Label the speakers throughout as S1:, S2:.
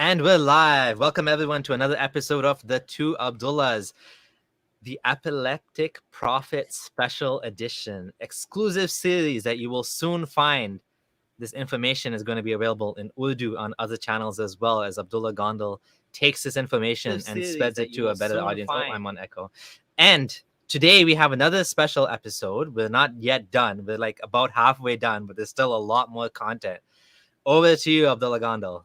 S1: And we're live. Welcome everyone to another episode of The Two Abdullahs, the Epileptic Prophet Special Edition, exclusive series that you will soon find. This information is going to be available in Urdu on other channels as well, as Abdullah Gondal takes this information and spreads it to a better audience. Oh, I'm on echo. And today we have another special episode. We're not yet done. We're like about halfway done, but there's still a lot more content. Over to you, Abdullah Gondal.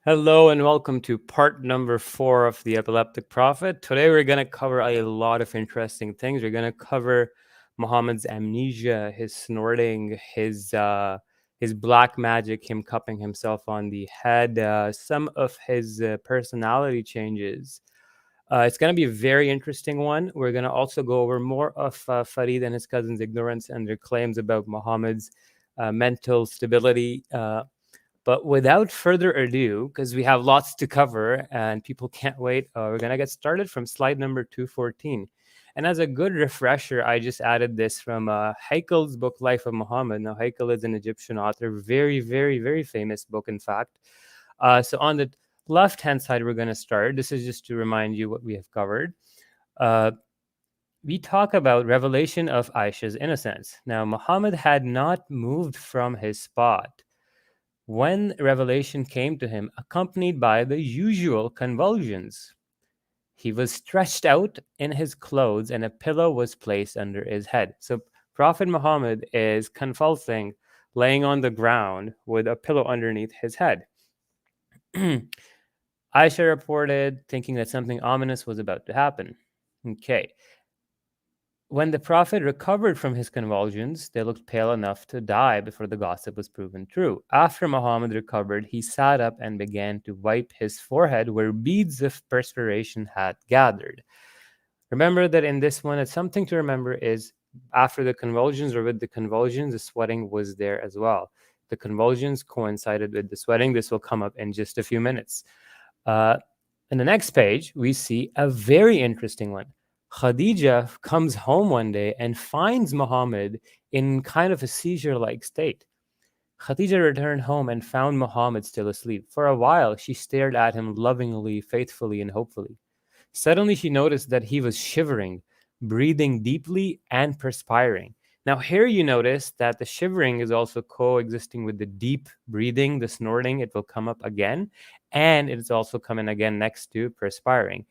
S2: Hello and welcome to part number 4 of the Epileptic Prophet. Today we're going to cover a lot of interesting things. We're going to cover Muhammad's amnesia, his snorting, his black magic, him cupping himself on the head, some of his personality changes. It's going to be a very interesting one. We're going to also go over more of Farid and his cousin's ignorance and their claims about Muhammad's mental stability. But without further ado, because we have lots to cover and people can't wait, we're going to get started from slide number 214. And as a good refresher, I just added this from Heikel's book, Life of Muhammad. Now, Heikel is an Egyptian author, very, very, very famous book, in fact. So on the left-hand side, we're going to start. This is just to remind you what we have covered. We talk about revelation of Aisha's innocence. Now, Muhammad had not moved from his spot when revelation came to him, accompanied by the usual convulsions. He was stretched out in his clothes and a pillow was placed under his head. So Prophet Muhammad is convulsing, laying on the ground with a pillow underneath his head. Aisha reported, thinking that something ominous was about to happen. Okay. When the Prophet recovered from his convulsions, they looked pale enough to die before the gossip was proven true. After Muhammad recovered, he sat up and began to wipe his forehead where beads of perspiration had gathered. Remember that in this one, it's something to remember is after the convulsions or with the convulsions, the sweating was there as well. The convulsions coincided with the sweating. This will come up in just a few minutes. In the next page, we see a very interesting one. Khadija comes home one day and finds Muhammad in kind of a seizure-like state. Khadija returned home and found Muhammad still asleep. For a while, she stared at him lovingly, faithfully, and hopefully. Suddenly, she noticed that he was shivering, breathing deeply, and perspiring. Now, here you notice that the shivering is also coexisting with the deep breathing, the snorting. It will come up again, and it's also coming again next to perspiring.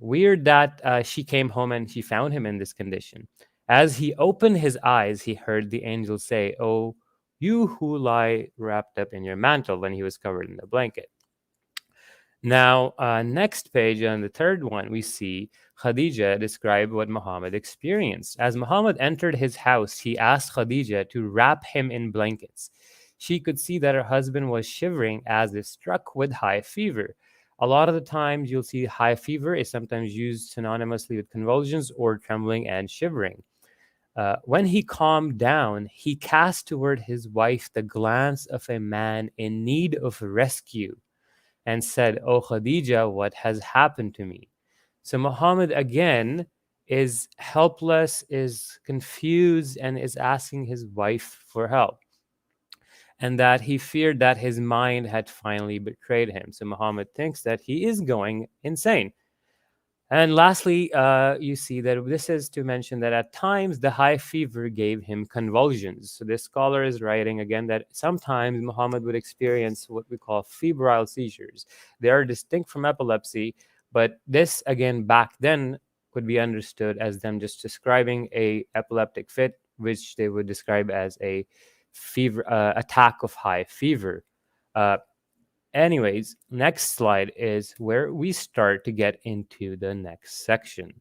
S2: Weird that she came home and she found him in this condition. As he opened his eyes, he heard the angel say, "Oh, you who lie wrapped up in your mantle," when he was covered in the blanket. Now, next page on the third one, we see Khadija describe what Muhammad experienced. As Muhammad entered his house, he asked Khadija to wrap him in blankets. She could see that her husband was shivering as if struck with high fever. A lot of the times you'll see high fever is sometimes used synonymously with convulsions or trembling and shivering. When he calmed down, he cast toward his wife the glance of a man in need of rescue and said, "Oh Khadija, what has happened to me?" So Muhammad again is helpless, is confused, and is asking his wife for help. And that he feared that his mind had finally betrayed him. So Muhammad thinks that he is going insane. And lastly, you see that this is to mention that at times the high fever gave him convulsions. So this scholar is writing again that sometimes Muhammad would experience what we call febrile seizures. They are distinct from epilepsy, but this again back then could be understood as them just describing a epileptic fit, which they would describe as a fever attack of high fever. Anyways, next slide is where we start to get into the next section.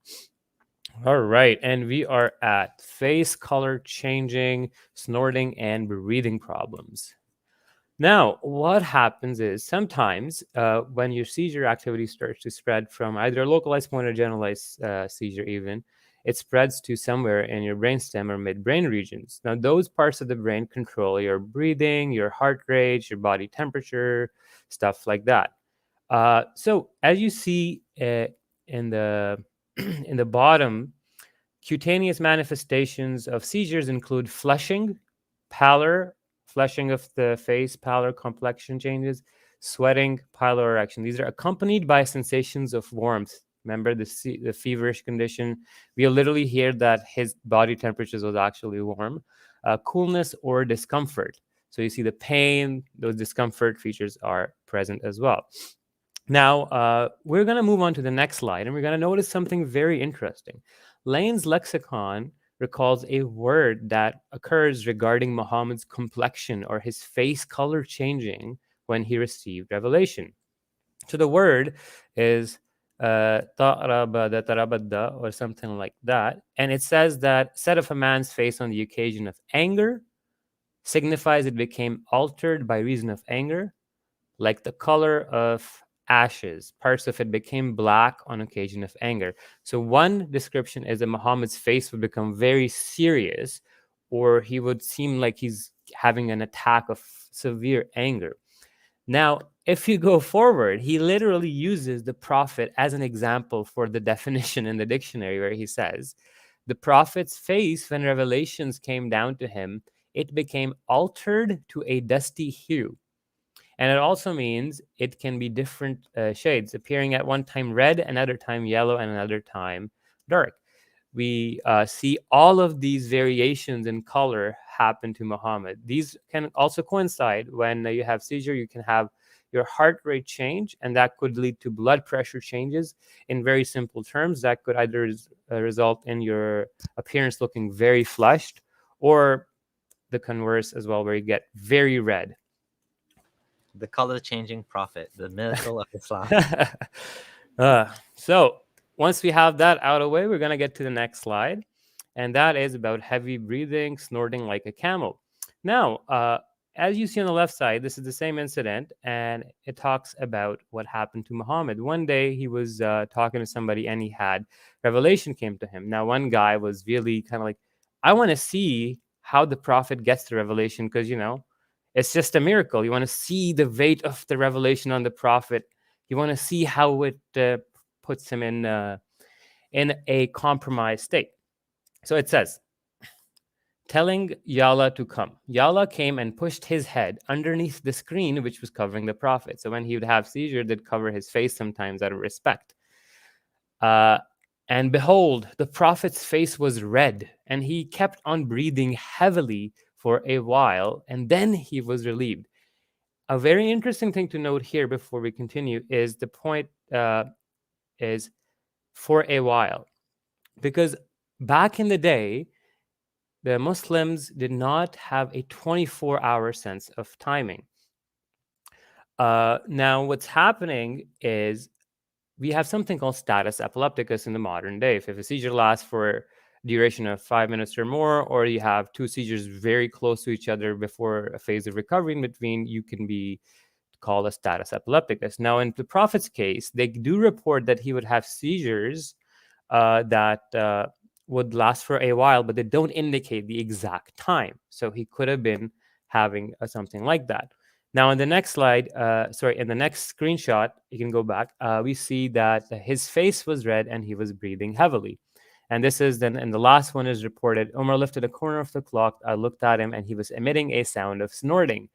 S2: All right, and we are at face color changing, snorting, and breathing problems. Now, what happens is sometimes when your seizure activity starts to spread from either a localized point or generalized seizure even, it spreads to somewhere in your brainstem or midbrain regions. Now, those parts of the brain control your breathing, your heart rate, your body temperature, stuff like that. So, as you see in the in the bottom, cutaneous manifestations of seizures include flushing, pallor, flushing of the face, pallor, complexion changes, sweating, pylor erection. These are accompanied by sensations of warmth. Remember the feverish condition? We'll literally hear that his body temperature was actually warm. Coolness or discomfort. So you see the pain, those discomfort features are present as well. Now, we're going to move on to the next slide, and we're going to notice something very interesting. Lane's lexicon recalls a word that occurs regarding Muhammad's complexion or his face color changing when he received revelation. So the word is ta'rabada or something like that. And it says that set of a man's face on the occasion of anger signifies it became altered by reason of anger, like the color of ashes. Parts of it became black on occasion of anger. So one description is that Muhammad's face would become very serious, or he would seem like he's having an attack of severe anger. Now, if you go forward, he literally uses the prophet as an example for the definition in the dictionary, where he says, the prophet's face, when revelations came down to him, it became altered to a dusty hue. And it also means it can be different shades, appearing at one time red, another time yellow, and another time dark. We see all of these variations in color happen to Muhammad. These can also coincide when you have seizure. You can have your heart rate change, and that could lead to blood pressure changes. In very simple terms, that could either result in your appearance looking very flushed, or the converse as well, where you get very red.
S1: The color changing prophet, the miracle of Islam.
S2: So once we have that out of the way, we're going to get to the next slide. And that is about heavy breathing, snorting like a camel. Now, as you see on the left side, this is the same incident, and it talks about what happened to Muhammad. One day he was talking to somebody, and he had revelation came to him. Now, one guy was really kind of like, I want to see how the prophet gets the revelation, because, you know, it's just a miracle. You want to see the weight of the revelation on the prophet. You want to see how it puts him in a compromised state. So it says, telling Yalla to come. Yalla came and pushed his head underneath the screen which was covering the prophet. So when he would have seizure, they'd cover his face sometimes out of respect. And behold, the prophet's face was red, and he kept on breathing heavily for a while, and then he was relieved. A very interesting thing to note here before we continue is the point is for a while. Because back in the day, the Muslims did not have a 24-hour sense of timing. Now, what's happening is we have something called status epilepticus in the modern day. If a seizure lasts for a duration of 5 minutes or more, or you have two seizures very close to each other before a phase of recovery in between, you can be called a status epilepticus. Now, in the prophet's case, they do report that he would have seizures that would last for a while, but they don't indicate the exact time. So he could have been having something like that. Now, in the next slide, in the next screenshot, you can go back, we see that his face was red and he was breathing heavily. And this is then, and the last one is reported, Umar lifted a corner of the cloth, I looked at him, and he was emitting a sound of snorting.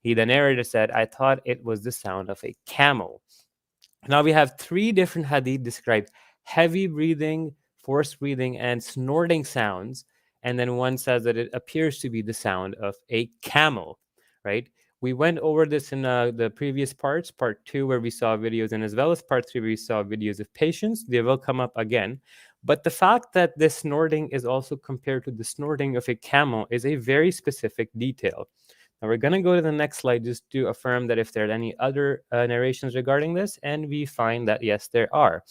S2: The narrator said, I thought it was the sound of a camel. Now we have three different hadith describe heavy breathing, forced breathing, and snorting sounds. And then one says that it appears to be the sound of a camel, right? We went over this in the previous parts, part 2, where we saw videos, and as well as part 3, where we saw videos of patients. They will come up again. But the fact that this snorting is also compared to the snorting of a camel is a very specific detail. Now we're going to go to the next slide just to affirm that if there are any other narrations regarding this, and we find that yes, there are.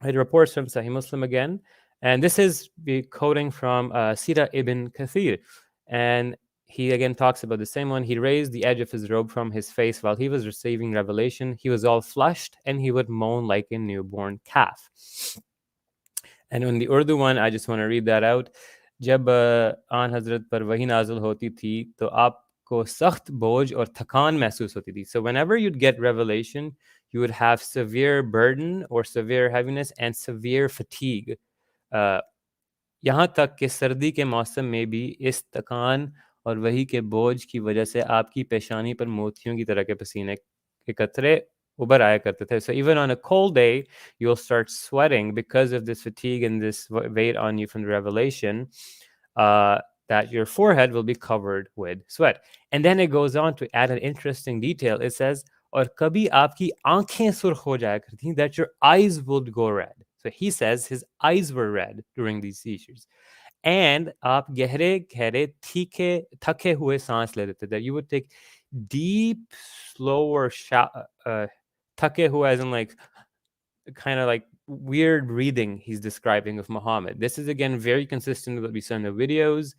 S2: It reports from Sahih Muslim again, and this is quoting from Sirah ibn Kathir, and he again talks about the same one. He raised the edge of his robe from his face while he was receiving revelation. He was all flushed, and he would moan like a newborn calf. And on the Urdu one, I just want to read that out. जब आन हजरत पर वही नाज़िल होती थी तो आपको सख्त बोझ और थकान महसूस होती थी. So whenever you'd get revelation, you would have severe burden or severe heaviness and severe fatigue. यहाँ तक कि सर्दी के मौसम में भी इस थकान और वही के बोझ की वजह से आपकी पेशानी पर मोतियों की तरह के पसीने के कतरे उबर आया करते थे. So even on a cold day, you'll start sweating because of this fatigue and this weight on you from the revelation, that your forehead will be covered with sweat. And then it goes on to add an interesting detail. It says, और कभी आपकी आंखें सुर्ख हो जाया करती, that your eyes would go red. So he says his eyes were red during these seizures. And आप गहरे गहरे थीके थके हुए सांस ले लेते, that you would take deep, slower थके हुए, as in like kind of like weird breathing he's describing of Muhammad. This is again very consistent with what we saw in the videos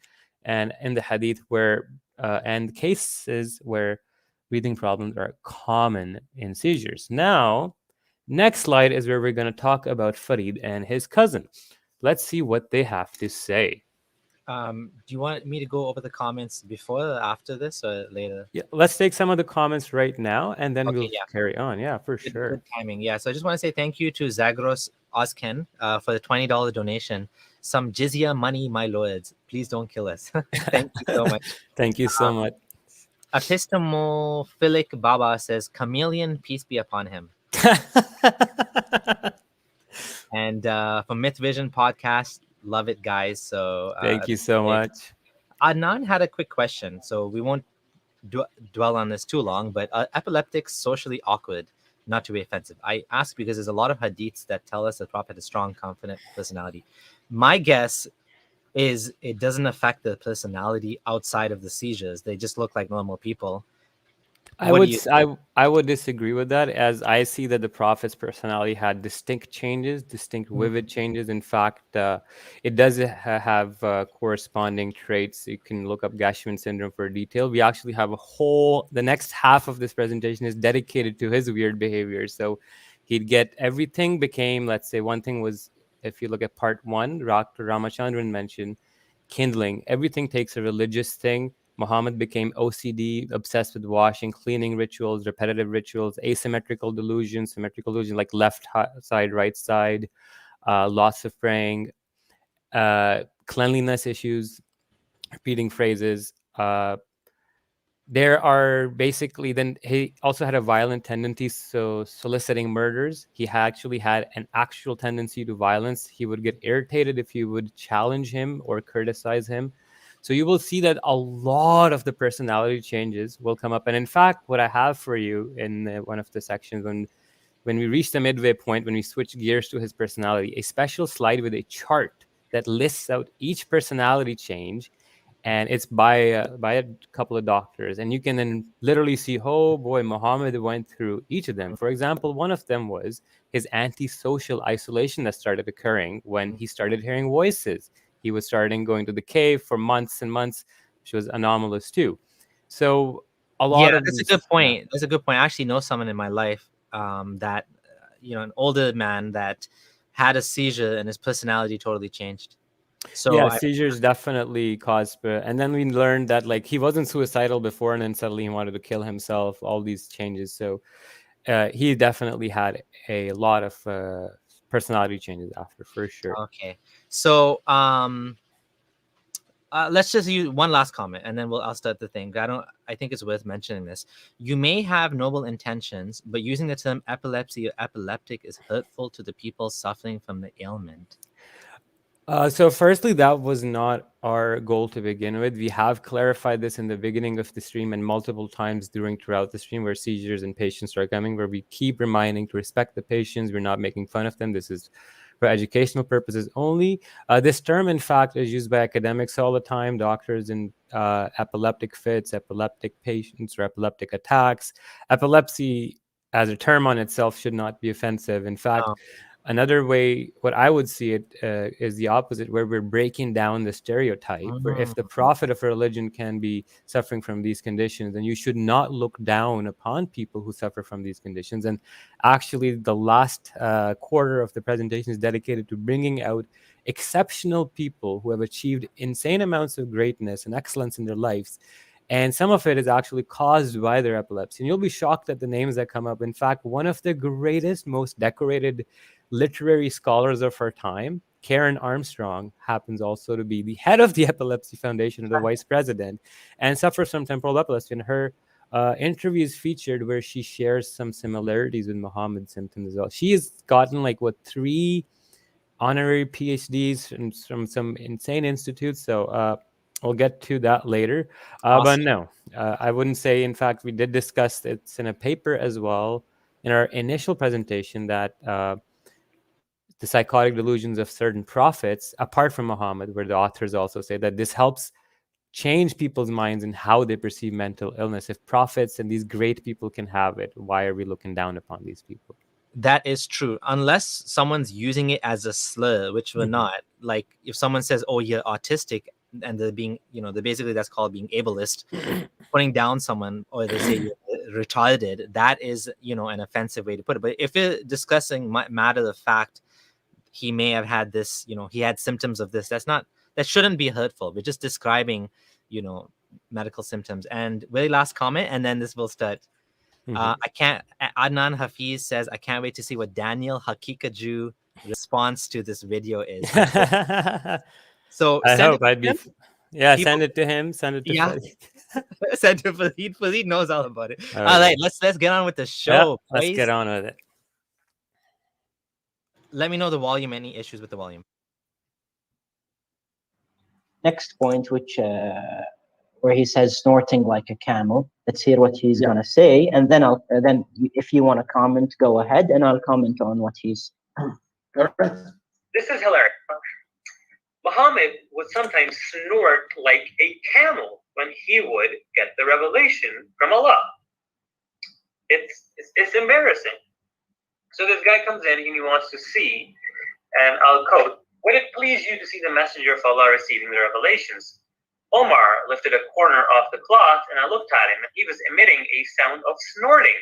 S2: and in the hadith, where and cases where breathing problems are common in seizures. Now, next slide is where we're going to talk about Farid and his cousin. Let's see what they have to say.
S1: Do you want me to go over the comments before or after this or later?
S2: Yeah, let's take some of the comments right now, and then
S1: Okay,
S2: we'll
S1: yeah.
S2: carry on. Yeah, for
S1: Good,
S2: sure.
S1: good timing. Yeah. So I just want to say thank you to Zagros Ozken for the $20 donation. Some jizya money, my lords. Please don't kill us. Thank you so much.
S2: Thank you so much.
S1: Epistomophilic Baba says, chameleon, peace be upon him. And from Myth Vision podcast, love it, guys. So
S2: Thank you so much.
S1: Adnan had a quick question, so we won't dwell on this too long, but epileptics socially awkward, not to be offensive. I ask because there's a lot of hadiths that tell us the Prophet has a strong, confident personality. My guess is it doesn't affect the personality outside of the seizures. They just look like normal people.
S2: I would disagree with that, as I see that the Prophet's personality had distinct changes, distinct vivid changes. In fact, it does have corresponding traits. You can look up Gashman syndrome for detail. We actually have the next half of this presentation is dedicated to his weird behavior. So he'd get everything became, let's say, one thing was, if you look at part 1, Dr. Ramachandran mentioned kindling. Everything takes a religious thing. Muhammad became OCD, obsessed with washing, cleaning rituals, repetitive rituals, asymmetrical delusions, symmetrical delusions, like left side, right side, lots of praying, cleanliness issues, repeating phrases. There are basically, then he also had a violent tendency, so soliciting murders. He actually had an actual tendency to violence. He would get irritated if you would challenge him or criticize him. So you will see that a lot of the personality changes will come up. And in fact, what I have for you in one of the sections, when we reach the midway point, when we switch gears to his personality, a special slide with a chart that lists out each personality change, and it's by a couple of doctors, and you can then literally see, oh boy, Muhammad went through each of them. For example, one of them was his antisocial isolation that started occurring when he started hearing voices. He was starting going to the cave for months and months, which was anomalous too. So a lot of
S1: that's a good point. That's a good point. I actually know someone in my life that an older man that had a seizure and his personality totally changed. So
S2: seizures definitely caused, and then we learned that like he wasn't suicidal before, and then suddenly he wanted to kill himself. All these changes, so he definitely had a lot of personality changes after, for sure.
S1: Okay, so let's just use one last comment, and then I'll start the thing. I think it's worth mentioning this. You may have noble intentions, but using the term epilepsy or epileptic is hurtful to the people suffering from the ailment.
S2: So firstly, that was not our goal to begin with. We have clarified this in the beginning of the stream and multiple times throughout the stream, where seizures and patients are coming, where we keep reminding to respect the patients. We're not making fun of them. This is for educational purposes only. This term, in fact, is used by academics all the time, doctors in epileptic fits, epileptic patients, or epileptic attacks. Epilepsy as a term on itself should not be offensive. In fact, another way, what I would see it is the opposite, where we're breaking down the stereotype, where if the prophet of a religion can be suffering from these conditions, then you should not look down upon people who suffer from these conditions. And actually, the last quarter of the presentation is dedicated to bringing out exceptional people who have achieved insane amounts of greatness and excellence in their lives. And some of it is actually caused by their epilepsy. And you'll be shocked at the names that come up. In fact, one of the greatest, most decorated literary scholars of our time, Karen Armstrong, happens also to be the head of the Epilepsy Foundation and the vice president, and suffers from temporal epilepsy. And her interviews featured where she shares some similarities with Muhammad's symptoms as well. She has gotten like 3 honorary PhDs from some insane institutes. So we'll get to that later.
S1: Awesome.
S2: But no, I wouldn't say. In fact, we did discuss it's in a paper as well in our initial presentation that the psychotic delusions of certain prophets, apart from Muhammad, where the authors also say that this helps change people's minds and how they perceive mental illness. If prophets and these great people can have it, why are we looking down upon these people?
S1: That is true, unless someone's using it as a slur, which we're not. Like if someone says, "Oh, you're autistic," and they're being, basically that's called being ableist, putting down someone, or they say you're retarded. That is, an offensive way to put it. But if you're discussing matter of fact, he may have had this, he had symptoms of this. That shouldn't be hurtful. We're just describing, medical symptoms. And very last comment, and then this will start. Adnan Hafiz says, I can't wait to see what Daniel Hakikaju response to this video is. So
S2: I
S1: send
S2: hope
S1: it
S2: I'd be
S1: to
S2: him. Send it to him. Send it to
S1: Farid. Send it to Farid. Farid knows all about it.
S2: All
S1: right, let's get on with the show.
S2: Let's get on with it.
S1: Let me know the volume. Any issues with the volume?
S3: Next point, which where he says snorting like a camel. Let's hear what he's gonna say, and then then if you want to comment, go ahead, and I'll comment on what he's.
S4: This is hilarious. Muhammad would sometimes snort like a camel when he would get the revelation from Allah. It's embarrassing. So this guy comes in and he wants to see, and I'll quote, "Would it please you to see the messenger of Allah receiving the revelations?" Omar lifted a corner off the cloth, and I looked at him, and he was emitting a sound of snorting.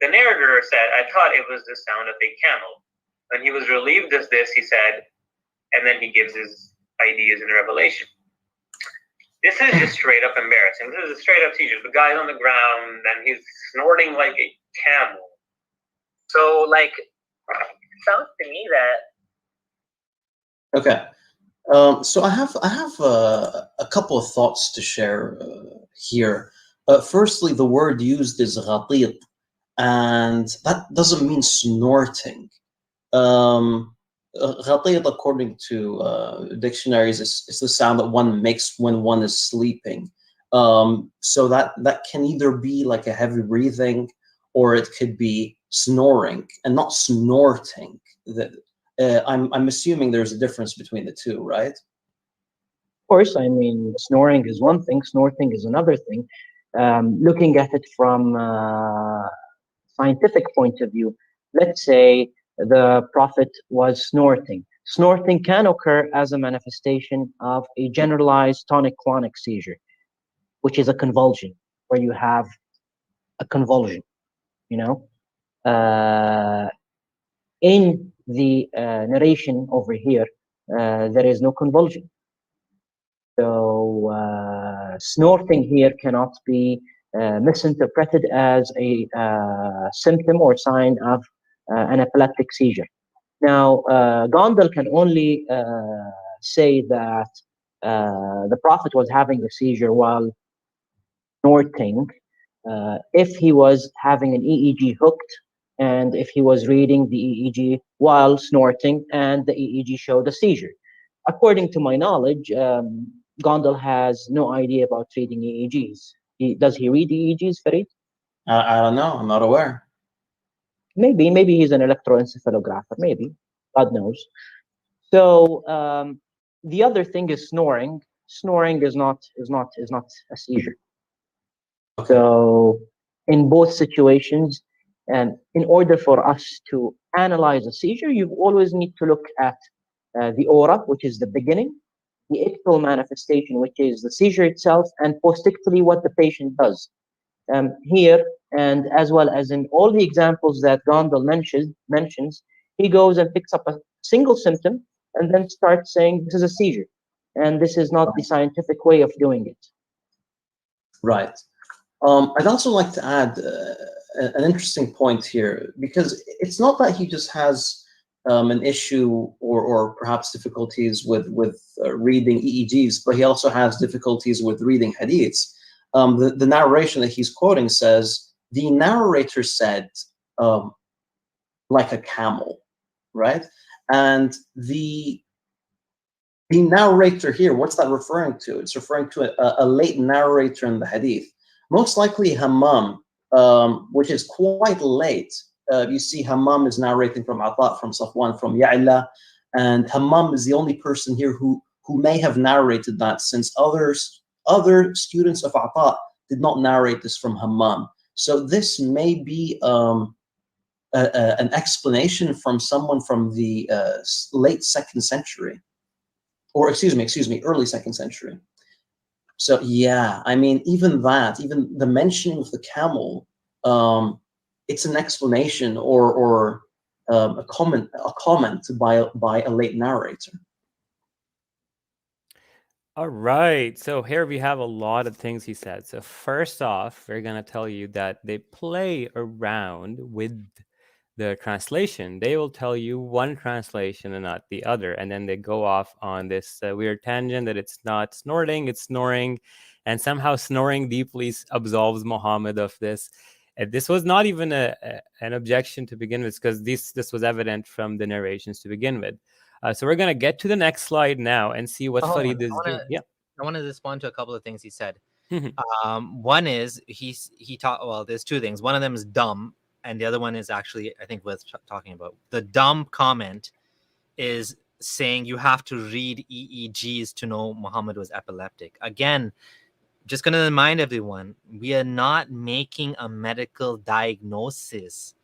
S4: The narrator said, "I thought it was the sound of a camel." When he was relieved of this, he said, and then he gives his ideas in the revelation. This is just straight up embarrassing. This is a straight up seizure. The guy's on the ground, and he's snorting like a camel. So, it sounds to me that.
S5: Okay. So I have a couple of thoughts to share here. Firstly, the word used is ghatit, and that doesn't mean snorting. Ghatit, according to dictionaries, is the sound that one makes when one is sleeping. So that can either be like a heavy breathing, or it could be snoring and not snorting. I'm assuming there's a difference between the two, right?
S3: Of course, I mean, snoring is one thing, snorting is another thing. Looking at it from a scientific point of view, let's say the Prophet was snorting. Snorting can occur as a manifestation of a generalized tonic-clonic seizure, which is a convulsion, where you have a convulsion, in the narration over here, there is no convulsion. So snorting here cannot be misinterpreted as a symptom or sign of an epileptic seizure. Now, Gondal can only say that the Prophet was having a seizure while snorting if he was having an EEG hooked, and if he was reading the EEG while snorting and the EEG showed a seizure. According to my knowledge, Gondal has no idea about reading EEGs. Does he read EEGs, Farid?
S5: I don't know. I'm not aware.
S3: Maybe he's an electroencephalographer. Maybe, God knows. So the other thing is snoring. Snoring is not a seizure. Okay. So in both situations, in order for us to analyze a seizure, you always need to look at the aura, which is the beginning, the ictal manifestation, which is the seizure itself, and postictally what the patient does. Here, and as well as in all the examples that Gondal mentions, he goes and picks up a single symptom and then starts saying this is a seizure. And this is not the scientific way of doing it.
S5: Right. I'd also like to add an interesting point here, because it's not that he just has an issue or perhaps difficulties with reading EEGs, but he also has difficulties with reading hadiths. The narration that he's quoting says, the narrator said, like a camel, right? And the narrator here, what's that referring to? It's referring to a late narrator in the hadith. Most likely Hammam, which is quite late. You see Hammam is narrating from Ata, from Safwan, from Ya'la, and Hammam is the only person here who may have narrated that, since other students of Ata did not narrate this from Hammam. So this may be an explanation from someone from the late 2nd century, or excuse me, early 2nd century. So yeah, I mean, even the mentioning of the camel, it's an explanation or a comment by a late narrator.
S2: All right. So here we have a lot of things he said. So first off, we're going to tell you that they play around with the translation. They will tell you one translation and not the other. And then they go off on this weird tangent that it's not snorting, it's snoring. And somehow snoring deeply absolves Muhammad of this. This was not even an objection to begin with, because this was evident from the narrations to begin with. So we're going to get to the next slide now and see what Farid is doing. Yeah.
S1: I want to respond to a couple of things he said. One is he taught, well, there's two things. One of them is dumb, and the other one is actually, I think, worth talking about. The dumb comment is saying you have to read EEGs to know Muhammad was epileptic. Again, just going to remind everyone, we are not making a medical diagnosis.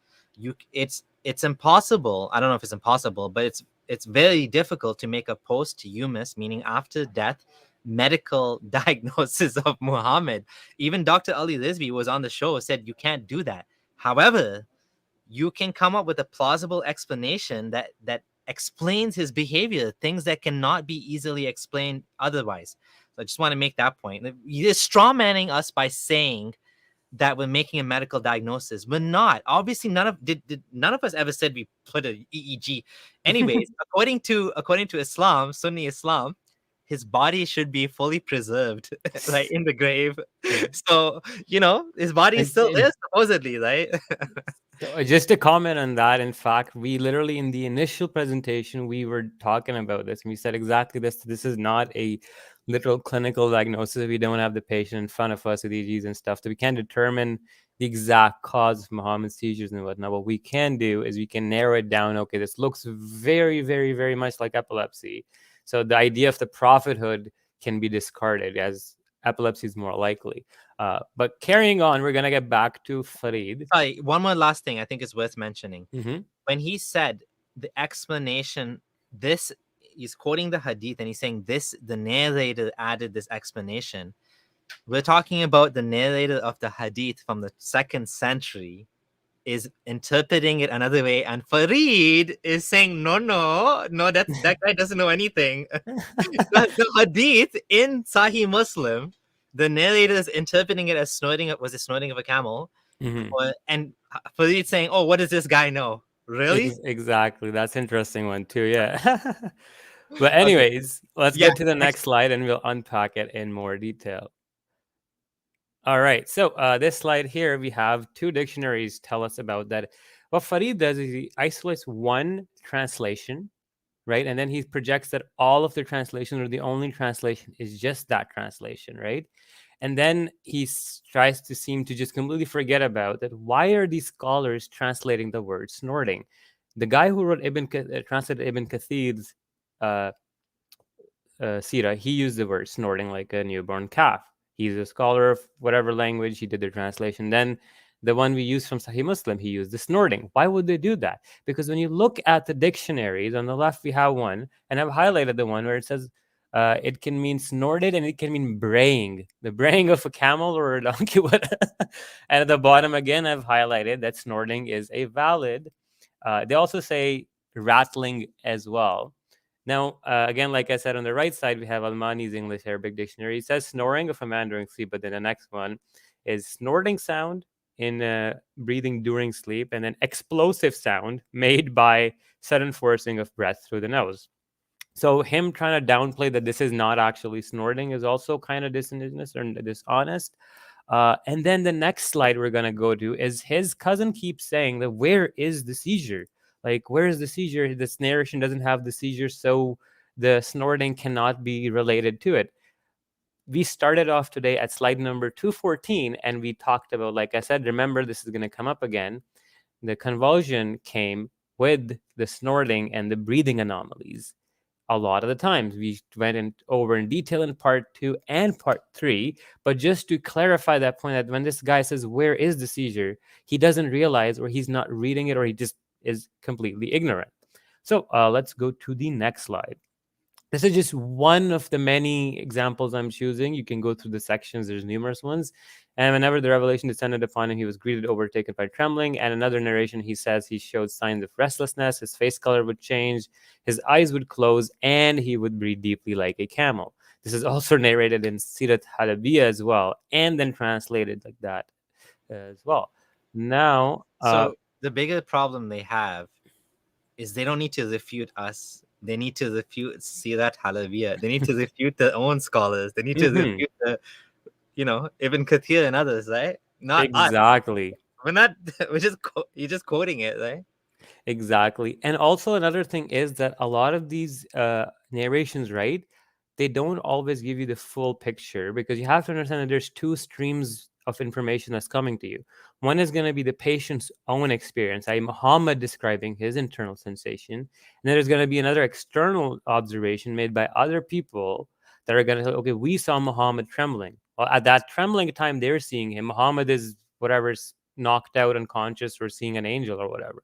S1: It's impossible. I don't know if it's impossible, but it's very difficult to make a posthumous, meaning after death, medical diagnosis of Muhammad. Even Dr. Ali Rizvi was on the show, said you can't do that. However, you can come up with a plausible explanation that explains his behavior, things that cannot be easily explained otherwise. So I just want to make that point. You're strawmanning us by saying that we're making a medical diagnosis. We're not. Obviously, none of us ever said we put an EEG. Anyways, according to Islam, Sunni Islam, his body should be fully preserved, like in the grave. So, his body is still there, supposedly, right?
S2: So just to comment on that, in fact, we literally, in the initial presentation, we were talking about this, and we said exactly this. This is not a literal clinical diagnosis. We don't have the patient in front of us with EEGs and stuff, so we can't determine the exact cause of Muhammad's seizures and whatnot. What we can do is we can narrow it down. Okay, this looks very, very, very much like epilepsy. So the idea of the prophethood can be discarded, as epilepsy is more likely. But carrying on, we're going to get back to Farid.
S1: Sorry, one more last thing I think is worth mentioning.
S2: Mm-hmm.
S1: When he said the explanation, he's quoting the hadith and he's saying the narrator added this explanation. We're talking about the narrator of the hadith from the 2nd century is interpreting it another way, and Farid is saying no, that guy doesn't know anything. the hadith in Sahih Muslim, the narrator is interpreting it as snorting of a camel.
S2: Mm-hmm.
S1: And Farid saying, oh, what does this guy know? Really?
S2: Exactly. That's an interesting one too. Yeah. But anyways, let's get to the next slide and we'll unpack it in more detail. All right. So this slide here, we have two dictionaries tell us about that. What Farid does is he isolates one translation, right? And then he projects that all of the translation, or the only translation, is just that translation, right? And then he tries to seem to just completely forget about that. Why are these scholars translating the word snorting? The guy who wrote translated Ibn Kathir's seerat, he used the word snorting like a newborn calf. He's a scholar of whatever language. He did the translation. Then the one we use from Sahih Muslim, he used the snorting. Why would they do that? Because when you look at the dictionaries, on the left we have one, and I've highlighted the one where it says it can mean snorted and it can mean braying, the braying of a camel or a donkey. And at the bottom again, I've highlighted that snorting is a valid. They also say rattling as well. Now, again, like I said, on the right side, we have Almani's English Arabic Dictionary. It says snoring of a man during sleep, but then the next one is snorting sound in breathing during sleep, and then explosive sound made by sudden forcing of breath through the nose. So him trying to downplay that this is not actually snorting is also kind of dishonest or dishonest. And then the next slide we're going to go to is his cousin keeps saying that where is the seizure? Like, where is the seizure? This narration doesn't have the seizure, so the snorting cannot be related to it. We started off today at slide number 214, and we talked about, like I said, remember, this is going to come up again. The convulsion came with the snorting and the breathing anomalies. A lot of the times we went over in detail in part 2 and part 3, but just to clarify that point, that when this guy says where is the seizure, he doesn't realize, or he's not reading it, or he just is completely ignorant. So let's go to the next slide. This is just one of the many examples I'm choosing. You can go through the sections. There's numerous ones. And whenever the revelation descended upon him, he was greeted, overtaken by trembling. And another narration, he says he showed signs of restlessness. His face color would change. His eyes would close, and he would breathe deeply like a camel. This is also narrated in seerat as well, and then translated like that as well. Now,
S1: so the bigger problem they have is they don't need to refute us. They need to refute Sirat Halawiyah. They need to refute their own scholars. They need to refute the, Ibn Kathir and others, right? Not
S2: exactly.
S1: us. You're just quoting it, right?
S2: Exactly. And also another thing is that a lot of these narrations, right, they don't always give you the full picture, because you have to understand that there's two streams of information that's coming to you. One is going to be the patient's own experience, i.e. Muhammad describing his internal sensation. And then there's going to be another external observation made by other people that are going to say, okay, we saw Muhammad trembling. Well, at that trembling time, they're seeing him. Muhammad is whatever's knocked out, unconscious, or seeing an angel or whatever.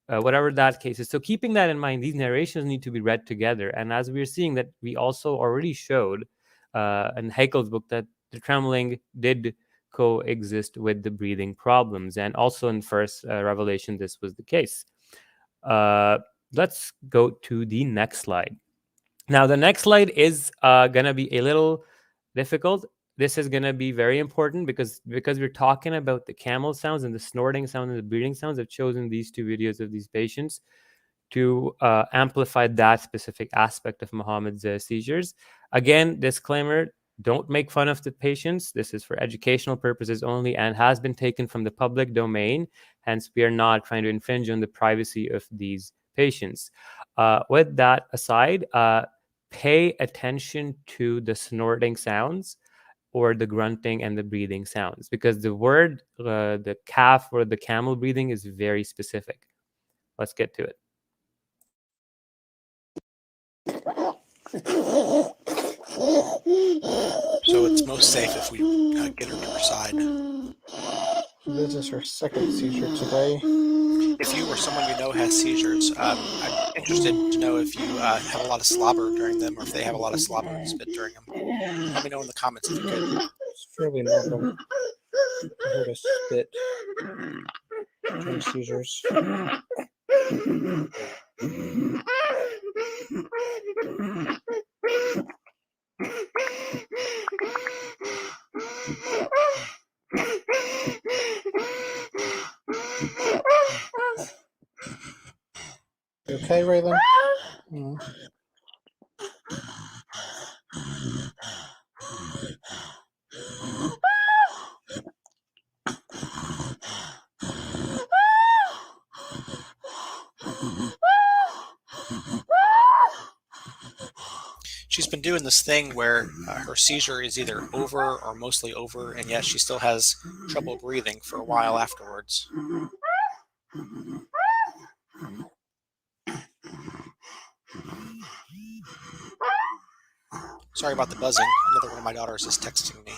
S2: Whatever that case is. So keeping that in mind, these narrations need to be read together. And as we're seeing that, we also already showed in Haeckel's book that the trembling did coexist with the breathing problems. And also in first Revelation, this was the case. Let's go to the next slide. Now, the next slide is going to be a little difficult. This is going to be very important because we're talking about the camel sounds and the snorting sound and the breathing sounds. I've chosen these two videos of these patients to amplify that specific aspect of Muhammad's seizures. Again, disclaimer, don't make fun of the patients. This is for educational purposes only and has been taken from the public domain. Hence, we are not trying to infringe on the privacy of these patients. With that aside, pay attention to the snorting sounds or the grunting and the breathing sounds, because the word, the calf or the camel breathing is very specific. Let's get to it.
S6: So it's most safe if we get her to her side.
S7: This is her second seizure today.
S6: If you or someone you know has seizures, I'm interested to know if you have a lot of slobber during them, or if they have a lot of slobber and spit during them. Let me know in the comments if you could.
S7: It's fairly normal for her to spit during seizures. You okay, Raylan? Mm.
S6: She's been doing this thing where her seizure is either over or mostly over, and yet she still has trouble breathing for a while afterwards. Sorry about the buzzing. Another one of my daughters is texting me.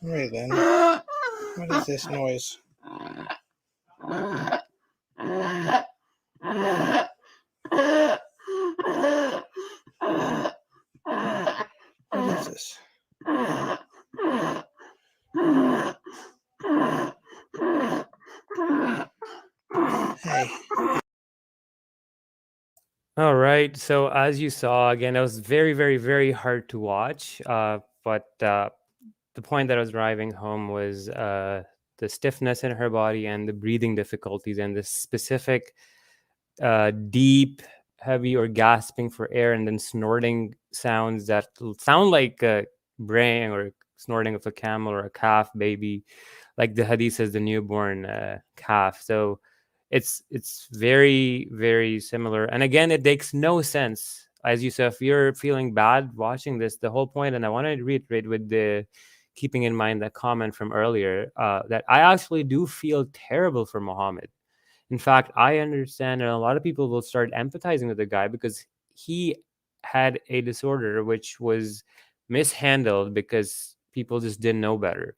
S7: Raylan, what is this noise? What is this? Hey.
S2: All right. So as you saw, again, it was very, very, very hard to watch. But the point that I was driving home was the stiffness in her body and the breathing difficulties and the specific deep, heavy, or gasping for air, and then snorting sounds that sound like braying or snorting of a camel or a calf baby, like the hadith says, the newborn calf. So it's very, very similar. And again, it makes no sense. As you said, if you're feeling bad watching this, the whole point, and I want to reiterate with the keeping in mind that comment from earlier, that I actually do feel terrible for Muhammad. In fact, I understand, and a lot of people will start empathizing with the guy because he had a disorder which was mishandled because people just didn't know better.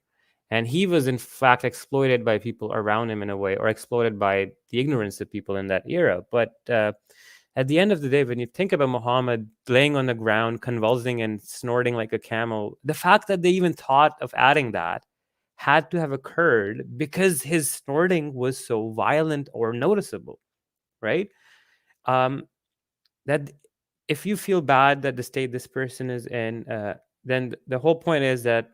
S2: And he was, in fact, exploited by people around him in a way, or exploited by the ignorance of people in that era. But at the end of the day, when you think about Muhammad laying on the ground, convulsing and snorting like a camel, the fact that they even thought of adding that had to have occurred because his snorting was so violent or noticeable, right? That if you feel bad that the state this person is in, then the whole point is that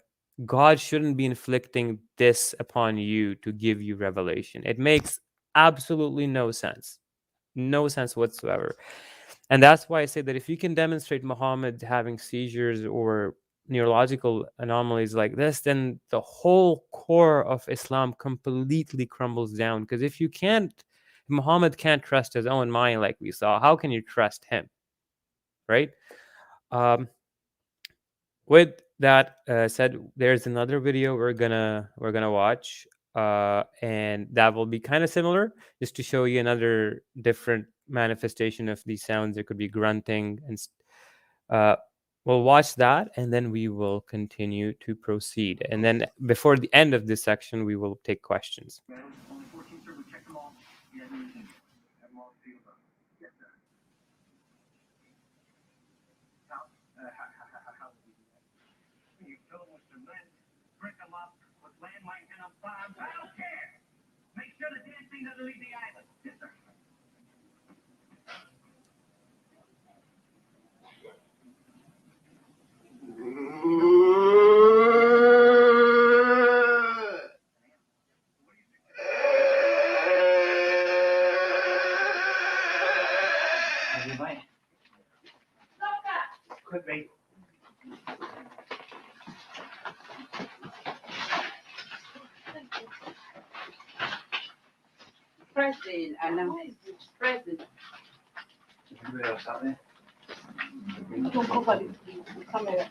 S2: God shouldn't be inflicting this upon you to give you revelation. It makes absolutely no sense whatsoever. And that's why I say that if you can demonstrate Muhammad having seizures or neurological anomalies like this, then the whole core of Islam completely crumbles down. Because if Muhammad can't trust his own mind, like we saw, how can you trust him, right? With that said, there's another video we're gonna watch, and that will be kind of similar, just to show you another different manifestation of these sounds. There could be grunting, and we'll watch that, and then we will continue to proceed. And then before the end of this section, we will take questions.
S8: President, and I'm president. Don't cover the camera.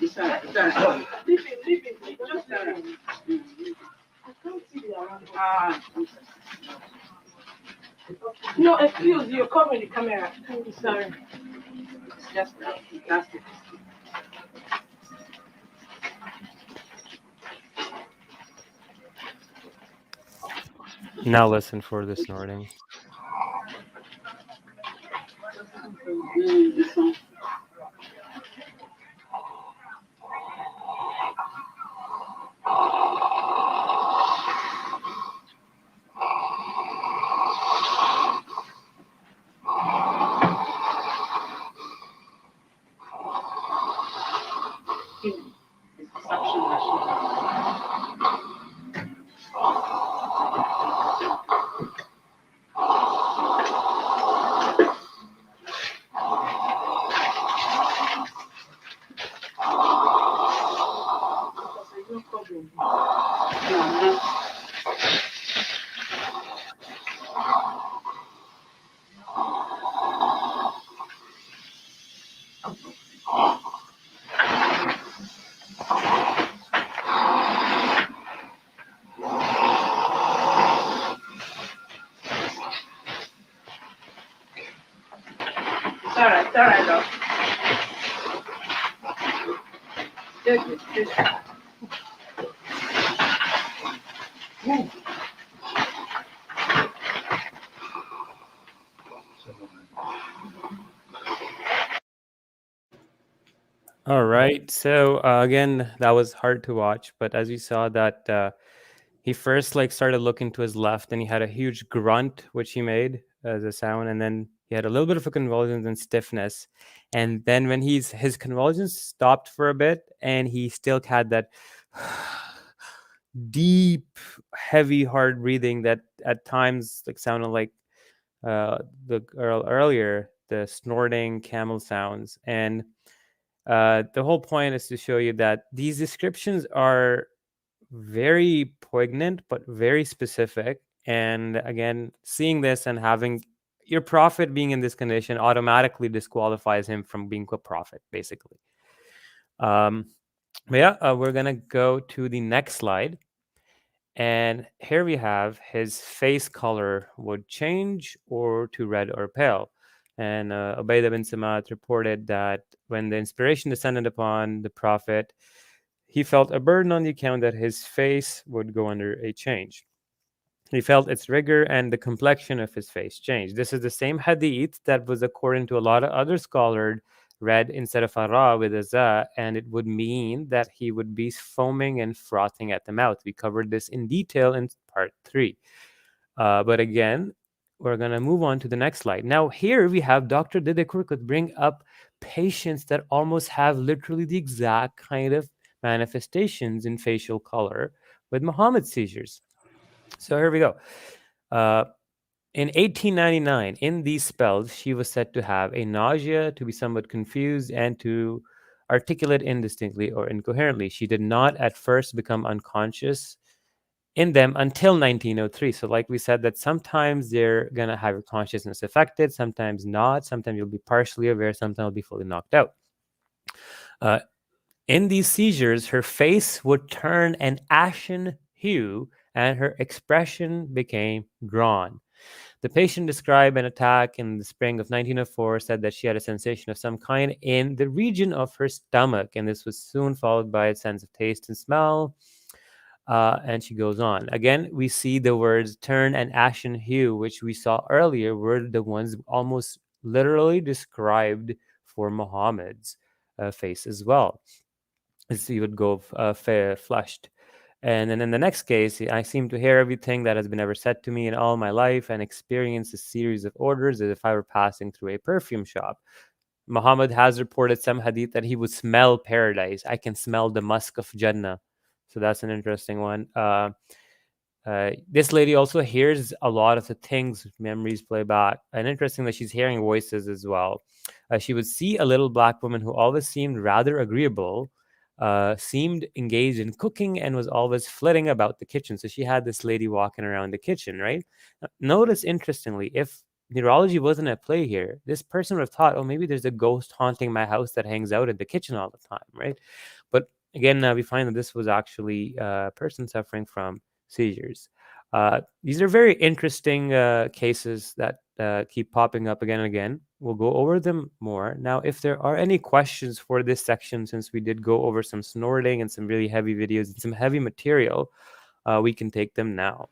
S8: It's all right. Leave it. Just leave it. I can't see the around. No, excuse you. Cover the camera. Sorry. It's just that's it.
S2: Now listen for the snorting.
S8: It's all right, love. Take it.
S2: All right. So again, that was hard to watch, but as you saw that he first like started looking to his left, and he had a huge grunt which he made as a sound, and then he had a little bit of a convulsions and stiffness, and then when his convulsions stopped for a bit, and he still had that deep, heavy, hard breathing that at times like sounded like the girl earlier, the snorting camel sounds. And the whole point is to show you that these descriptions are very poignant but very specific. And again, seeing this and having your prophet being in this condition automatically disqualifies him from being a prophet, basically. But yeah, we're gonna go to the next slide. And here we have his face color would change or to red or pale. And Ubaidah bin Samad reported that when the inspiration descended upon the prophet, he felt a burden on the account that his face would go under a change. He felt its rigor and the complexion of his face changed. This is the same hadith that was, according to a lot of other scholars, read instead of a ra with a za, and it would mean that he would be foaming and frothing at the mouth. We covered this in detail in part 3. But again, we're going to move on to the next slide. Now, here we have Dr. Dede Korkut bring up patients that almost have literally the exact kind of manifestations in facial color with Muhammad's seizures. So here we go. In 1899, in these spells, she was said to have a nausea, to be somewhat confused, and to articulate indistinctly or incoherently. She did not at first become unconscious in them until 1903. So like we said, that sometimes they're going to have your consciousness affected, sometimes not. Sometimes you'll be partially aware, sometimes you'll be fully knocked out. In these seizures, her face would turn an ashen hue and her expression became drawn. The patient described an attack in the spring of 1904, said that she had a sensation of some kind in the region of her stomach, and this was soon followed by a sense of taste and smell. And she goes on. Again, we see the words turn and ashen hue, which we saw earlier, were the ones almost literally described for Muhammad's face as well. As he would go flushed. And then in the next case, I seem to hear everything that has been ever said to me in all my life and experience a series of orders as if I were passing through a perfume shop. Muhammad has reported some hadith that he would smell paradise. I can smell the musk of Jannah. So that's an interesting one. This lady also hears a lot of the things, memories play back. And interesting that she's hearing voices as well. She would see a little black woman who always seemed rather agreeable, seemed engaged in cooking, and was always flitting about the kitchen. So she had this lady walking around the kitchen, right? Notice, interestingly, if neurology wasn't at play here, this person would have thought, oh, maybe there's a ghost haunting my house that hangs out in the kitchen all the time, right? But again, we find that this was actually a person suffering from seizures. These are very interesting cases that keep popping up again and again. We'll go over them more. Now, if there are any questions for this section, since we did go over some snorting and some really heavy videos and some heavy material, we can take them now.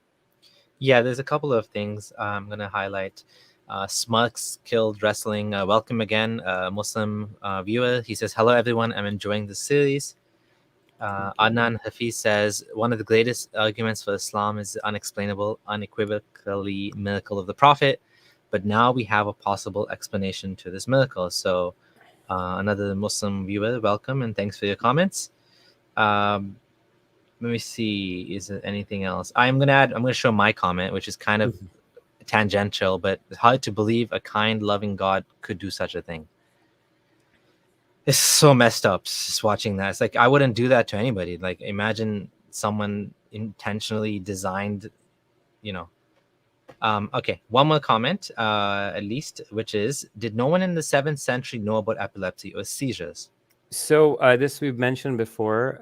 S1: Yeah, there's a couple of things I'm going to highlight. Smugs Killed Wrestling, welcome again, Muslim viewer. He says, hello, everyone. I'm enjoying the series. Adnan Hafiz says, one of the greatest arguments for Islam is the unexplainable, unequivocally miracle of the Prophet. But now we have a possible explanation to this miracle. So another Muslim viewer, welcome, and thanks for your comments. Let me see, is there anything else? I'm going to show my comment, which is kind of tangential, but it's hard to believe a kind, loving God could do such a thing. It's so messed up just watching that. It's like, I wouldn't do that to anybody. Like, imagine someone intentionally designed, okay, one more comment, at least, which is, did no one in the 7th century know about epilepsy or seizures?
S2: So this we've mentioned before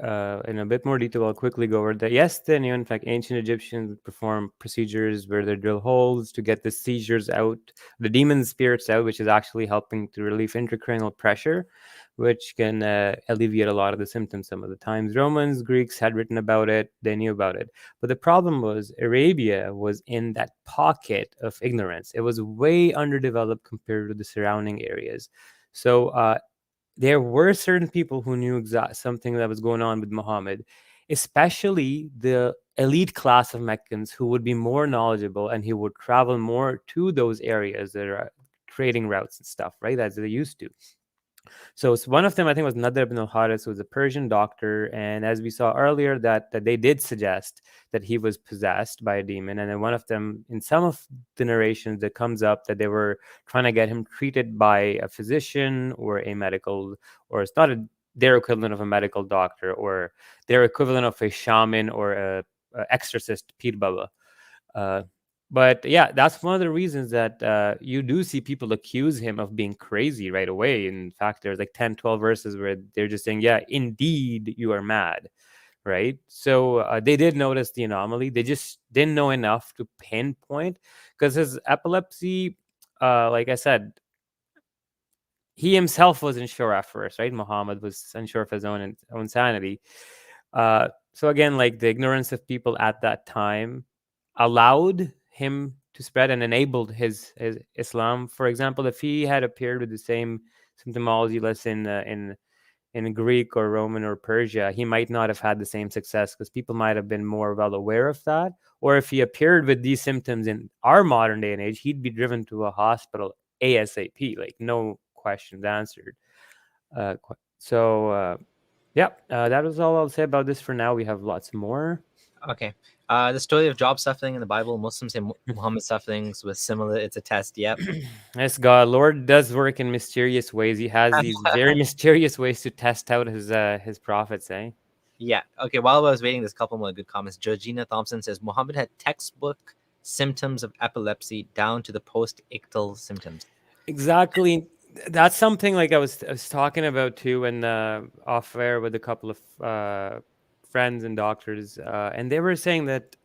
S2: in a bit more detail. I'll quickly go over that. Yes, they knew, in fact, ancient Egyptians would perform procedures where they drill holes to get the seizures out, the demon spirits out, which is actually helping to relieve intracranial pressure, which can alleviate a lot of the symptoms some of the times. Romans, Greeks had written about it. They knew about it. But the problem was Arabia was in that pocket of ignorance. It was way underdeveloped compared to the surrounding areas. So there were certain people who knew something that was going on with Muhammad, especially the elite class of Meccans who would be more knowledgeable, and he would travel more to those areas that are trading routes and stuff, right? As they used to. So one of them, I think, was Nadr ibn al-Haris, who was a Persian doctor. And as we saw earlier, that they did suggest that he was possessed by a demon. And then one of them, in some of the narrations, that comes up that they were trying to get him treated by a physician or a medical, or it's not their equivalent of a medical doctor, or their equivalent of a shaman or a exorcist, Pir Baba. But yeah, that's one of the reasons that you do see people accuse him of being crazy right away. In fact, there's like 10, 12 verses where they're just saying, yeah, indeed, you are mad, right? So they did notice the anomaly. They just didn't know enough to pinpoint, because his epilepsy, like I said, he himself wasn't sure at first, right? Muhammad was unsure of his own sanity. So again, like the ignorance of people at that time allowed him to spread and enabled his Islam. For example, if he had appeared with the same symptomology, let's say in Greek or Roman or Persia, he might not have had the same success, because people might have been more well aware of that. Or if he appeared with these symptoms in our modern day and age, he'd be driven to a hospital ASAP, like no questions answered. That was all I'll say about this for now. We have lots more.
S1: Okay. The story of Job suffering in the Bible, Muslims say Muhammad's sufferings was similar. It's a test. Yep.
S2: Yes, God, Lord does work in mysterious ways. He has these very mysterious ways to test out his prophets, eh?
S1: Yeah. Okay. While I was waiting, there's a couple more good comments. Georgina Thompson says Muhammad had textbook symptoms of epilepsy down to the postictal symptoms.
S2: Exactly. That's something like I was talking about too, and off air with a couple of friends and doctors, and they were saying that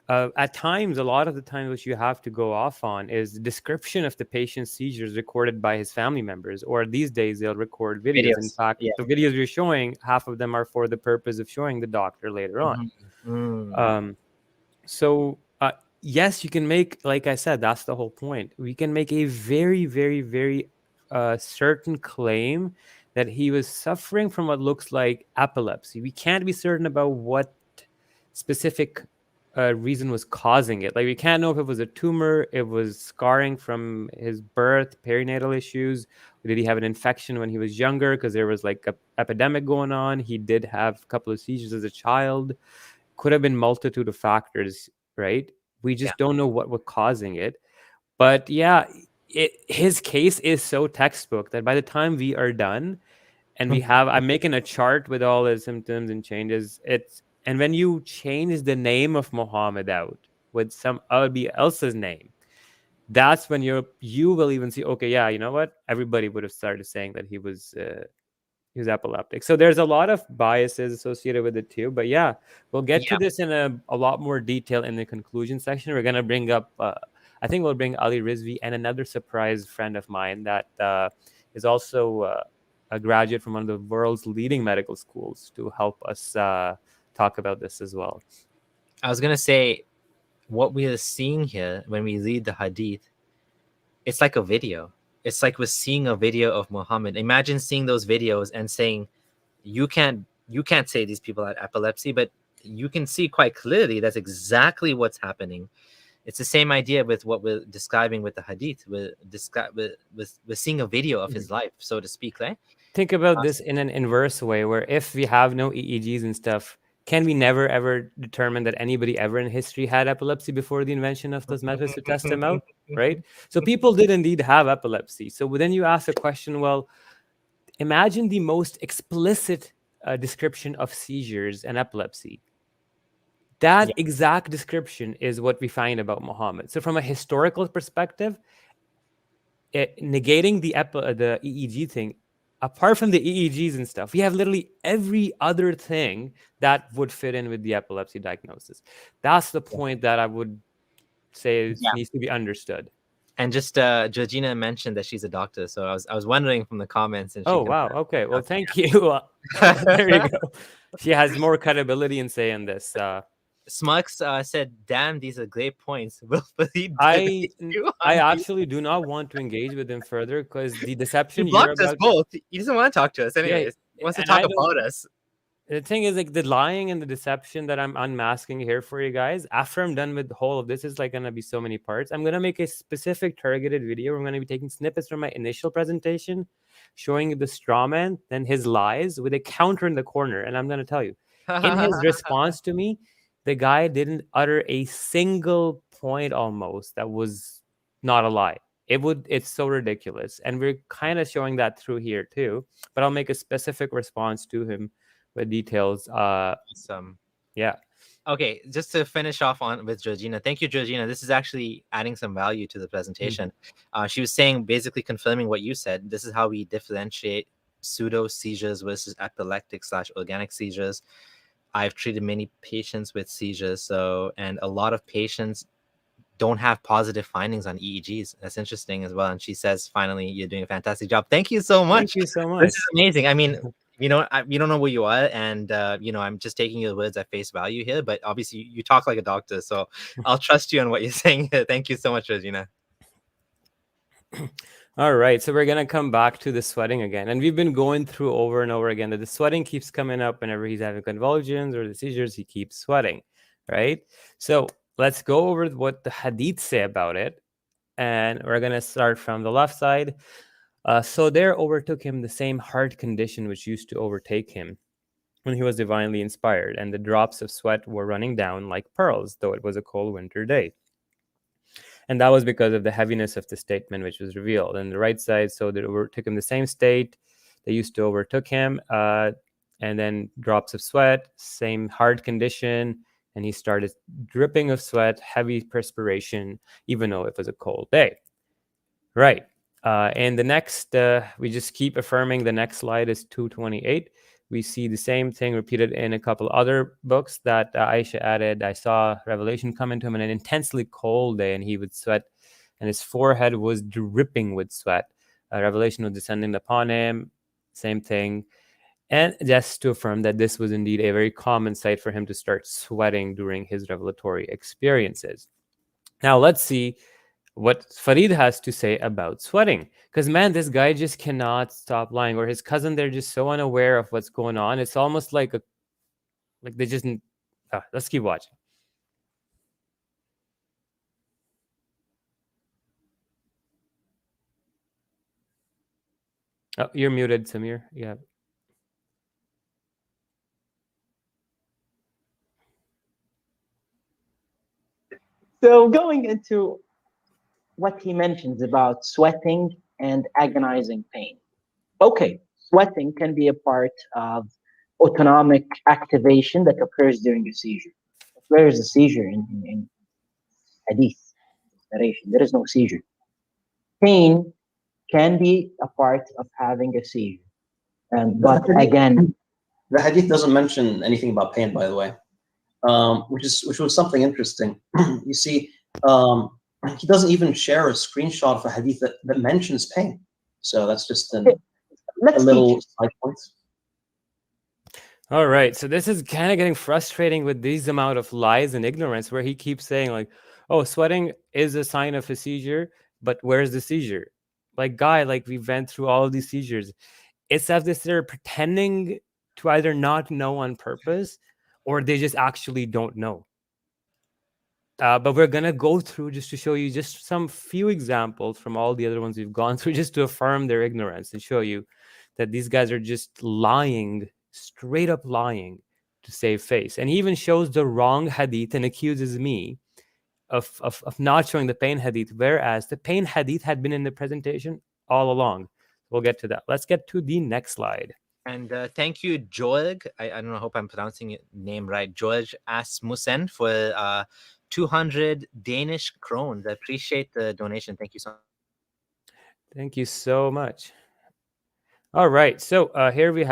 S2: at times, a lot of the times, what you have to go off on is the description of the patient's seizures recorded by his family members, or these days they'll record videos. In fact,
S1: yeah.
S2: the videos you're showing, half of them are for the purpose of showing the doctor later on. So yes, you can make, like I said, that's the whole point. We can make a very, very, very certain claim that he was suffering from what looks like epilepsy. We can't be certain about what specific reason was causing it. Like, we can't know if it was a tumor, it was scarring from his birth, perinatal issues. Did he have an infection when he was younger because there was like a epidemic going on? He did have a couple of seizures as a child. Could have been multitude of factors, right? We just don't know what was causing it. But yeah, his case is so textbook that by the time we are done and I'm making a chart with all his symptoms and changes, and when you change the name of Muhammad out with somebody else's name, that's when you will even see, okay, yeah, you know what? Everybody would have started saying that he was epileptic. So there's a lot of biases associated with it too. But yeah, we'll get to this in a lot more detail in the conclusion section. We're going to bring up, I think we'll bring Ali Rizvi and another surprise friend of mine that is also a graduate from one of the world's leading medical schools to help us talk about this as well.
S1: I was going to say, what we are seeing here when we read the hadith, it's like a video. It's like we're seeing a video of Muhammad. Imagine seeing those videos and saying, you can't say these people had epilepsy, but you can see quite clearly that's exactly what's happening. It's the same idea with what we're describing with the hadith. We're seeing a video of his life, so to speak, right?
S2: Think about this in an inverse way, where if we have no EEGs and stuff, can we never ever determine that anybody ever in history had epilepsy before the invention of those methods to test them out, right? So people did indeed have epilepsy. So then you ask the question, well, imagine the most explicit description of seizures and epilepsy. That exact description is what we find about Muhammad. So from a historical perspective, negating the EEG thing apart from the EEGs and stuff, we have literally every other thing that would fit in with the epilepsy diagnosis. That's the point that I would say needs to be understood.
S1: And just Georgina mentioned that she's a doctor, so I was wondering from the comments. And she
S2: wow, okay, well, thank you. There you go. She has more credibility in saying this.
S1: Smux said, "Damn, these are great points."
S2: I actually do not want to engage with him further because the deception
S1: he blocked us both. He doesn't want to talk to us anyways. He wants to talk about us.
S2: The thing is, like, the lying and the deception that I'm unmasking here for you guys, after I'm done with the whole of this, is like gonna be so many parts. I'm gonna make a specific targeted video. I'm gonna be taking snippets from my initial presentation, showing you the straw man, then his lies with a counter in the corner. And I'm gonna tell you, in his response to me, the guy didn't utter a single point almost that was not a lie. It's so ridiculous. And we're kind of showing that through here too, but I'll make a specific response to him with details.
S1: Awesome.
S2: Yeah.
S1: Okay, just to finish off on with Georgina. Thank you, Georgina. This is actually adding some value to the presentation. She was saying, basically confirming what you said. This is how we differentiate pseudo seizures versus epileptic/organic seizures. I've treated many patients with seizures, and a lot of patients don't have positive findings on EEGs. That's interesting as well. And she says, finally, you're doing a fantastic job. Thank you so much.
S2: Thank you so much.
S1: This is amazing. I mean, we don't know who you are, and I'm just taking your words at face value here. But obviously, you talk like a doctor, so I'll trust you on what you're saying here. Thank you so much, Regina.
S2: All right, so we're gonna come back to the sweating again, and we've been going through over and over again that the sweating keeps coming up whenever he's having convulsions or the seizures. He keeps sweating, right? So let's go over what the hadith say about it, and we're gonna start from the left side. So there overtook him the same heart condition which used to overtake him when he was divinely inspired, and the drops of sweat were running down like pearls, though it was a cold winter day. And that was because of the heaviness of the statement which was revealed. And the right side, so that overtook him the same state that used to overtook him, and then drops of sweat, same heart condition, and he started dripping of sweat, heavy perspiration, even though it was a cold day. Right. And the next, we just keep affirming. The next slide is 228. We see the same thing repeated in a couple other books that Aisha added. I saw revelation come into him on an intensely cold day, and he would sweat, and his forehead was dripping with sweat. Revelation was descending upon him. Same thing. And just to affirm that this was indeed a very common sight for him to start sweating during his revelatory experiences. Now, let's see what Farid has to say about sweating. Because, man, this guy just cannot stop lying. Or his cousin, they're just so unaware of what's going on. It's almost like they just... let's keep watching. Oh, you're muted, Samir. Yeah.
S3: So going into what he mentions about sweating and agonizing pain. Okay, sweating can be a part of autonomic activation that occurs during a seizure. Where is the seizure in hadith narration? There is no seizure. Pain can be a part of having a seizure. But again,
S5: the hadith doesn't mention anything about pain, by the way, which was something interesting. You see, he doesn't even share a screenshot of a hadith that mentions pain. So that's just a little side point.
S2: All right, so this is kind of getting frustrating with these amount of lies and ignorance, where he keeps saying like, oh, sweating is a sign of a seizure, but where's the seizure? Like, guy, like, we went through all of these seizures. It's as if they're pretending to either not know on purpose, or they just actually don't know. But we're going to go through just to show you just some few examples from all the other ones we've gone through, just to affirm their ignorance and show you that these guys are just lying, straight up lying to save face. And he even shows the wrong hadith and accuses me of not showing the pain hadith, whereas the pain hadith had been in the presentation all along. We'll get to that. Let's get to the next slide.
S1: And thank you, Georg. I don't know, I hope I'm pronouncing your name right. Georg Asmussen for 200 Danish krones. I appreciate the donation. Thank you so much.
S2: Thank you so much. All right, so here we've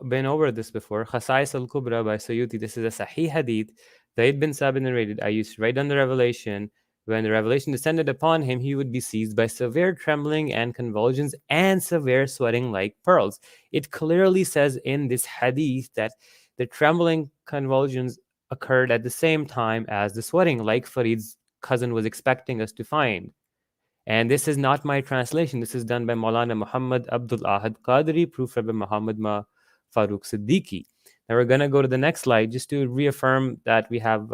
S2: been over this before. Khasais al-Kubra by Suyuti. This is a Sahih Hadith. Zayd bin Sabit narrated, I used to write down the revelation. When the revelation descended upon him, he would be seized by severe trembling and convulsions and severe sweating like pearls. It clearly says in this hadith that the trembling convulsions occurred at the same time as the sweating, like Farid's cousin was expecting us to find. And this is not my translation. This is done by Maulana Muhammad Abdul Ahad Qadri, proof by Muhammad Ma Farooq Siddiqui. Now we're going to go to the next slide just to reaffirm that we have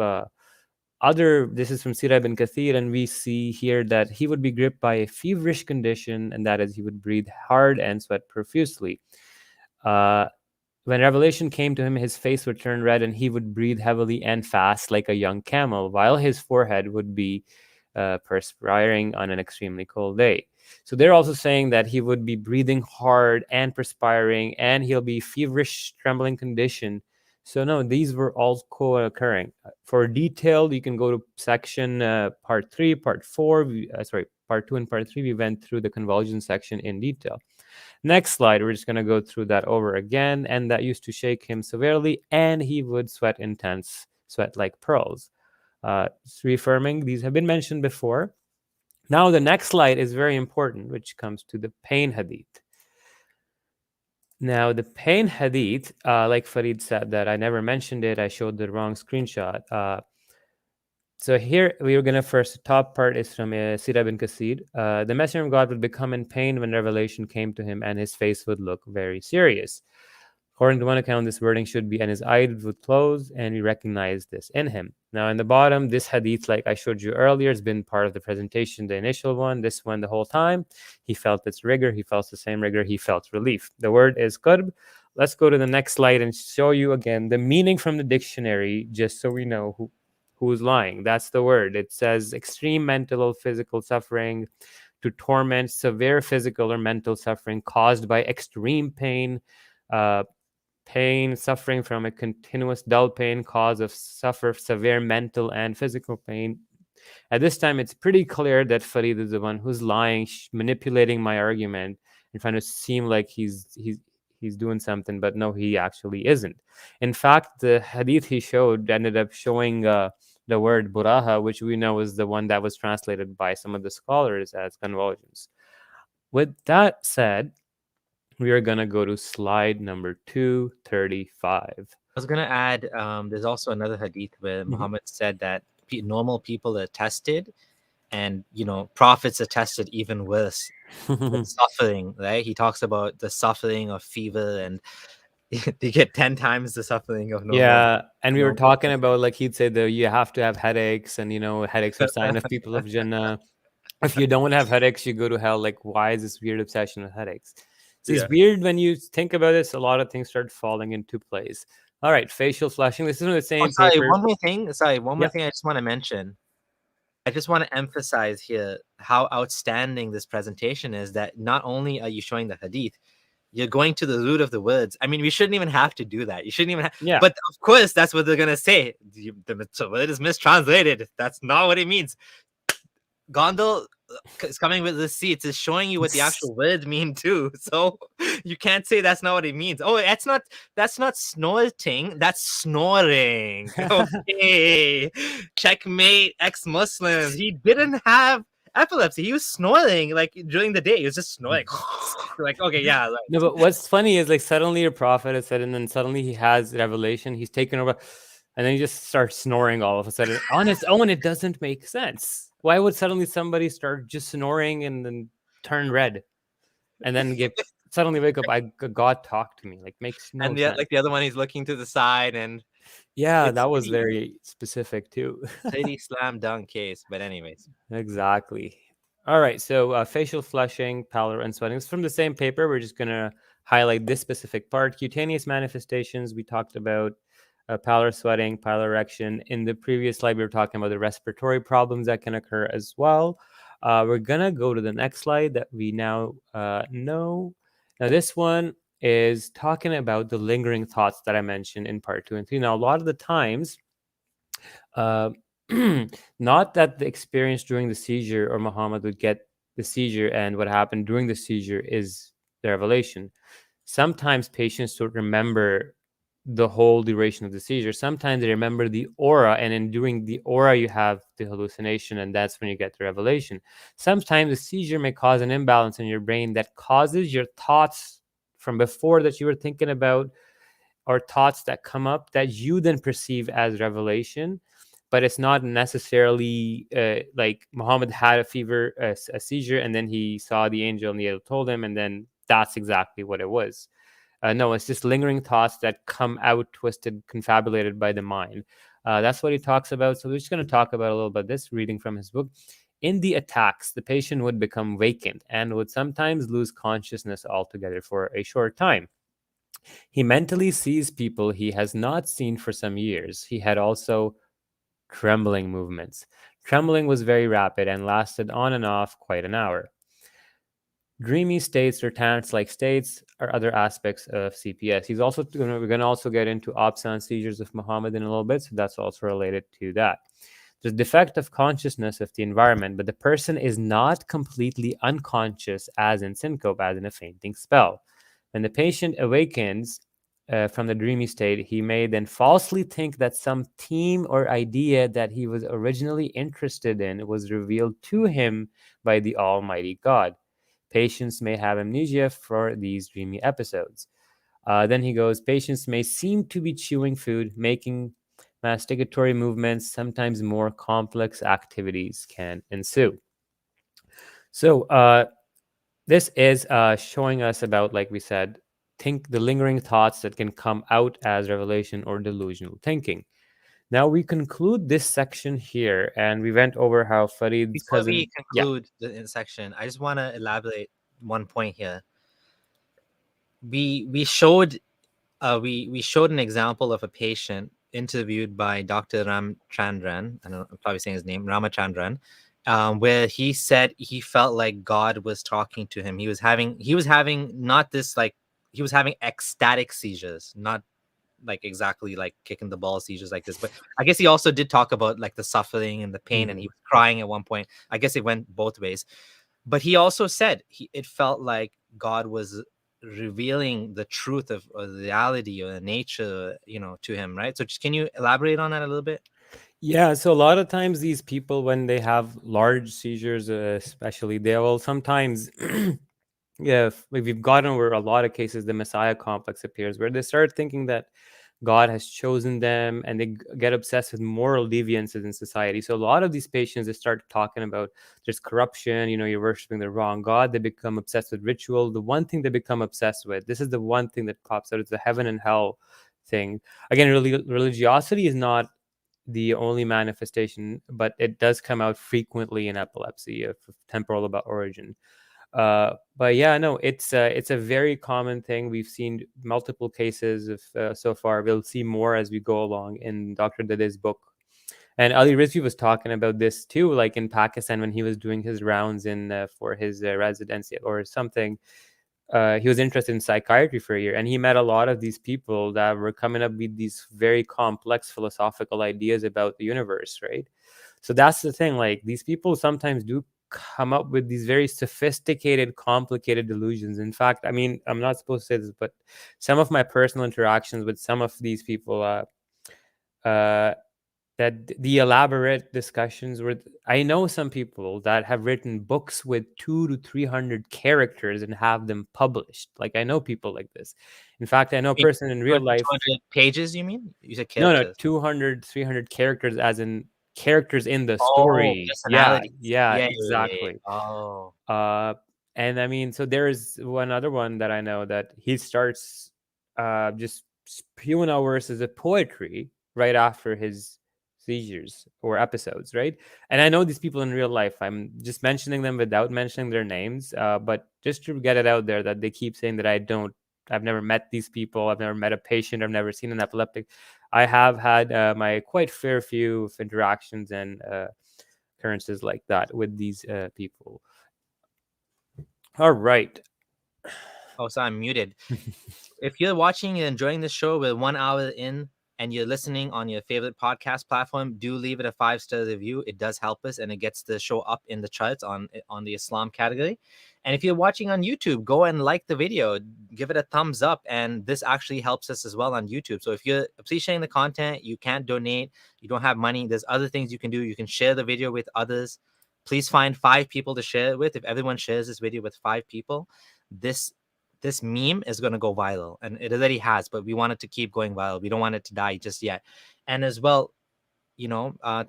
S2: this is from Sirah ibn Kathir, and we see here that he would be gripped by a feverish condition, and that is he would breathe hard and sweat profusely. When revelation came to him, his face would turn red and he would breathe heavily and fast like a young camel, while his forehead would be perspiring on an extremely cold day. So they're also saying that he would be breathing hard and perspiring, and he'll be feverish, trembling condition. So no, these were all co-occurring. For detail, you can go to section part 3, part 4, part 2 and part 3. We went through the convulsion section in detail. Next slide, we're just going to go through that over again. And that used to shake him severely, and he would sweat intense, sweat like pearls. Reaffirming, these have been mentioned before. Now the next slide is very important, which comes to the pain hadith. Now the pain hadith, like Farid said that I never mentioned it, I showed the wrong screenshot. So here we were going to first, the top part is from Sirah ibn Kathir. The Messenger of God would become in pain when revelation came to him, and his face would look very serious. According to one account, this wording should be, and his eyes would close, and we recognize this in him. Now, in the bottom, this hadith, like I showed you earlier, has been part of the presentation, the initial one, this one the whole time. He felt its rigor. He felt the same rigor. He felt relief. The word is qurb. Let's go to the next slide and show you again the meaning from the dictionary, just so we know who's lying. That's the word. It says extreme mental or physical suffering, to torment, severe physical or mental suffering caused by extreme pain, suffering from a continuous dull pain, cause of severe mental and physical pain. At this time, it's pretty clear that Farid is the one who's lying, manipulating my argument, and trying to seem like he's doing something, but no, he actually isn't. In fact, the hadith he showed ended up showing the word buraha, which we know is the one that was translated by some of the scholars as convulsions. With that said, we are going to go to slide number 235.
S1: I was going to add, there's also another hadith where Muhammad said that normal people are tested, and, prophets are tested even worse with suffering, right? He talks about the suffering of fever, and they get 10 times the suffering of normal.
S2: Yeah, and we were talking about, like he'd say, you have to have headaches, and, headaches are sign of people of Jannah. If you don't have headaches, you go to hell. Like, why is this weird obsession with headaches? It's weird when you think about this. A lot of things start falling into place. All right, facial flushing. This is the same paper.
S1: One more thing. One more thing I just want to mention. I just want to emphasize here how outstanding this presentation is, that not only are you showing the hadith, you're going to the root of the words. I mean, we shouldn't even have to do that. You shouldn't even have.
S2: Yeah.
S1: But of course, that's what they're going to say. The word is mistranslated. That's not what it means. Gondol is coming with the seats, is showing you what the actual words mean too. So you can't say that's not what it means. Oh, that's not snorting, that's snoring. Okay. Checkmate, ex-Muslims. He didn't have epilepsy. He was snoring like during the day. He was just snoring. Like, okay, yeah. Right.
S2: No, but what's funny is, like, suddenly a prophet has said, and then suddenly he has revelation. He's taken over, and then he just starts snoring all of a sudden on his own. It doesn't make sense. Why would suddenly somebody start just snoring and then turn red, and then suddenly wake up? God talked to me. Like, makes no sense.
S1: And like the other one, he's looking to the side, and
S2: that was very specific too.
S1: Pretty slam dunk case, but anyways.
S2: Exactly. All right. So facial flushing, pallor, and sweating. It's from the same paper. We're just gonna highlight this specific part. Cutaneous manifestations. We talked about pallor, sweating, piloerection. In the previous slide, we were talking about the respiratory problems that can occur as well. We're going to go to the next slide that we now know. Now, this one is talking about the lingering thoughts that I mentioned in part 2 and 3. Now, a lot of the times, not that the experience during the seizure or Muhammad would get the seizure and what happened during the seizure is the revelation. sometimes patients don't remember the whole duration of the seizure. Sometimes they remember the aura, and then during the aura you have the hallucination, and that's when you get the revelation. Sometimes the seizure may cause an imbalance in your brain that causes your thoughts from before that you were thinking about, or thoughts that come up that you then perceive as revelation. But it's not necessarily like Muhammad had a fever, a seizure, and then he saw the angel and the angel told him, and then that's exactly what it was. No, it's just lingering thoughts that come out twisted, confabulated by the mind. That's what he talks about. So we're just going to talk about a little bit this, reading from his book. In the attacks, the patient would become vacant and would sometimes lose consciousness altogether for a short time. He mentally sees people he has not seen for some years. He had also trembling movements. Trembling was very rapid and lasted on and off quite an hour. Dreamy states or trance-like states are other aspects of CPS. We're going to also get into absence seizures of Muhammad in a little bit, so that's also related to that. There's defect of consciousness of the environment, but the person is not completely unconscious, as in syncope, as in a fainting spell. When the patient awakens from the dreamy state, he may then falsely think that some theme or idea that he was originally interested in was revealed to him by the Almighty God. Patients may have amnesia for these dreamy episodes. Then he goes, patients may seem to be chewing food, making masticatory movements. Sometimes more complex activities can ensue. So this is showing us about, like we said, the lingering thoughts that can come out as revelation or delusional thinking. Now we conclude this section here, and we went over how Farid's
S1: Before
S2: cousin...
S1: we conclude the section, I just want to elaborate one point here. We showed we showed an example of a patient interviewed by Dr. Ramchandran. I don't know, I'm probably saying his name, Ramachandran, where he said he felt like God was talking to him. He was having not this, like, he was having ecstatic seizures, not like exactly like kicking the ball seizures like this, but I guess he also did talk about like the suffering and the pain, and he was crying at one point. I guess it went both ways, but he also said it felt like God was revealing the truth of or the reality or the nature, to him, right? So just, can you elaborate on that a little bit?
S2: Yeah, so a lot of times these people, when they have large seizures, especially, they will sometimes, we've gotten over a lot of cases, the Messiah complex appears, where they start thinking that God has chosen them, and they get obsessed with moral deviances in society. So a lot of these patients, they start talking about there's corruption, you're worshiping the wrong God. They become obsessed with ritual. The one thing they become obsessed with, this is the one thing that pops out, it's the heaven and hell thing. Again, religiosity is not the only manifestation, but it does come out frequently in epilepsy of temporal about origin. But yeah, no, it's a very common thing. We've seen multiple cases of so far. We'll see more as we go along in Dr. Dede's book. And Ali Rizvi was talking about this too, like in Pakistan when he was doing his rounds in for his residency or something. He was interested in psychiatry for a year, and he met a lot of these people that were coming up with these very complex philosophical ideas about the universe, right? So that's the thing, like these people sometimes do come up with these very sophisticated, complicated delusions. In fact, I mean, I'm not supposed to say this, but some of my personal interactions with some of these people, that the elaborate discussions were, I know some people that have written books with 200 to 300 characters and have them published. Like, I know people like this. In fact, I know a person in real life.
S1: 200 pages, you mean? You said
S2: No,
S1: characters?
S2: 200, 300 characters, as in characters in the story. Yeah, exactly.
S1: Oh.
S2: And I mean, so there's one other one that I know that he starts just spewing out verses of poetry right after his seizures or episodes, right? And I know these people in real life. I'm just mentioning them without mentioning their names, but just to get it out there that they keep saying that I've never met these people. I've never met a patient. I've never seen an epileptic. I have had my quite fair few of interactions and occurrences like that with these people. All right.
S1: Oh, so I'm muted. If you're watching and enjoying this show, we're 1 hour in. and you're listening on your favorite podcast platform, do leave it a 5-star review. It does help us, and it gets the show up in the charts on the Islam category. And if you're watching on YouTube, go and like the video, give it a thumbs up, and this actually helps us as well on YouTube. So if you're appreciating the content, you can't donate, you don't have money, there's other things you can do. You can share the video with others. Please find 5 people to share it with. If everyone shares this video with 5 people, this meme is going to go viral, and it already has, but we want it to keep going viral. We don't want it to die just yet. And as well,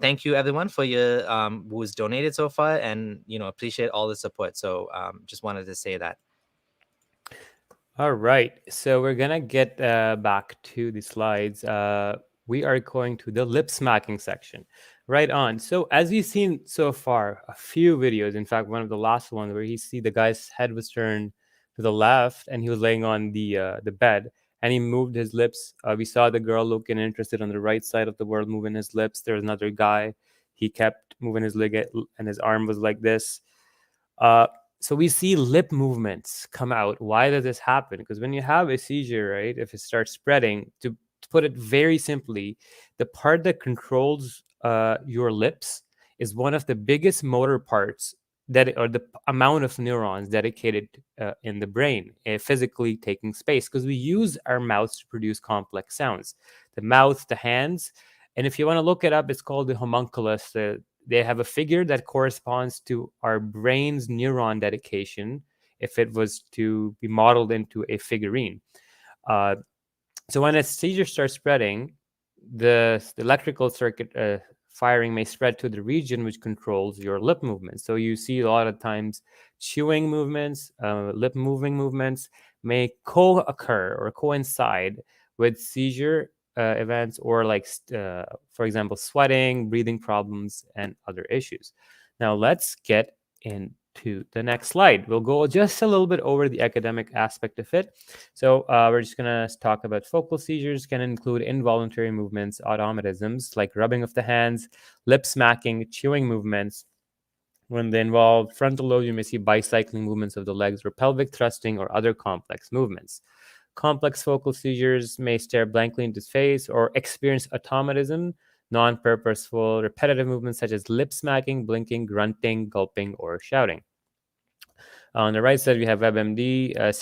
S1: thank you everyone for your who's donated so far, and appreciate all the support. So just wanted to say that.
S2: All right, so we're gonna get back to the slides. We are going to the lip smacking section. Right on. So as you've seen so far, a few videos, in fact, one of the last ones where you see the guy's head was turned to the left and he was laying on the bed, and he moved his lips. We saw the girl looking interested on the right side of the world, moving his lips. There was another guy. He kept moving his leg, and his arm was like this. So we see lip movements come out. Why does this happen? Because when you have a seizure, right, if it starts spreading, to put it very simply, the part that controls your lips is one of the biggest motor parts or the amount of neurons dedicated in the brain, physically taking space, because we use our mouths to produce complex sounds. The mouth, the hands, and if you want to look it up, it's called the homunculus. They have a figure that corresponds to our brain's neuron dedication if it was to be modeled into a figurine. So when a seizure starts spreading, the electrical circuit firing may spread to the region which controls your lip movements. So you see a lot of times chewing movements, lip moving movements may co-occur or coincide with seizure events, or for example, sweating, breathing problems, and other issues. Now let's get into the next slide. We'll go just a little bit over the academic aspect of it. So we're just going to talk about focal seizures. Can include involuntary movements, automatisms like rubbing of the hands, lip smacking, chewing movements. When they involve frontal lobe, you may see bicycling movements of the legs, or pelvic thrusting, or other complex movements. Complex focal seizures may stare blankly into space or experience automatism, non-purposeful, repetitive movements such as lip smacking, blinking, grunting, gulping, or shouting. On the right side, we have WebMD,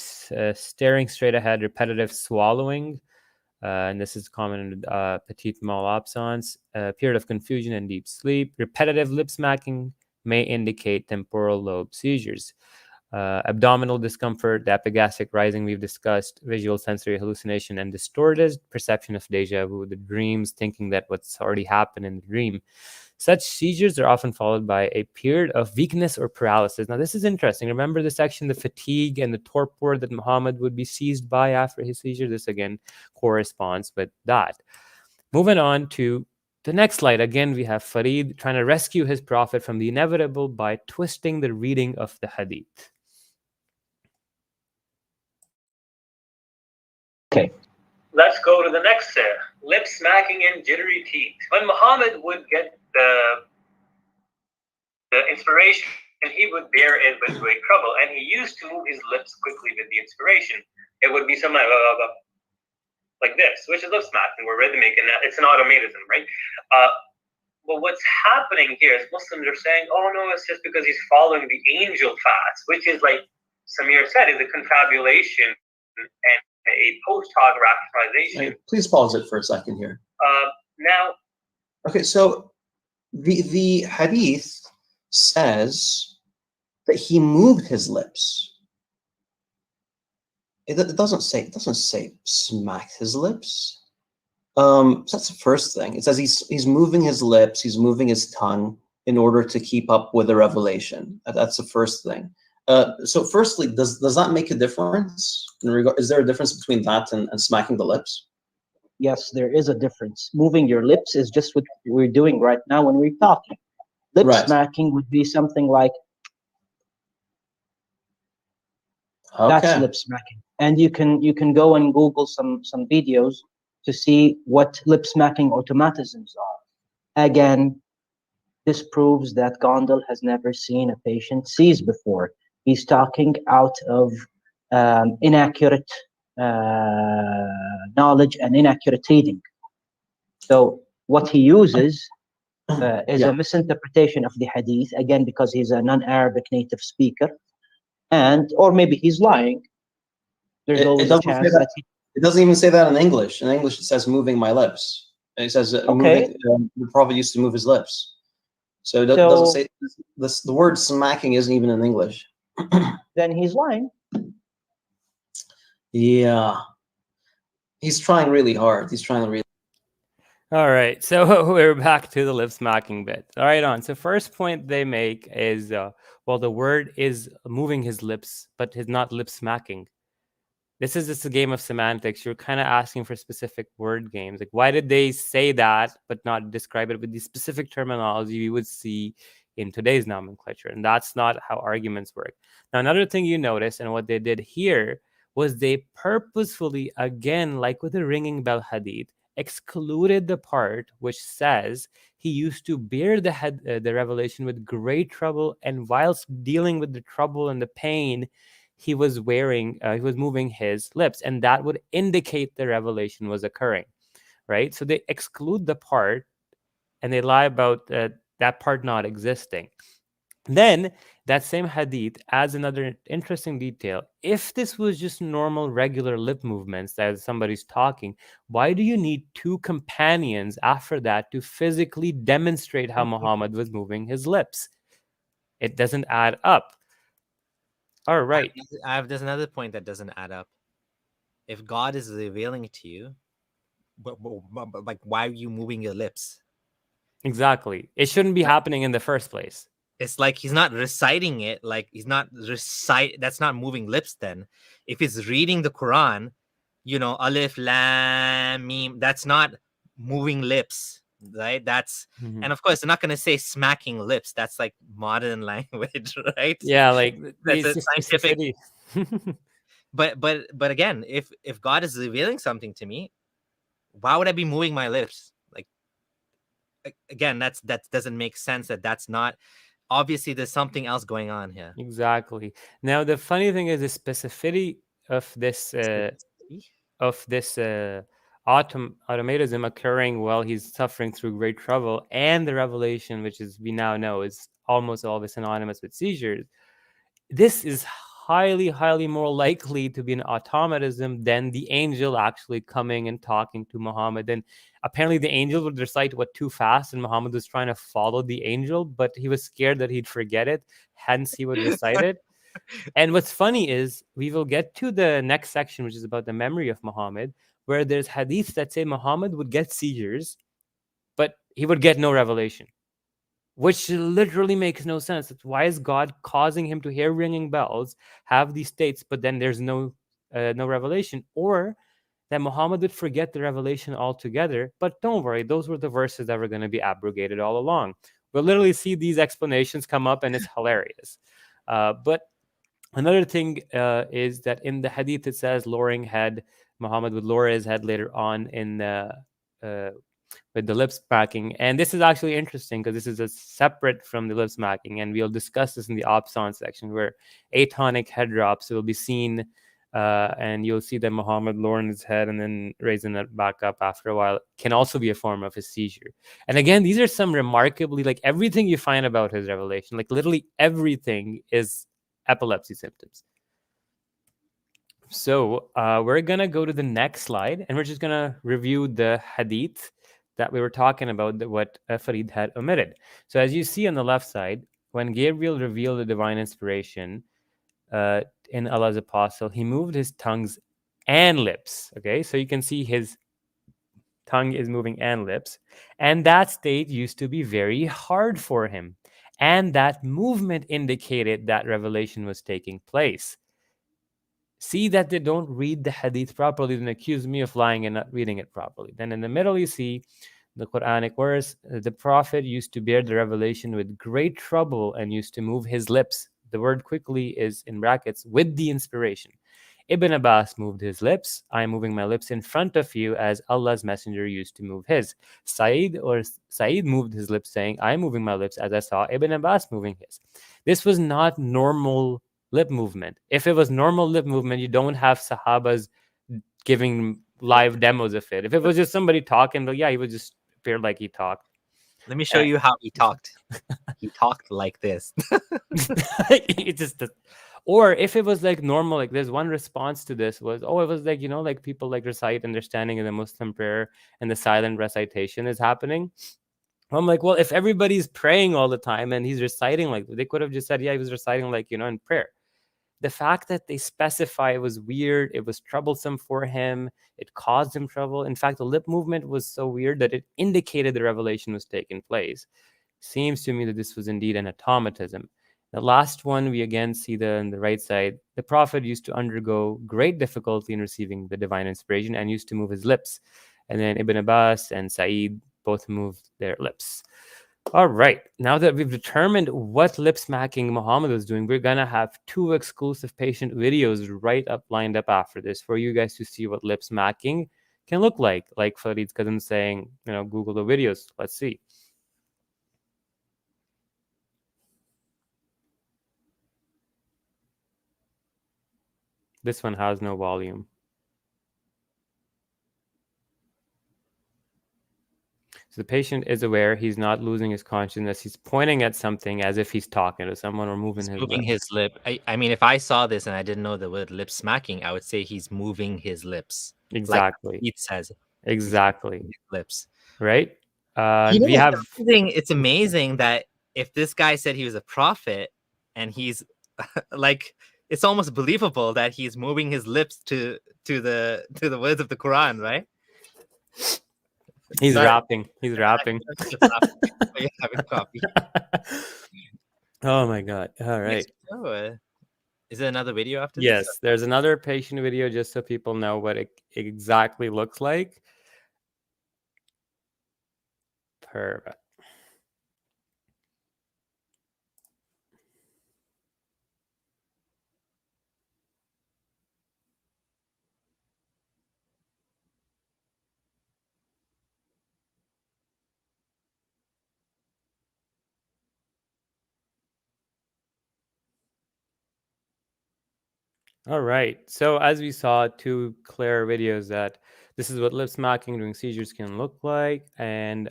S2: staring straight ahead, repetitive swallowing, and this is common in Petit Mal absence, period of confusion and deep sleep. Repetitive lip smacking may indicate temporal lobe seizures. Abdominal discomfort, the epigastric rising we've discussed, visual sensory hallucination, and distorted perception of deja vu, the dreams, thinking that what's already happened in the dream. Such seizures are often followed by a period of weakness or paralysis. Now, this is interesting. Remember the section, the fatigue and the torpor that Muhammad would be seized by after his seizure? This, again, corresponds with that. Moving on to the next slide. Again, we have Farid trying to rescue his prophet from the inevitable by twisting the reading of the hadith.
S3: Okay.
S4: Let's go to the next set. Lip smacking and jittery teeth. When Muhammad would get the inspiration, he would bear it with great trouble, and he used to move his lips quickly with the inspiration. It would be something like this, which is lip smacking. We're rhythmic, and it's an automatism, right? But what's happening here is Muslims are saying, oh no, it's just because he's following the angel fast, which is, like Samir said, is a confabulation and a post hoc rationalization.
S5: Hey, please pause it for a second here.
S4: Now,
S5: okay, so the hadith says that he moved his lips. It doesn't say smacked his lips. So that's the first thing. It says he's moving his lips, he's moving his tongue in order to keep up with the revelation. That's the first thing. So firstly, does that make a difference? Is there a difference between that and smacking the lips?
S3: Yes, there is a difference. Moving your lips is just what we're doing right now when we're talking. Lip smacking would be something like, that's lip smacking. And you can go and Google some videos to see what lip smacking automatisms are. Again, this proves that Gondel has never seen a patient seize before. He's talking out of inaccurate knowledge and inaccurate reading. So what he uses is
S5: Yeah.
S3: a misinterpretation of the hadith, again, because he's a non-Arabic native speaker, or maybe he's lying. There's
S5: It
S3: always a
S5: doesn't say
S3: chance
S5: that.
S3: that he...
S5: It doesn't even say that in English. In English, it says moving my lips. It says moving.
S3: Okay,
S5: The Prophet used to move his lips. So it doesn't say this. The word smacking isn't even in English.
S3: then he's lying.
S5: Yeah, he's trying really hard. He's trying really.
S2: All right, so we're back to the lip smacking bit. All right, on. So first point they make is, well, the word is moving his lips, but he's not lip smacking. This is just a game of semantics. You're kind of asking for specific word games. Like, why did they say that, but not describe it with the specific terminology you would see in today's nomenclature? And that's not how arguments work. Now, another thing you notice, and what they did here, was they purposefully, again, like with the ringing bell hadith, excluded the part which says he used to bear the revelation with great trouble, and whilst dealing with the trouble and the pain, he was moving his lips, and that would indicate the revelation was occurring, right? So they exclude the part, and they lie about that part not existing. Then that same hadith adds another interesting detail. If this was just normal, regular lip movements as somebody's talking, why do you need two companions after that to physically demonstrate how Muhammad was moving his lips? It doesn't add up. All right.
S1: There's another point that doesn't add up. If God is revealing it to you, but like, why are you moving your lips?
S2: Exactly. It shouldn't be happening in the first place.
S1: It's like he's not reciting it. Like he's not that's not moving lips then. If he's reading the Quran, alif, lam, mim, that's not moving lips, right? That's and of course they're not going to say smacking lips. That's like modern language, right?
S2: Yeah, like
S1: that's a scientific. But again, if God is revealing something to me, why would I be moving my lips? Like, again, that doesn't make sense. That's not, obviously there's something else going on here.
S2: Exactly. Now the funny thing is the specificity of this automatism occurring while he's suffering through great trouble, and the revelation, which is we now know is almost always synonymous with seizures. This is highly more likely to be an automatism than the angel actually coming and talking to Muhammad. And apparently the angel would recite too fast, and Muhammad was trying to follow the angel, but he was scared that he'd forget it, hence he would recite it. And what's funny is we will get to the next section, which is about the memory of Muhammad, where there's hadiths that say Muhammad would get seizures, but he would get no revelation, which literally makes no sense. Why is God causing him to hear ringing bells, have these states, but then there's no revelation? Or that Muhammad would forget the revelation altogether. But don't worry, those were the verses that were going to be abrogated all along. We'll literally see these explanations come up, and it's hilarious. But another thing is that in the hadith it says lowering head. Muhammad would lower his head later on in with the lip smacking. And this is actually interesting because this is a separate from the lip smacking, and we'll discuss this in the opson section, where Atonic head drops will be seen, and you'll see that Muhammad lowering his head and then raising it back up after a while can also be a form of his seizure. And again, these are some remarkably, like, everything you find about his revelation, like literally everything is epilepsy symptoms. So we're going to go to the next slide, and we're just going to review the hadith that we were talking about, what Farid had omitted. So as you see on the left side, when Gabriel revealed the divine inspiration in Allah's apostle, he moved his tongues and lips. Okay, so you can see his tongue is moving and lips. And that state used to be very hard for him. And that movement indicated that revelation was taking place. See that they don't read the hadith properly, then accuse me of lying and not reading it properly. Then in the middle, you see the Quranic verse, the Prophet used to bear the revelation with great trouble and used to move his lips. The word quickly is in brackets, with the inspiration. Ibn Abbas moved his lips. I am moving my lips in front of you as Allah's messenger used to move his. Said moved his lips saying, I am moving my lips as I saw Ibn Abbas moving his. This was not normal lip movement. If it was normal lip movement, you don't have Sahabas giving live demos of it. If it was just somebody talking, but yeah, he would just appeared like he talked.
S1: Let me show you how he talked. He talked like this.
S2: It just, or if it was like normal, like there's one response to this was, oh, it was like, like people like recite and they're standing in the Muslim prayer and the silent recitation is happening. I'm like, well, if everybody's praying all the time and he's reciting, like they could have just said, yeah, he was reciting like, in prayer. The fact that they specify it was weird, it was troublesome for him, it caused him trouble. In fact, the lip movement was so weird that it indicated the revelation was taking place. Seems to me that this was indeed an automatism. The last one, we again see on the right side, the Prophet used to undergo great difficulty in receiving the divine inspiration and used to move his lips. And then Ibn Abbas and Sa'id both moved their lips. All right, now that we've determined what lip smacking Muhammad was doing, we're going to have 2 exclusive patient videos lined up after this for you guys to see what lip smacking can look like Farid's cousin saying, Google the videos. Let's see. This one has no volume. So the patient is aware he's not losing his consciousness. He's pointing at something as if he's talking to someone or moving
S1: his lip. I mean, if I saw this and I didn't know the word lip smacking, I would say he's moving his lips.
S2: Exactly.
S1: Like it says.
S2: Exactly.
S1: His lips.
S2: Right?
S1: It's amazing that if this guy said he was a prophet and he's like, it's almost believable that he's moving his lips to the words of the Quran, right?
S2: He's rapping. He's rapping.
S1: Having coffee.
S2: Oh my God. All right.
S1: Is there another video after this?
S2: Yes, there's another patient video just so people know what it exactly looks like. Perfect. All right. So as we saw, 2 clear videos that this is what lip smacking during seizures can look like. And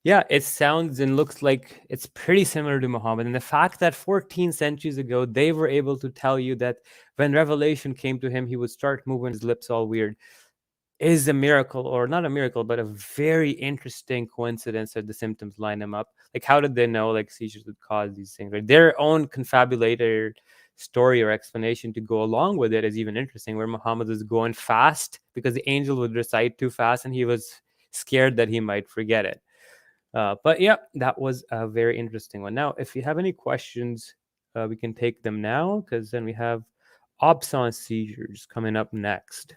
S2: yeah, it sounds and looks like it's pretty similar to Muhammad. And the fact that 14 centuries ago, they were able to tell you that when revelation came to him, he would start moving his lips all weird is a miracle, or not a miracle, but a very interesting coincidence that the symptoms line them up. Like, how did they know like seizures would cause these things? Right? Their own confabulated story or explanation to go along with it is even interesting, where Muhammad was going fast because the angel would recite too fast and he was scared that he might forget it. But yeah, that was a very interesting one. Now, if you have any questions, we can take them now, because then we have Opson seizures coming up next.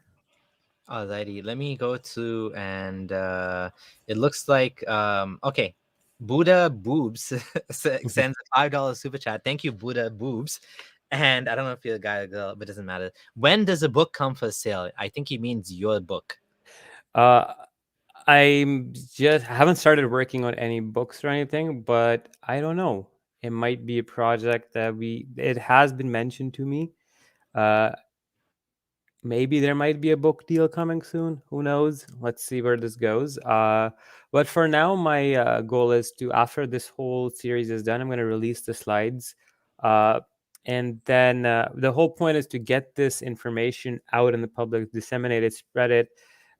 S1: Alrighty, let me go to, and it looks like okay, Buddha Boobs sends a $5 super chat. Thank you, Buddha Boobs. And I don't know if you're a guy or girl, but it doesn't matter. When does a book come for sale? I think he means your book.
S2: I just haven't started working on any books or anything, but I don't know. It might be a project that it has been mentioned to me. Maybe there might be a book deal coming soon. Who knows? Let's see where this goes. But for now, my goal is to, after this whole series is done, I'm going to release the slides. And then the whole point is to get this information out in the public, disseminate it, spread it,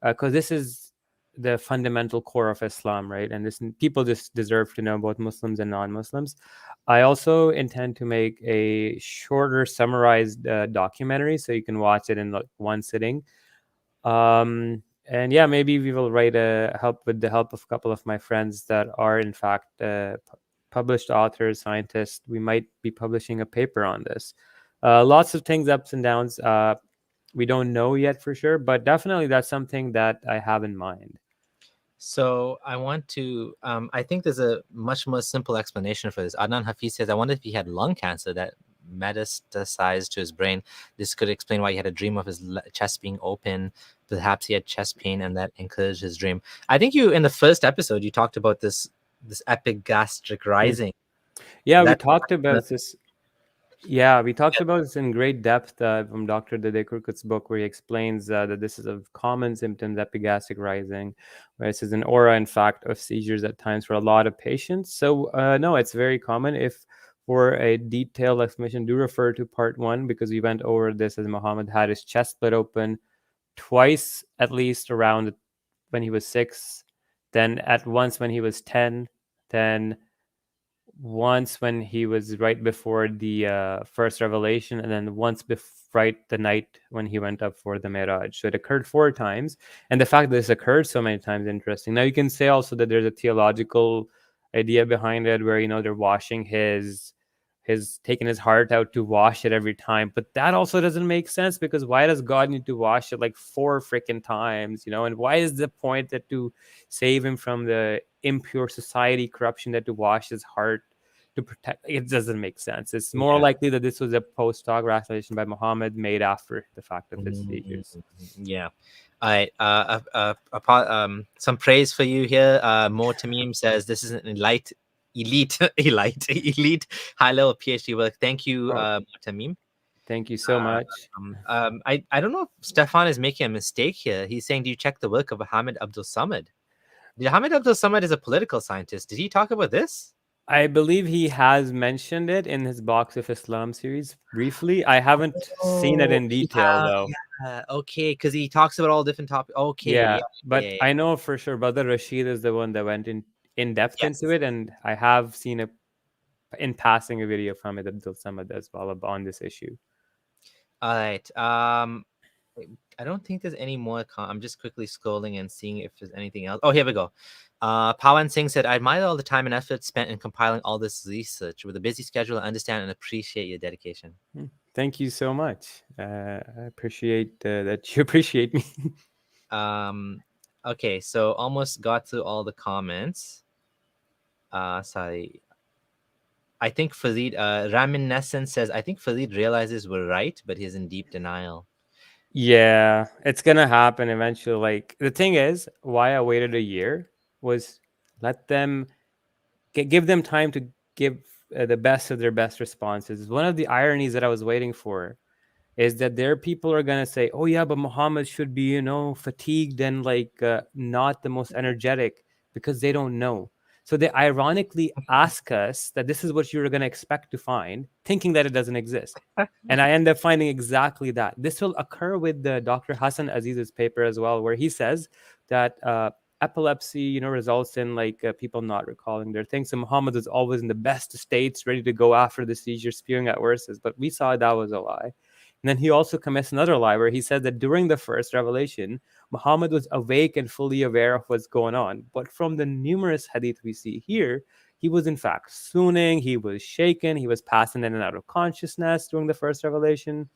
S2: because this is the fundamental core of Islam, right? And this people just deserve to know, both Muslims and non-Muslims. I also intend to make a shorter, summarized documentary, so you can watch it in like one sitting. And yeah, maybe we will write with the help of a couple of my friends that are in fact published authors, scientists. We might be publishing a paper on this. Lots of things, ups and downs. We don't know yet for sure, but definitely that's something that I have in mind.
S1: So I want to, I think there's a much more simple explanation for this. Adnan Hafiz says, I wonder if he had lung cancer that metastasized to his brain. This could explain why he had a dream of his chest being open. Perhaps he had chest pain and that encouraged his dream. I think in the first episode, you talked about this epigastric rising.
S2: Yeah, we talked about this. Yeah, we talked about this in great depth from Dr. Dede Korkut's book, where he explains that this is a common symptom, epigastric rising, where it says an aura, in fact, of seizures at times for a lot of patients. So, no, it's very common. If for a detailed explanation, do refer to part 1, because we went over this as Muhammad had his chest split open twice, at least around when he was 6, then at once when he was 10, then once when he was right before the first revelation, and then once right the night when he went up for the Miraj. So it occurred 4 times. And the fact that this occurred so many times is interesting. Now you can say also that there's a theological idea behind it, where, they're washing his taking his heart out to wash it every time. But that also doesn't make sense, because why does God need to wash it like 4 freaking times, and why is the point that to save him from the impure society corruption, that to wash his heart to protect? It doesn't make sense. It's more likely that this was a post-hoc rationalization by Muhammad made after the fact of his seizures.
S1: Yeah. All right. Some praise for you here. Mo Tamim says this is an elite high-level PhD work. Thank you, Mo Tamim.
S2: Thank you so much.
S1: I don't know if Stefan is making a mistake here. He's saying, do you check the work of Hamid Abdul Samad? Hamid Abdul Samad is a political scientist. Did he talk about this?
S2: I believe he has mentioned it in his Box of Islam series briefly. I haven't seen it in detail, though.
S1: Yeah, okay, because he talks about all different topics. Okay,
S2: but I know for sure Badr Rashid is the one that went in depth into it, and I have seen it in passing a video from Abdul Samad as well on this issue.
S1: All right. I don't think there's any more. I'm just quickly scrolling and seeing if there's anything else. Oh, here we go. Pawan Singh said, I admire all the time and effort spent in compiling all this research. With a busy schedule, I understand and appreciate your dedication.
S2: Thank you so much. I appreciate that you appreciate me.
S1: Okay, so almost got through all the comments. Sorry. I think Farid, Raminescent says, I think Farid realizes we're right, but he's in deep denial.
S2: Yeah, it's going to happen eventually. Like, the thing is, why I waited a year was let them give them time to give the best of their best responses. One of the ironies that I was waiting for is that there people are going to say, oh yeah, but Muhammad should be, fatigued and not the most energetic, because they don't know. So they ironically ask us that this is what you're going to expect to find, thinking that it doesn't exist. And I end up finding exactly that. This will occur with Dr. Hassan Aziz's paper as well, where he says that epilepsy, results in people not recalling their things. So Muhammad was always in the best states, ready to go after the seizure, spewing out verses. But we saw that was a lie. And then he also commits another lie where he said that during the first revelation, Muhammad was awake and fully aware of what's going on. But from the numerous hadith we see here, he was in fact swooning, he was shaken, he was passing in and out of consciousness during the first revelation.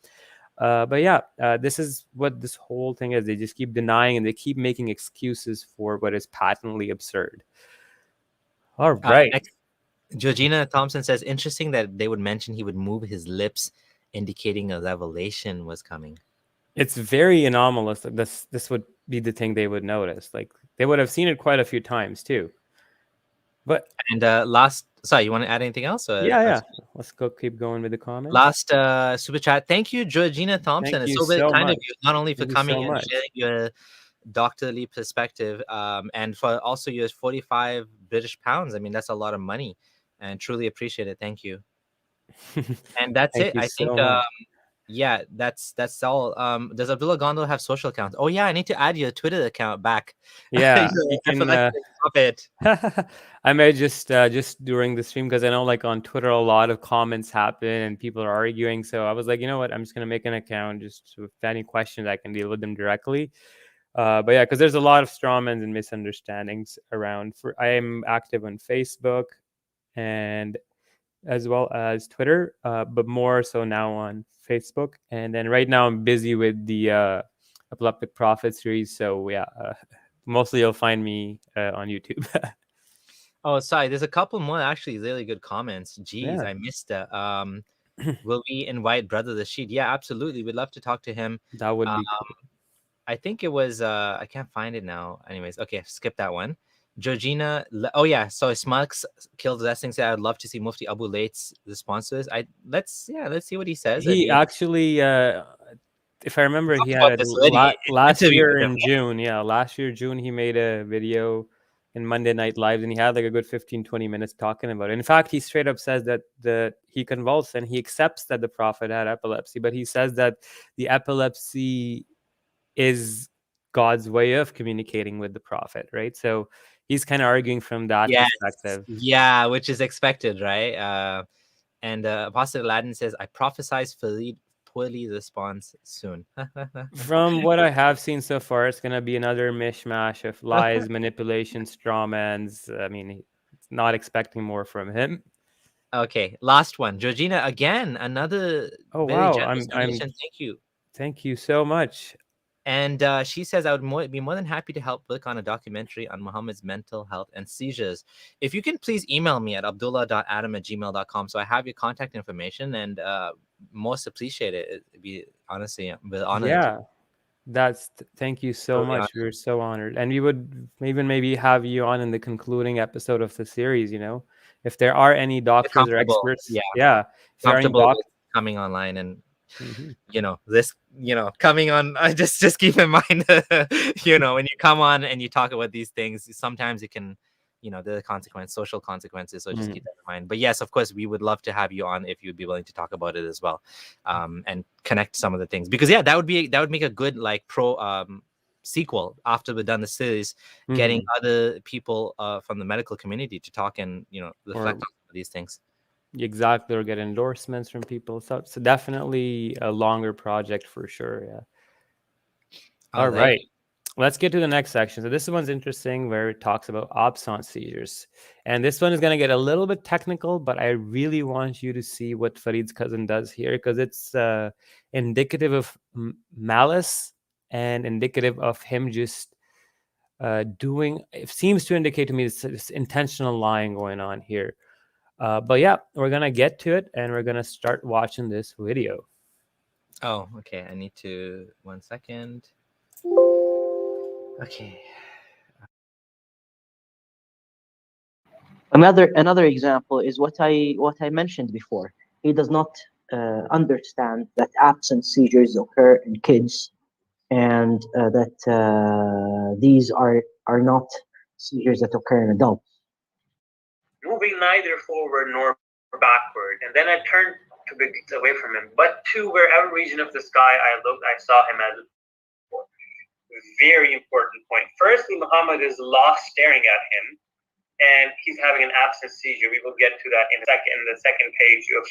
S2: But yeah, this is what this whole thing is. They just keep denying and they keep making excuses for what is patently absurd. All right.
S1: Georgina Thompson says, interesting that they would mention he would move his lips, indicating a revelation was coming.
S2: It's very anomalous. This would be the thing they would notice. Like, they would have seen it quite a few times too. But
S1: sorry, you want to add anything else?
S2: Yeah. Let's keep going with the comments.
S1: Last super chat. Thank you, Georgina Thompson. It's so very kind of you, not only for coming and sharing your doctorly perspective, and for also your 45 British pounds. I mean, that's a lot of money, and truly appreciate it. Thank you. And that's it. I think yeah, that's all. Does Abdullah Gondal have social accounts? Oh yeah, I need to add your Twitter account back.
S2: Yeah, you can
S1: it.
S2: I may just during the stream, because I know on Twitter a lot of comments happen and people are arguing. So I was like, you know what, I'm just gonna make an account just with any questions I can deal with them directly. But yeah, because there's a lot of strawmans and misunderstandings around. I am active on Facebook and as well as Twitter, but more so now on Facebook. And then right now I'm busy with the Epileptic Prophet series. So yeah, mostly you'll find me on YouTube.
S1: Oh, sorry. There's a couple more actually really good comments. Jeez,
S2: Yeah.
S1: I missed that. Will we invite Brother Rashid? Yeah, absolutely. We'd love to talk to him.
S2: That would be cool.
S1: I think it was I can't find it now. Anyways, okay, skip that one. Georgina, oh yeah, so Smugs killed the thing. Said I'd love to see Mufti Abu Late's response to this. Let's see what he says.
S2: He actually, if I remember, he
S1: about
S2: had
S1: this already.
S2: last
S1: Interview
S2: year
S1: with him,
S2: in June. Yeah, last year June he made a video in Monday Night Lives, and he had like a good 15-20 minutes talking about it. In fact, he straight up says that he convulsed and he accepts that the Prophet had epilepsy, but he says that the epilepsy is God's way of communicating with the Prophet, right? So he's kind of arguing from that perspective.
S1: Yeah, which is expected, right? And Apostle Aladdin says, I prophesize Farid poorly response soon.
S2: From what I have seen so far, it's going to be another mishmash of lies, manipulation, strawmans. I mean, not expecting more from him.
S1: Okay, last one. Georgina, again, another very generous donation. Thank you.
S2: Thank you so much.
S1: And she says, I would be more than happy to help work on a documentary on Muhammad's mental health and seizures. If you can please email me at abdullah.adam@gmail.com so I have your contact information, and most appreciate it. It'd be honestly, we're honored.
S2: Yeah, thank you so much.
S1: Honored.
S2: We're so honored. And we would maybe have you on in the concluding episode of the series, if there are any doctors or experts. Yeah. If there are any
S1: coming online and this coming on, just keep in mind when you come on and you talk about these things, sometimes it can there are social consequences, so just keep that in mind. But yes, of course, we would love to have you on if you'd be willing to talk about it as well, and connect some of the things, because that would make a good sequel after we're done the series, getting other people from the medical community to talk and reflect on these things.
S2: Exactly, or get endorsements from people. So definitely a longer project for sure. Yeah. All right. Let's get to the next section. So this one's interesting, where it talks about absence seizures. And this one is going to get a little bit technical, but I really want you to see what Farid's cousin does here, because it's indicative of malice and indicative of him just doing, it seems to indicate to me this intentional lying going on here. But yeah, we're going to get to it, and we're going to start watching this video.
S1: Oh, okay. I need to, 1 second. Okay.
S3: Another example is what I mentioned before. He does not understand that absence seizures occur in kids, and that these are not seizures that occur in adults.
S4: Moving neither forward nor backward, and then I turned to be away from him, but to wherever region of the sky I looked, I saw him as before. Very important point. Firstly, Muhammad is lost staring at him, and he's having an absence seizure. We will get to that in the second page of.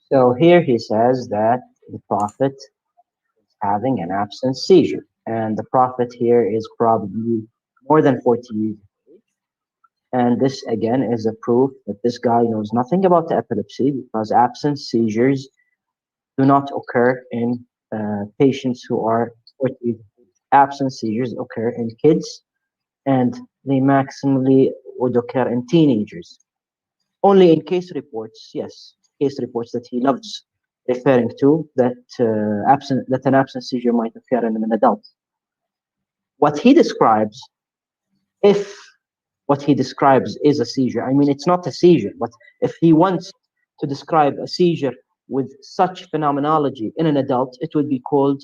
S3: So here he says that the Prophet is having an absence seizure, and the Prophet here is probably more than 40 years of age. And this again is a proof that this guy knows nothing about the epilepsy, because absence seizures do not occur in patients who are 40 years of age. Absence seizures occur in kids, and they maximally would occur in teenagers. Only in case reports, case reports that he loves referring to, that an absence seizure might occur in an adult. What he describes, if what he describes is a seizure, I mean, it's not a seizure, but if he wants to describe a seizure with such phenomenology in an adult, it would be called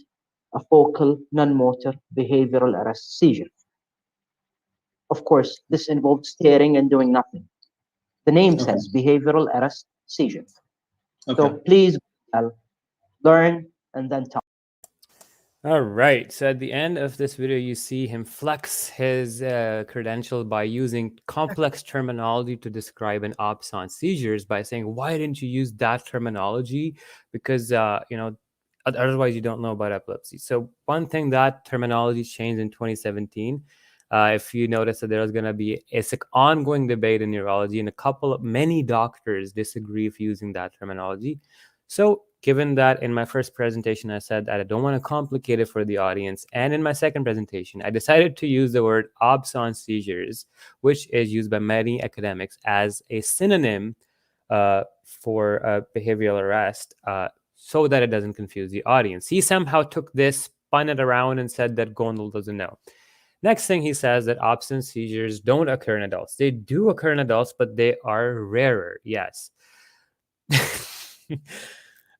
S3: a focal non-motor behavioral arrest seizure. Of course, this involves staring and doing nothing. The name says behavioral arrest seizure. So please learn and then talk.
S2: All right. So at the end of this video, you see him flex his credential by using complex terminology to describe an absence seizures, by saying, why didn't you use that terminology? Because, otherwise you don't know about epilepsy. So one thing, that terminology changed in 2017. If you notice that there's going to be an ongoing debate in neurology, and many doctors disagree with using that terminology. So given that in my first presentation, I said that I don't want to complicate it for the audience, and in my second presentation, I decided to use the word absence seizures, which is used by many academics as a synonym for behavioral arrest, so that it doesn't confuse the audience. He somehow took this, spun it around, and said that Gondel doesn't know. Next thing he says that absence seizures don't occur in adults. They do occur in adults, but they are rarer. Yes.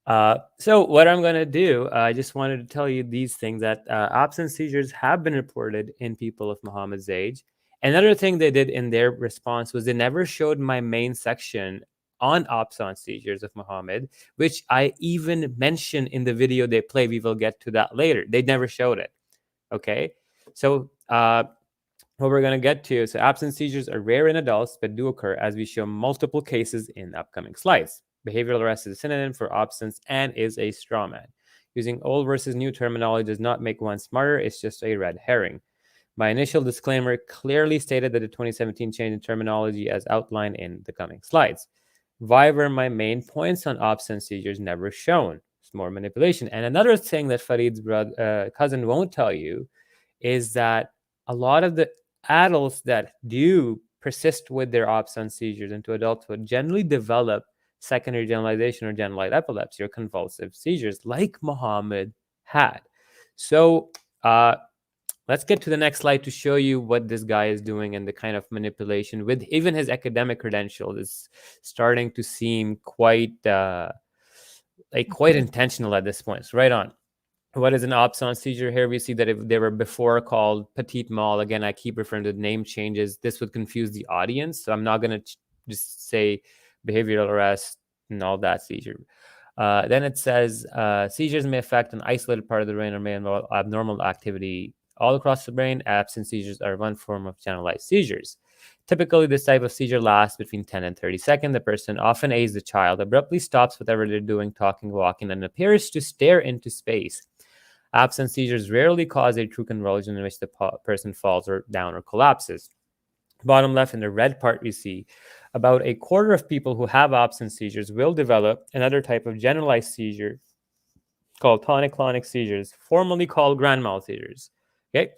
S2: So what I'm going to do, I just wanted to tell you these things that absence seizures have been reported in people of Muhammad's age. Another thing they did in their response was they never showed my main section on absence seizures of Muhammad, which I even mentioned in the video they play. We will get to that later. They never showed it. Okay. So what we're going to get to, so absence seizures are rare in adults, but do occur, as we show multiple cases in upcoming slides. Behavioral arrest is a synonym for absence and is a straw man. Using old versus new terminology does not make one smarter. It's just a red herring. My initial disclaimer clearly stated that the 2017 change in terminology as outlined in the coming slides. Why were my main points on absence seizures never shown? It's more manipulation. And another thing that Farid's cousin won't tell you is that a lot of the adults that do persist with their absence seizures into adulthood generally develop secondary generalization or generalized epilepsy or convulsive seizures like Muhammad had. So let's get to the next slide to show you what this guy is doing and the kind of manipulation with even his academic credentials is starting to seem quite intentional at this point. So right on. What is an absence seizure? Here we see that if they were before called Petit Mal. Again, I keep referring to the name changes. This would confuse the audience. So I'm not going to just say behavioral arrest and all that seizure. Then it says seizures may affect an isolated part of the brain or may involve abnormal activity all across the brain. Absence seizures are one form of generalized seizures. Typically, this type of seizure lasts between 10 and 30 seconds. The person, often aids the child, abruptly stops whatever they're doing, talking, walking, and appears to stare into space. Absence seizures rarely cause a true convulsion in which the person falls or down or collapses. Bottom left in the red part, we see about a quarter of people who have absence seizures will develop another type of generalized seizure called tonic-clonic seizures, formerly called grand mal seizures. Okay.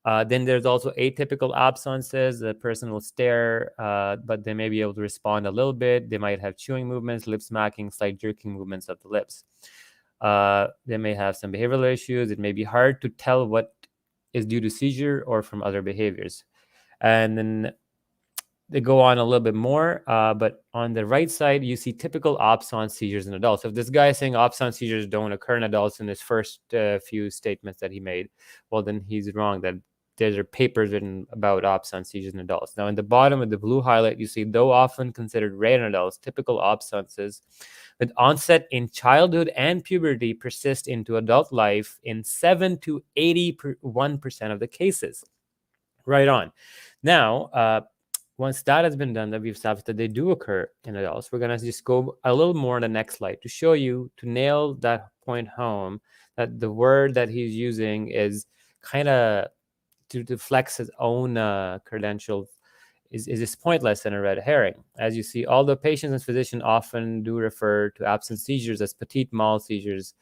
S2: Then there's also atypical absences. The person will stare, but they may be able to respond a little bit. They might have chewing movements, lip smacking, slight jerking movements of the lips. They may have some behavioral issues. It may be hard to tell what is due to seizure or from other behaviors. And then they go on a little bit more, but on the right side, you see typical absence seizures in adults. So if this guy is saying absence seizures don't occur in adults in his first few statements that he made, well, then he's wrong. That there are papers written about absence seizures in adults. Now, in the bottom of the blue highlight, you see, though often considered rare in adults, typical absences with onset in childhood and puberty persist into adult life in 7 to 81% of the cases. Right on. Now, once that has been done, that we've established that they do occur in adults, we're going to just go a little more on the next slide to show you, to nail that point home, that the word that he's using is kind of to flex his own credentials is just pointless and a red herring. As you see, although patients and physicians often do refer to absence seizures as Petit Mal seizures,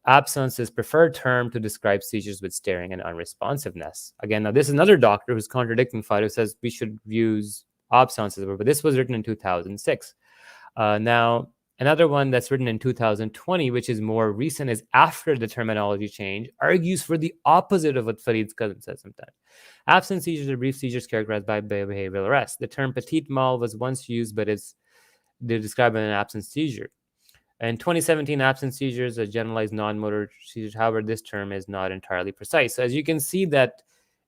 S2: absence is preferred term to describe seizures with staring and unresponsiveness. Again, now this is another doctor who's contradicting Farid, who says we should use absence as a word, but this was written in 2006. Now, another one that's written in 2020, which is more recent, is after the terminology change, argues for the opposite of what Farid's cousin says sometimes. Absence seizures are brief seizures characterized by behavioral arrest. The term Petit Mal was once used, but they're describing an absence seizure. In 2017, absence seizures are generalized non-motor seizures. However, this term is not entirely precise. So as you can see that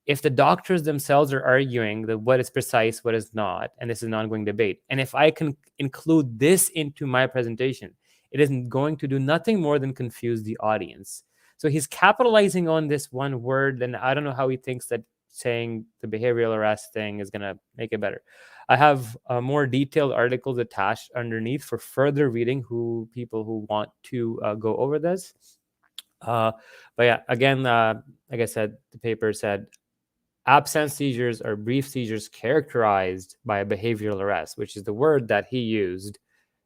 S2: if the doctors themselves are arguing that what is precise, what is not, and this is an ongoing debate, and if I can include this into my presentation, it isn't going to do nothing more than confuse the audience. So he's capitalizing on this one word, and I don't know how he thinks that saying the behavioral arrest thing is going to make it better. I have more detailed articles attached underneath for further reading, people who want to go over this. But yeah, again, like I said, the paper said, absence seizures are brief seizures characterized by a behavioral arrest, which is the word that he used,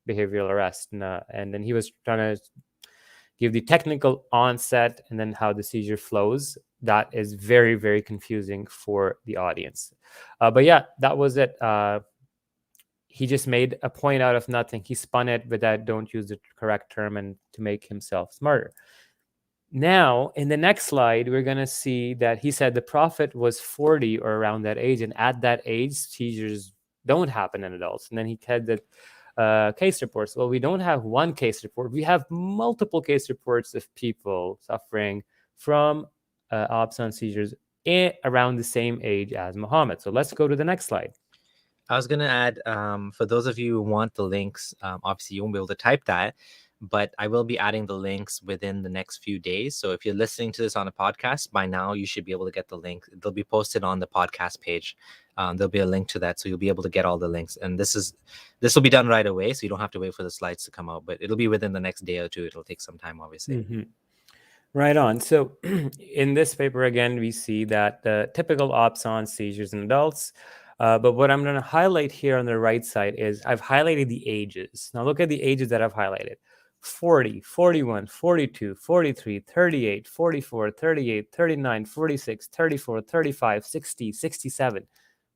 S2: behavioral arrest. And then he was trying to give the technical onset and then how the seizure flows. That is very, very confusing for the audience. But yeah, that was it. He just made a point out of nothing. He spun it with that don't use the correct term and to make himself smarter. Now, in the next slide, we're going to see that he said the Prophet was 40 or around that age, and at that age, seizures don't happen in adults. And then he said that case reports. Well, we don't have one case report. We have multiple case reports of people suffering from absence seizures around the same age as Muhammad. So let's go to the next slide.
S1: I was going to add, for those of you who want the links, obviously you won't be able to type that, but I will be adding the links within the next few days. So if you're listening to this on a podcast, by now you should be able to get the link. They'll be posted on the podcast page. There'll be a link to that, so you'll be able to get all the links. And this will be done right away, so you don't have to wait for the slides to come out, but it'll be within the next day or two. It'll take some time, obviously.
S2: Mm-hmm. Right on. So in this paper, again, we see that the typical absence seizures in adults. But what I'm going to highlight here on the right side is I've highlighted the ages. Now look at the ages that I've highlighted. 40, 41, 42, 43, 38, 44, 38, 39, 46, 34, 35, 60, 67.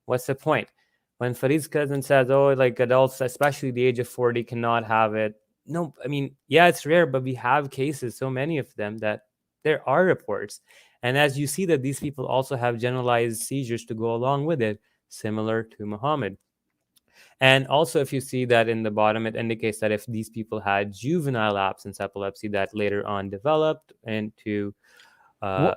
S2: What's the point? When Farid's cousin says, oh, like adults, especially the age of 40, cannot have it. No, I mean, yeah, it's rare, but we have cases, so many of them, that there are reports. And as you see that these people also have generalized seizures to go along with it, similar to Muhammad. And also, if you see that in the bottom, it indicates that if these people had juvenile absence epilepsy that later on developed into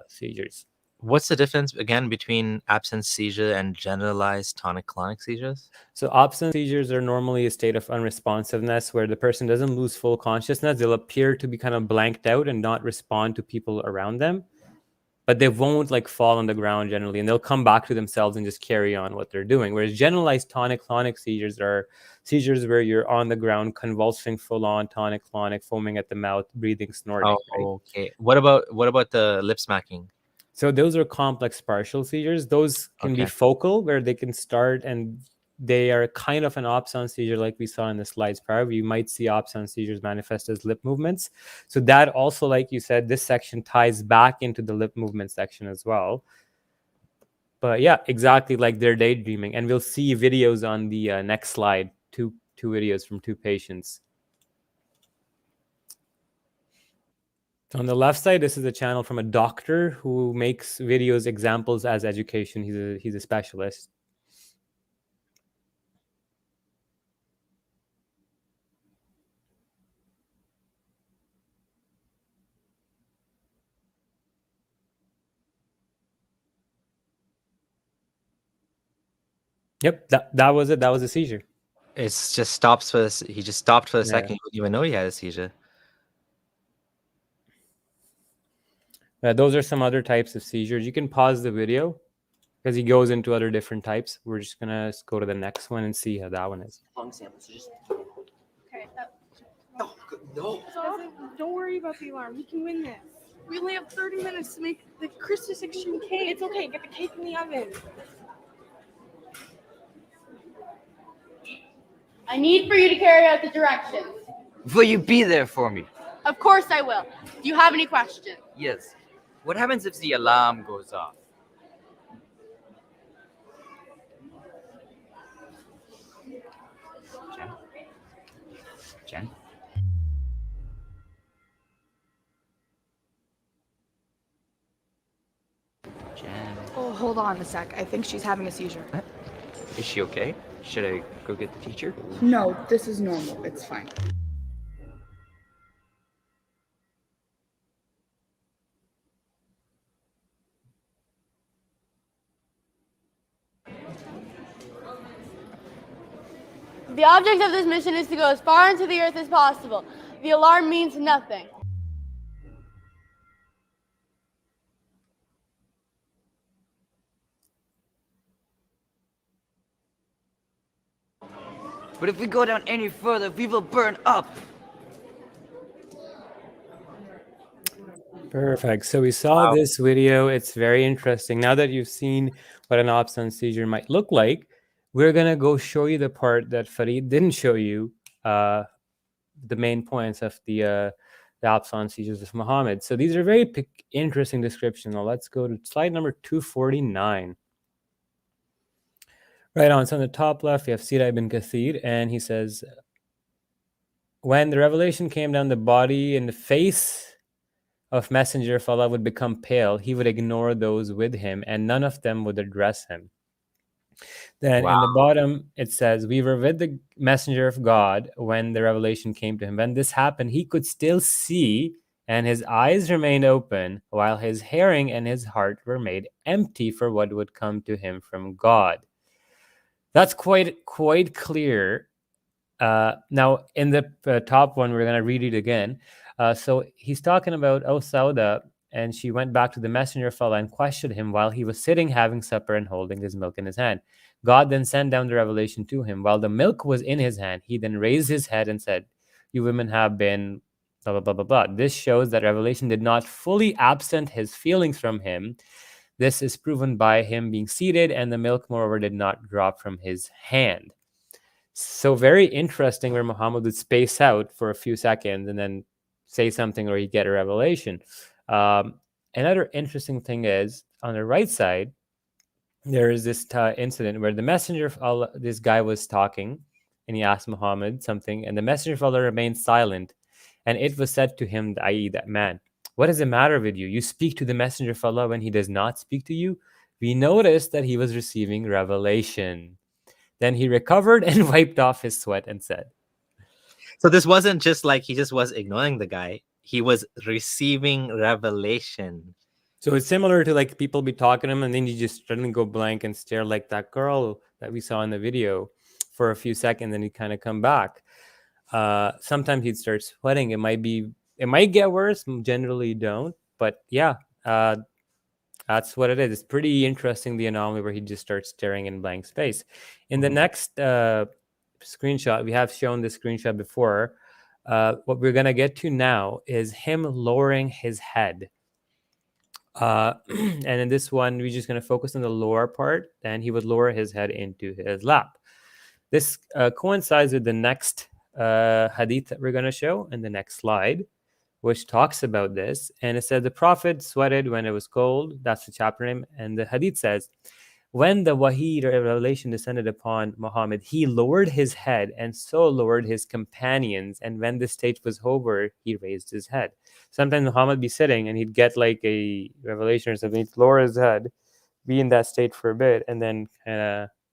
S2: seizures.
S1: What's the difference, again, between absence seizure and generalized tonic-clonic seizures?
S2: So absence seizures are normally a state of unresponsiveness where the person doesn't lose full consciousness. They'll appear to be kind of blanked out and not respond to people around them. But they won't like fall on the ground generally, and they'll come back to themselves and just carry on what they're doing. Whereas generalized tonic-clonic seizures are seizures where you're on the ground, convulsing full-on, tonic-clonic, foaming at the mouth, breathing, snorting.
S1: Oh, okay. What about the lip smacking?
S2: So those are complex partial seizures. Those can be focal, where they can start and they are kind of an absence seizure like we saw in the slides prior. You might see absence seizures manifest as lip movements. So that also, like you said, this section ties back into the lip movement section as well. But yeah, exactly like they're daydreaming. And we'll see videos on the next slide, two videos from two patients. On the left side, this is a channel from a doctor who makes videos examples as education. He's a specialist. Yep, that was it. That was a seizure.
S1: It's just stops for this. He just stopped for a second. You didn't even know he had a seizure.
S2: Those are some other types of seizures. You can pause the video because he goes into other different types. We're just gonna go to the next one and see how that one is.
S9: Lung sample. So just
S8: Okay.
S9: no.
S8: Don't worry about the alarm. We can win this. We only have 30 minutes to make the Christmas extreme cake. It's okay. Get the cake in the oven.
S10: I need for you to carry out the directions.
S9: Will you be there for me?
S10: Of course I will. Do you have any questions?
S9: Yes. What happens if the alarm goes off? Jen? Jen?
S8: Oh, hold on a sec. I think she's having a seizure.
S9: Is she okay? Should I go get the teacher?
S11: No, this is normal. It's fine.
S10: The object of this mission is to go as far into the earth as possible. The alarm means nothing.
S9: But if we go down any further, we will burn up.
S2: Perfect. So we saw this video. It's very interesting. Now that you've seen what an absence seizure might look like, we're going to go show you the part that Farid didn't show you, the main points of the absence seizures of Muhammad. So these are very interesting descriptions. Now let's go to slide number 249. Right on. So on the top left, we have Seerat ibn Kathir, and he says, when the revelation came down the body and the face, of Messenger of Allah would become pale, he would ignore those with him, and none of them would address him. Then in the bottom, it says, we were with the Messenger of God when the revelation came to him. When this happened, he could still see, and his eyes remained open, while his hearing and his heart were made empty for what would come to him from God. That's quite clear. Now, in the top one, we're going to read it again. So he's talking about Sauda, and she went back to the Messenger of Allah and questioned him while he was sitting having supper and holding his milk in his hand. God then sent down the revelation to him. While the milk was in his hand, he then raised his head and said, you women have been blah, blah, blah, blah, blah. This shows that revelation did not fully absent his feelings from him. This is proven by him being seated, and the milk, moreover, did not drop from his hand. So very interesting where Muhammad would space out for a few seconds and then say something or he'd get a revelation. Another interesting thing is, on the right side, there is this incident where the Messenger of Allah, this guy was talking, and he asked Muhammad something, and the Messenger of Allah remained silent. And it was said to him, i.e. that man, what is the matter with you? You speak to the Messenger of Allah when he does not speak to you? We noticed that he was receiving revelation. Then he recovered and wiped off his sweat and said.
S1: So this wasn't just like he just was ignoring the guy. He was receiving revelation.
S2: So it's similar to like people be talking to him and then you just suddenly go blank and stare like that girl that we saw in the video for a few seconds, and he'd kind of come back. Sometimes he'd start sweating. It might get worse. Generally don't. But yeah, that's what it is. It's pretty interesting, the anomaly where he just starts staring in blank space. In the next screenshot, we have shown this screenshot before. What we're going to get to now is him lowering his head. And in this one, we're just going to focus on the lower part, and he would lower his head into his lap. This coincides with the next hadith that we're going to show in the next slide, which talks about this. And it said the Prophet sweated when it was cold. That's the chapter name. And the hadith says, when the wahi revelation descended upon Muhammad, he lowered his head and so lowered his companions. And when this state was over, he raised his head. Sometimes Muhammad be sitting and he'd get like a revelation or something. He'd lower his head, be in that state for a bit, and then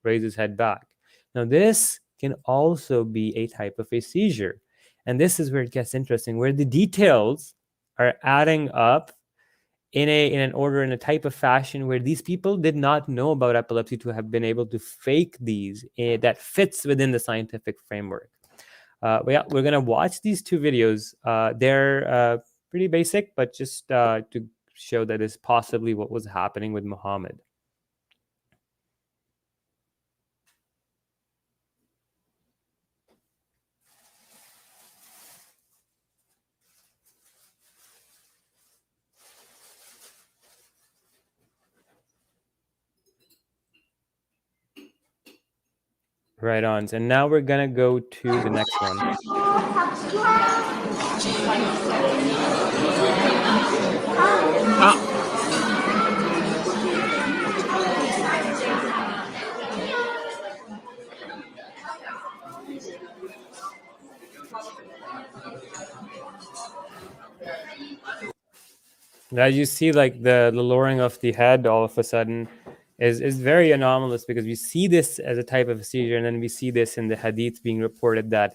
S2: raise his head back. Now, this can also be a type of a seizure. And this is where it gets interesting, where the details are adding up in an order, in a type of fashion where these people did not know about epilepsy to have been able to fake these that fits within the scientific framework. We're going to watch these two videos. They're pretty basic, but just to show that is possibly what was happening with Muhammad. Right on. And now we're going to go to the next one. Now you see like the lowering of the head all of a sudden is very anomalous, because we see this as a type of a seizure, and then we see this in the hadith being reported that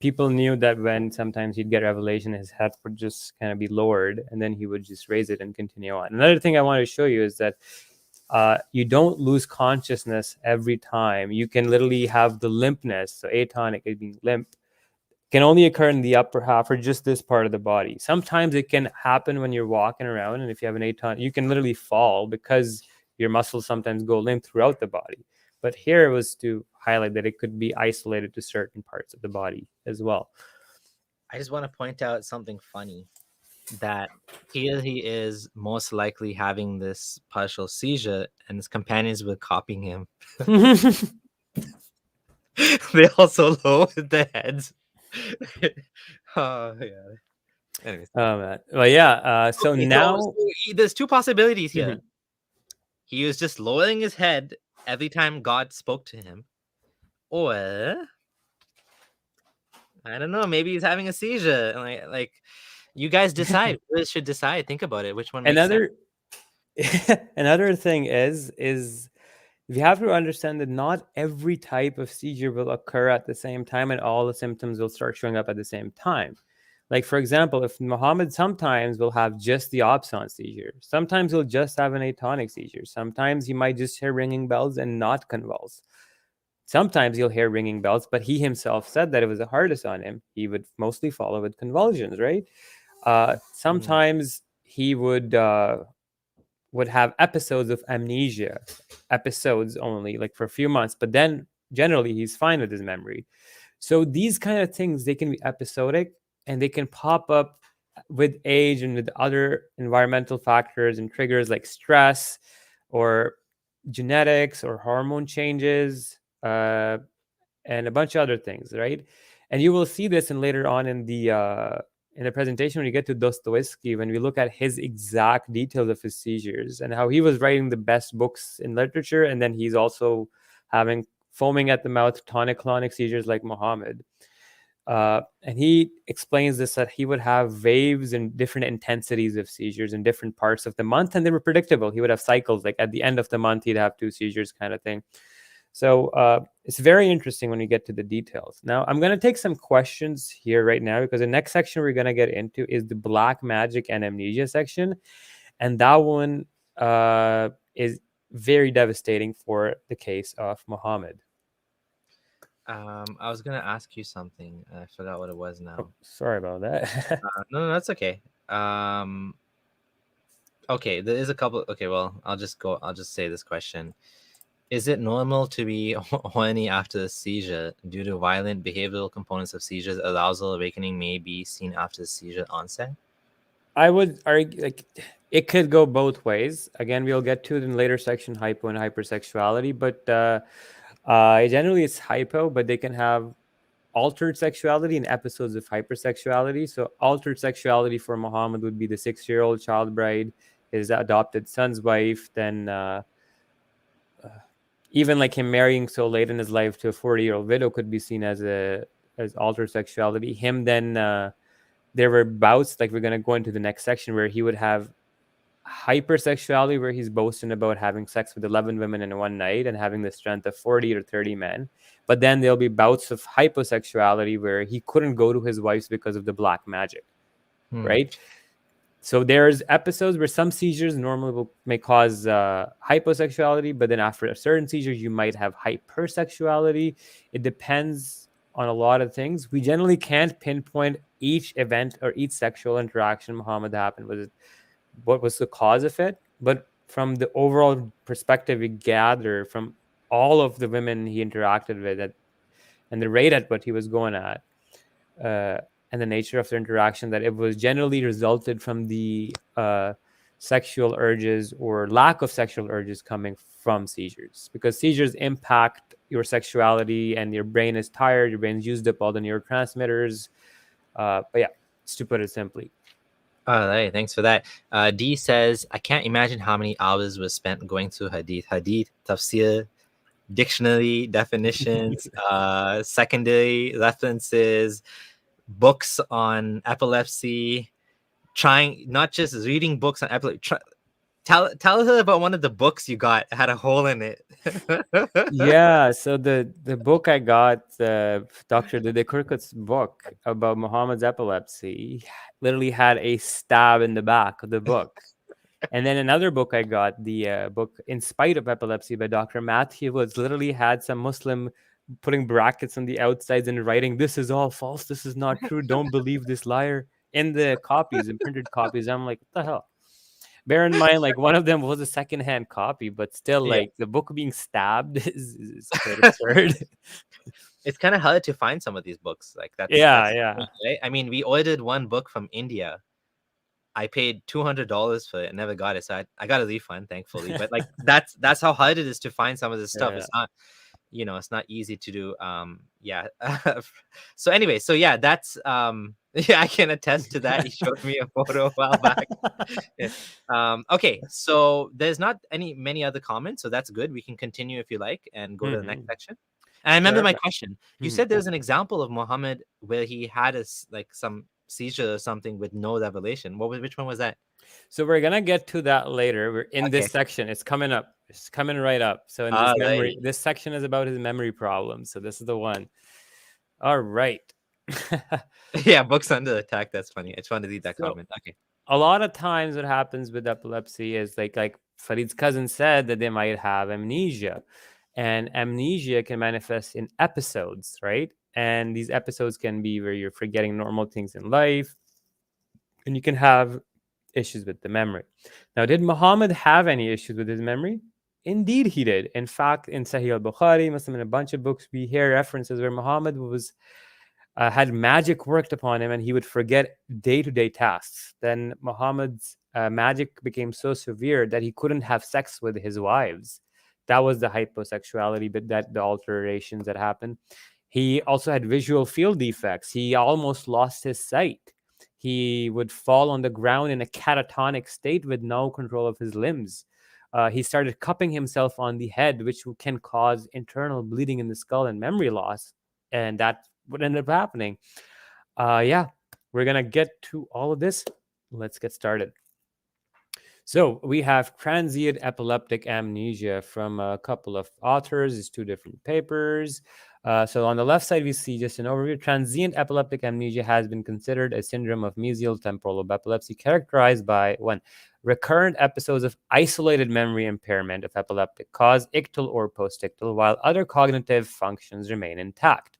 S2: people knew that when sometimes he'd get revelation, his head would just kind of be lowered, and then he would just raise it and continue on. Another thing I want to show you is that you don't lose consciousness every time. You can literally have the limpness, so atonic is being limp, can only occur in the upper half or just this part of the body. Sometimes it can happen when you're walking around, and if you have an atonic, you can literally fall because your muscles sometimes go limp throughout the body. But here it was to highlight that it could be isolated to certain parts of the body as well.
S1: I just want to point out something funny, that here he is most likely having this partial seizure, and his companions were copying him. They also lowered their heads. Oh, yeah. Anyways.
S2: Well, yeah. So
S1: okay,
S2: now
S1: so there's two possibilities here. He was just lowering his head every time God spoke to him, or I don't know, maybe he's having a seizure. Like You guys decide. You guys should decide. Think about it. Which one makes sense?
S2: Another thing is you have to understand that not every type of seizure will occur at the same time and all the symptoms will start showing up at the same time. Like, for example, if Muhammad sometimes will have just the absent seizure, sometimes he'll just have an atonic seizure, sometimes he might just hear ringing bells and not convulse. Sometimes you'll hear ringing bells, but he himself said that it was the hardest on him. He would mostly follow with convulsions, right? Sometimes he would have episodes of amnesia, episodes only, like for a few months, but then generally he's fine with his memory. So these kind of things, they can be episodic and they can pop up with age and with other environmental factors and triggers like stress or genetics or hormone changes and a bunch of other things, right? And you will see this later on in the presentation when you get to Dostoevsky, when we look at his exact details of his seizures and how he was writing the best books in literature, and then he's also having foaming at the mouth tonic-clonic seizures like Muhammad. And he explains this, that he would have waves and different intensities of seizures in different parts of the month, and they were predictable. He would have cycles, like at the end of the month, he'd have 2 seizures kind of thing. So it's very interesting when you get to the details. Now, I'm going to take some questions here right now because the next section we're going to get into is the black magic and amnesia section. And that one is very devastating for the case of Muhammad.
S1: I was going to ask you something. I forgot what it was now.
S2: Oh, sorry about that.
S1: No, that's okay. Okay, there is a couple. Okay, well, I'll just say this question. Is it normal to be horny after a seizure due to violent behavioral components of seizures? Arousal awakening may be seen after the seizure onset.
S2: I would argue like it could go both ways. Again, we'll get to it in later section, hypo and hypersexuality. But generally, it's hypo, but they can have altered sexuality and episodes of hypersexuality. So altered sexuality for Muhammad would be the 6-year-old child bride, his adopted son's wife, then even like him marrying so late in his life to a 40-year-old widow could be seen as altered sexuality. Him then, there were bouts, like we're going to go into the next section, where he would have hypersexuality, where he's boasting about having sex with 11 women in one night and having the strength of 40 or 30 men. But then there'll be bouts of hyposexuality where he couldn't go to his wives because of the black magic, right? So there's episodes where some seizures normally may cause hyposexuality, but then after a certain seizure, you might have hypersexuality. It depends on a lot of things. We generally can't pinpoint each event or each sexual interaction Muhammad happened. What was the cause of it? But from the overall perspective we gather from all of the women he interacted with and the rate at what he was going at, and the nature of the interaction, that it was generally resulted from the sexual urges or lack of sexual urges coming from seizures, because seizures impact your sexuality and your brain is tired, your brain's used up all the neurotransmitters. But yeah, just to put it simply.
S1: All right, thanks for that. D says, I can't imagine how many hours were spent going through hadith, tafsir, dictionary definitions, secondary references, books on epilepsy, trying, not just reading books on epilepsy. Tell her about one of the books you got. It had a hole in it.
S2: Yeah, so the book I got, Dr. Dede Korkut's book about Muhammad's epilepsy, literally had a stab in the back of the book. And then another book I got, the book In Spite of Epilepsy by Dr. Matthew Woods, literally had some Muslim putting brackets on the outsides and writing, "This is all false. This is not true. Don't believe this liar," in the copies, in printed copies. I'm like, what the hell? Bear in mind, like, one of them was a secondhand copy, but still, like, the book being stabbed is quite absurd.
S1: It's kind of hard to find some of these books. Like that's right? I mean, we ordered one book from India. I paid $200 for it and never got it. So I got a refund, thankfully. But like that's how hard it is to find some of this stuff. It's not, it's not easy to do. So anyway, so yeah, that's I can attest to that. He showed me a photo a while back. Okay, so there's not many other comments, so that's good. We can continue if you like and go to the next section. And I remember my question. You said there's an example of Muhammad where he had some seizure or something with no revelation. Which one was that?
S2: So we're gonna get to that later. We're in
S1: Okay.
S2: this section. It's coming up. It's coming right up. So in this
S1: All
S2: memory,
S1: right.
S2: this section is about his memory problems. So this is the one. All right.
S1: Yeah, books under attack. That's funny. I just wanted to read that
S2: So-
S1: comment. Okay.
S2: A lot of times what happens with epilepsy is like Farid's cousin said, that they might have amnesia, and amnesia can manifest in episodes, right? And these episodes can be where you're forgetting normal things in life, and you can have issues with the memory. Now, did Muhammad have any issues with his memory? Indeed, he did. In fact, in Sahih al-Bukhari, Muslim, in a bunch of books, we hear references where Muhammad had magic worked upon him, and he would forget day-to-day tasks. Then Muhammad's magic became so severe that he couldn't have sex with his wives. That was the hyposexuality, but the alterations that happened. He also had visual field defects. He almost lost his sight. He would fall on the ground in a catatonic state with no control of his limbs. He started cupping himself on the head, which can cause internal bleeding in the skull and memory loss. And that would end up happening. Yeah, we're going to get to all of this. Let's get started. So we have transient epileptic amnesia from a couple of authors. It's 2 different papers. So on the left side, we see just an overview. Transient epileptic amnesia has been considered a syndrome of mesial temporal lobe epilepsy characterized by 1. Recurrent episodes of isolated memory impairment of epileptic cause, ictal or postictal, while other cognitive functions remain intact.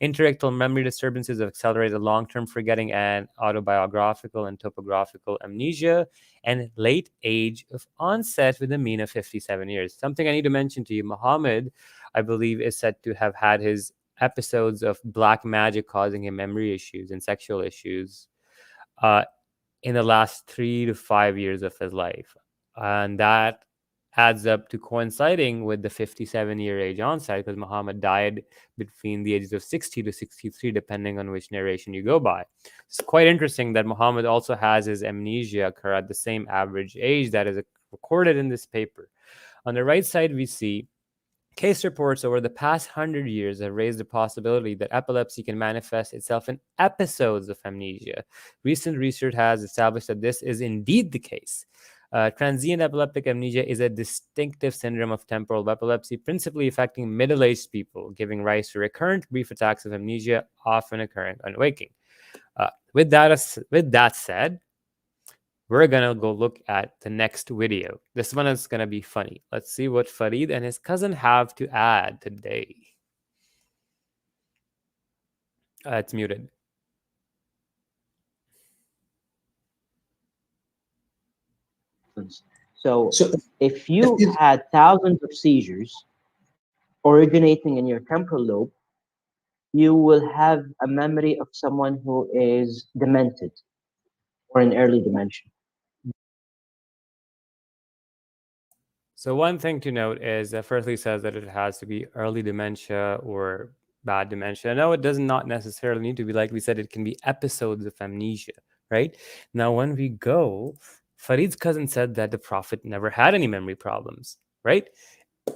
S2: Interictal memory disturbances of accelerated long-term forgetting and autobiographical and topographical amnesia, and late age of onset with a mean of 57 years. Something I need to mention to you, Muhammad, I believe, is said to have had his episodes of black magic causing him memory issues and sexual issues in the last 3 to 5 years of his life. And that adds up to coinciding with the 57-year age onset, because Muhammad died between the ages of 60 to 63, depending on which narration you go by. It's quite interesting that Muhammad also has his amnesia occur at the same average age that is recorded in this paper. On the right side, we see case reports over the past 100 years have raised the possibility that epilepsy can manifest itself in episodes of amnesia. Recent research has established that this is indeed the case. Transient epileptic amnesia is a distinctive syndrome of temporal epilepsy, principally affecting middle-aged people, giving rise to recurrent brief attacks of amnesia, often occurring on waking. With that said, we're going to go look at the next video. This one is going to be funny. Let's see what Farid and his cousin have to add today. It's muted.
S3: So if you had thousands of seizures originating in your temporal lobe, you will have a memory of someone who is demented or in early dementia.
S2: So one thing to note is that firstly says that it has to be early dementia or bad dementia. No, it does not necessarily need to be. Like we said, it can be episodes of amnesia, right? Now, when we go, Farid's cousin said that the Prophet never had any memory problems, right?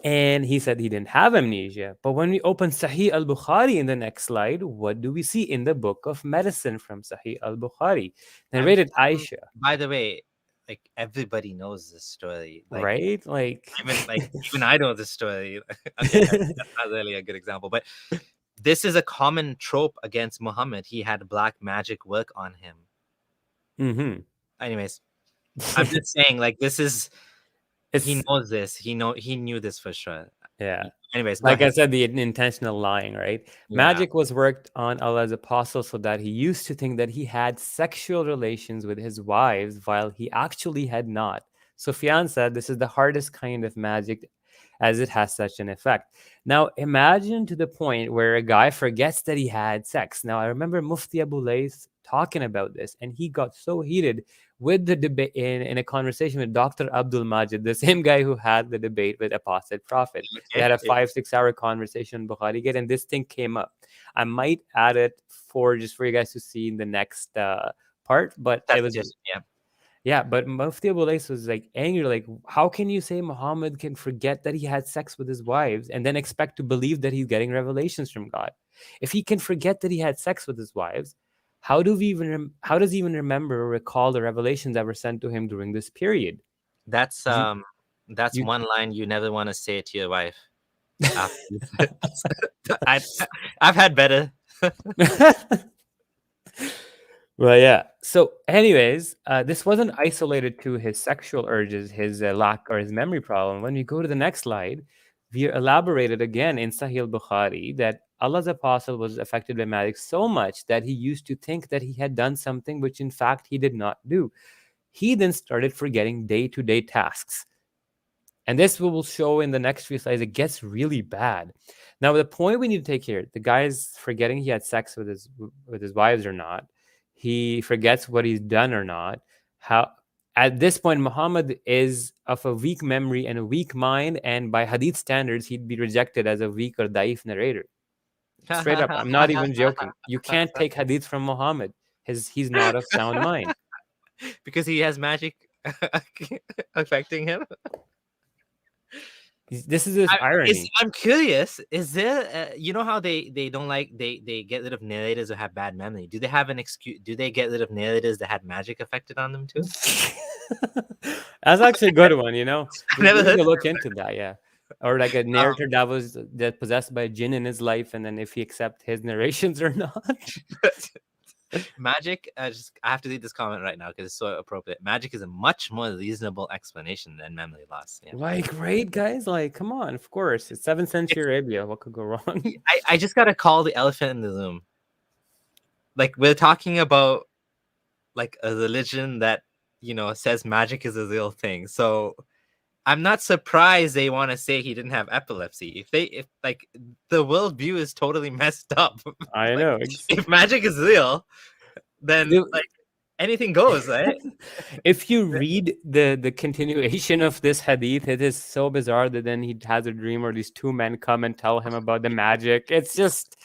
S2: And he said he didn't have amnesia. But when we open Sahih al-Bukhari in the next slide, what do we see in the book of medicine from Sahih al-Bukhari? Narrated Aisha.
S1: By the way, like everybody knows this story,
S2: right?
S1: Even I know this story. Okay, that's not really a good example, but this is a common trope against Muhammad. He had black magic work on him.
S2: Mm-hmm.
S1: Anyways, I'm just saying, like, this is. He knows this. He knew this for sure.
S2: Yeah.
S1: Anyways,
S2: like I said, the intentional lying, right?
S1: Yeah.
S2: Magic was worked on Allah's apostle so that he used to think that he had sexual relations with his wives while he actually had not. Sufyan said this is the hardest kind of magic as it has such an effect. Now, imagine to the point where a guy forgets that he had sex. Now, I remember Mufti Abu Layth talking about this, and he got so heated with the debate in a conversation with Dr. Abdul Majid, the same guy who had the debate with Apostate Prophet. They had a 5-6 hour conversation in Bukhari Gate, and this thing came up. I might add it for you guys to see in the next part, but it was just, yeah. But Mufti Abu Layth was like angry, like, how can you say Muhammad can forget that he had sex with his wives and then expect to believe that he's getting revelations from God? If he can forget that he had sex with his wives, How does he even remember or recall the revelations that were sent to him during this period?
S1: That's one line you never want to say to your wife. I've had better.
S2: Well, yeah. So, anyways, this wasn't isolated to his sexual urges, his lack or his memory problem. When we go to the next slide, we elaborated again in Sahih Bukhari that Allah's apostle was affected by magic so much that he used to think that he had done something which in fact he did not do. He then started forgetting day-to-day tasks. And this we will show in the next few slides. It gets really bad. Now, the point we need to take here, the guy is forgetting he had sex with his wives or not. He forgets what he's done or not. How at this point, Muhammad is of a weak memory and a weak mind, and by hadith standards, he'd be rejected as a weak or daif narrator. Straight up, I'm not even joking. You can't take hadith from Muhammad. He's not of sound mind.
S1: Because he has magic affecting him.
S2: This is his irony.
S1: I'm curious. Is there, you know how they don't like they get rid of narrators who have bad memory? Do they have an excuse? Do they get rid of narrators that had magic affected on them too?
S2: That's actually a good one. You know,
S1: I never heard
S2: to look into that. Yeah, or like a narrator that was possessed by a jinn in his life, and then if he accept his narrations or not.
S1: Magic, I have to read this comment right now because it's so appropriate. Magic is a much more reasonable explanation than memory loss. Yeah.
S2: Like, right, guys? Like, come on, of course. It's 7th century Arabia. What could go wrong?
S1: I just got to call the elephant in the room. Like, we're talking about, like, a religion that, you know, says magic is a real thing. So I'm not surprised they want to say he didn't have epilepsy. If like the worldview is totally messed up.
S2: I
S1: like,
S2: know.
S1: If magic is real, then like anything goes, right?
S2: If you read the continuation of this hadith, it is so bizarre that then he has a dream where these two men come and tell him about the magic. It's just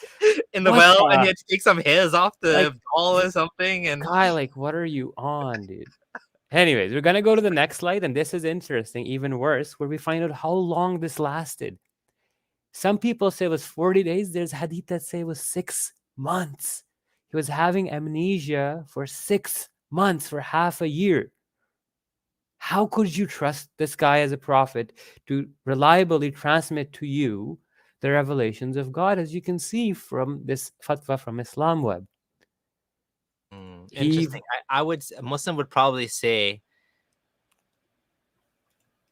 S1: in the well, and he had to take some hairs off the ball or something. And
S2: guy, like, what are you on, dude? Anyways, we're going to go to the next slide, and this is interesting, even worse, where we find out how long this lasted. Some people say it was 40 days. There's hadith that say it was 6 months. He was having amnesia for 6 months, for half a year. How could you trust this guy as a prophet to reliably transmit to you the revelations of God, as you can see from this fatwa from Islam Web?
S1: Interesting. A Muslim would probably say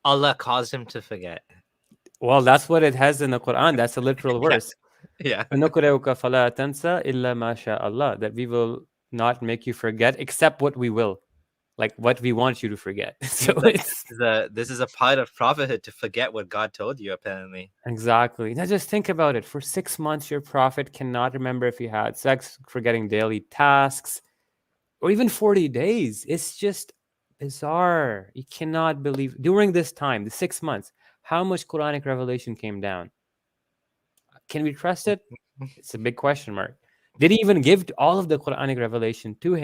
S1: Allah caused him to forget.
S2: Well, that's what it has in the Quran. That's a literal verse.
S1: Yeah.
S2: That we will not make you forget except what we will, like what we want you to forget. So
S1: this is a part of prophethood, to forget what God told you, apparently.
S2: Exactly. Now just think about it. For 6 months, your prophet cannot remember if he had sex, forgetting daily tasks, or even 40 days. It's just bizarre. You cannot believe during this time, the 6 months, how much Quranic revelation came down. Can we trust it? It's a big question mark. Did he even give all of the Quranic revelation to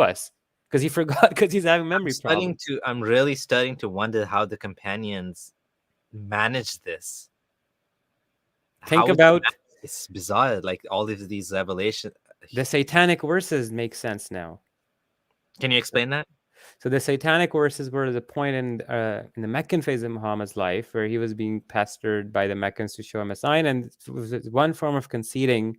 S2: us? Because he forgot, because he's having memory problems.
S1: I'm really starting to wonder how the companions managed this.
S2: Think about
S1: it's bizarre, like all of these revelations.
S2: The satanic verses make sense now.
S1: Can you explain that?
S2: So the satanic verses were the point in the Meccan phase of Muhammad's life where he was being pestered by the Meccans to show him a sign, and it was one form of conceding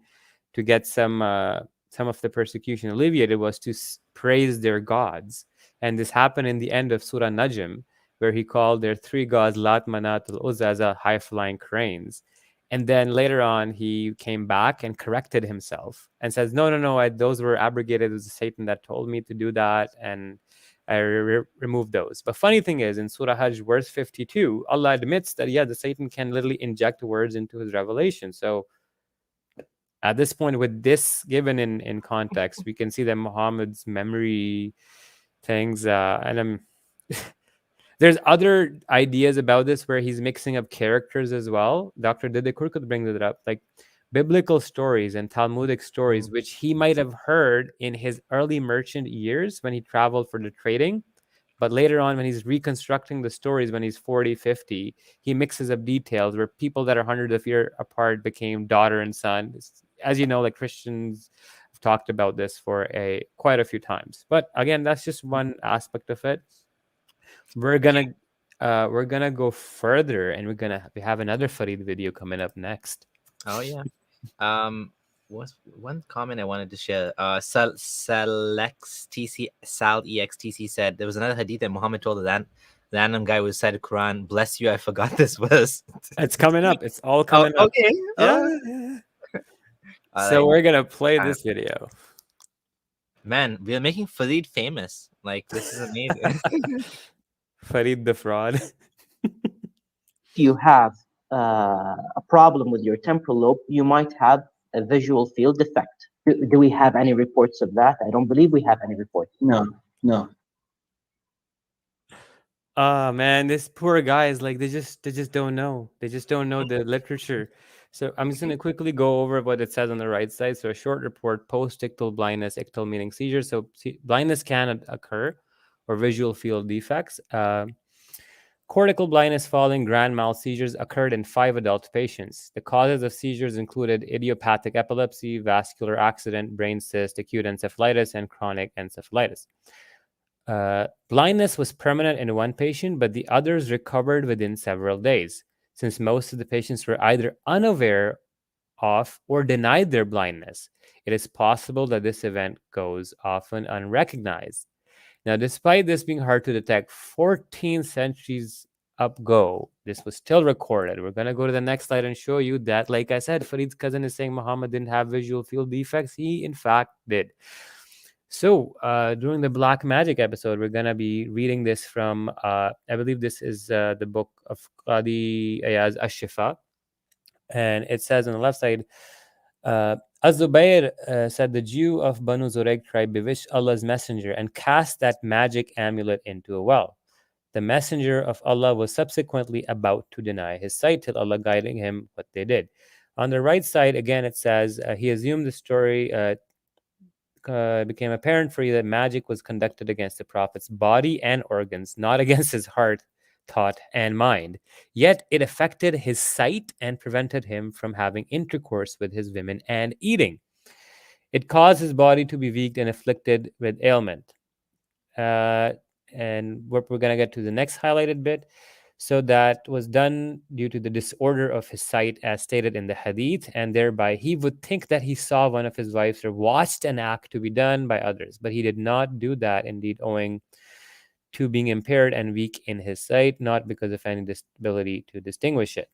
S2: to get some of the persecution alleviated was to praise their gods. And this happened in the end of Surah Najm, where he called their 3 gods Lat, Manat, al-Uzza as high-flying cranes. And then later on, he came back and corrected himself and says, no, those were abrogated. It was Satan that told me to do that, and I removed those. But funny thing is, in Surah Hajj, verse 52, Allah admits that, the Satan can literally inject words into his revelation. So at this point, with this given in context, we can see that Muhammad's memory things, there's other ideas about this where he's mixing up characters as well. Dr. Dede Korkut brings it up, like biblical stories and Talmudic stories, which he might have heard in his early merchant years when he traveled for the trading. But later on, when he's reconstructing the stories when he's 40, 50, he mixes up details where people that are hundreds of years apart became daughter and son. As you know, like Christians talked about this for quite a few times. But again, that's just one aspect of it. We're gonna go further, and we have another Farid video coming up next.
S1: Oh yeah. Was one comment I wanted to share. Sal EXTC said there was another hadith that Muhammad told the random guy who recited Quran, "Bless you, I forgot this verse."
S2: It's coming up. It's all coming up.
S1: Okay.
S2: Yeah. So we're gonna play this video.
S1: Man, we are making Farid famous. Like, this is amazing.
S2: Farid the fraud.
S3: If you have a problem with your temporal lobe, you might have a visual field defect. Do we have any reports of that? I don't believe we have any reports.
S5: No.
S2: Oh man, this poor guy is like they just don't know. They just don't know the literature. So I'm just gonna quickly go over what it says on the right side. So a short report: postictal blindness, ictal meaning seizures. So blindness can occur, or visual field defects. Cortical blindness following grand mal seizures occurred in 5 adult patients. The causes of seizures included idiopathic epilepsy, vascular accident, brain cyst, acute encephalitis, and chronic encephalitis. Blindness was permanent in 1 patient, but the others recovered within several days, since most of the patients were either unaware of or denied their blindness. It is possible that this event goes often unrecognized. Now, despite this being hard to detect 14 centuries ago, this was still recorded. We're going to go to the next slide and show you that, like I said, Farid's cousin is saying Muhammad didn't have visual field defects. He, in fact, did. So, during the Black Magic episode, we're going to be reading this from, I believe this is the book of Qadi Ayaz Ash-Shifa. And it says on the left side, Az-Zubayr said the Jew of Banu Zurayq tribe bewitched Allah's messenger and cast that magic amulet into a well. The messenger of Allah was subsequently about to deny his sight till Allah guiding him what they did. On the right side, again, it says he assumed the story became apparent for you that magic was conducted against the Prophet's body and organs, not against his heart, thought, and mind. Yet it affected his sight and prevented him from having intercourse with his women and eating. It caused his body to be weak and afflicted with ailment. And what we're going to get to the next highlighted bit. So that was done due to the disorder of his sight, as stated in the hadith, and thereby he would think that he saw one of his wives or watched an act to be done by others, but he did not do that, indeed owing to being impaired and weak in his sight, not because of any disability to distinguish it.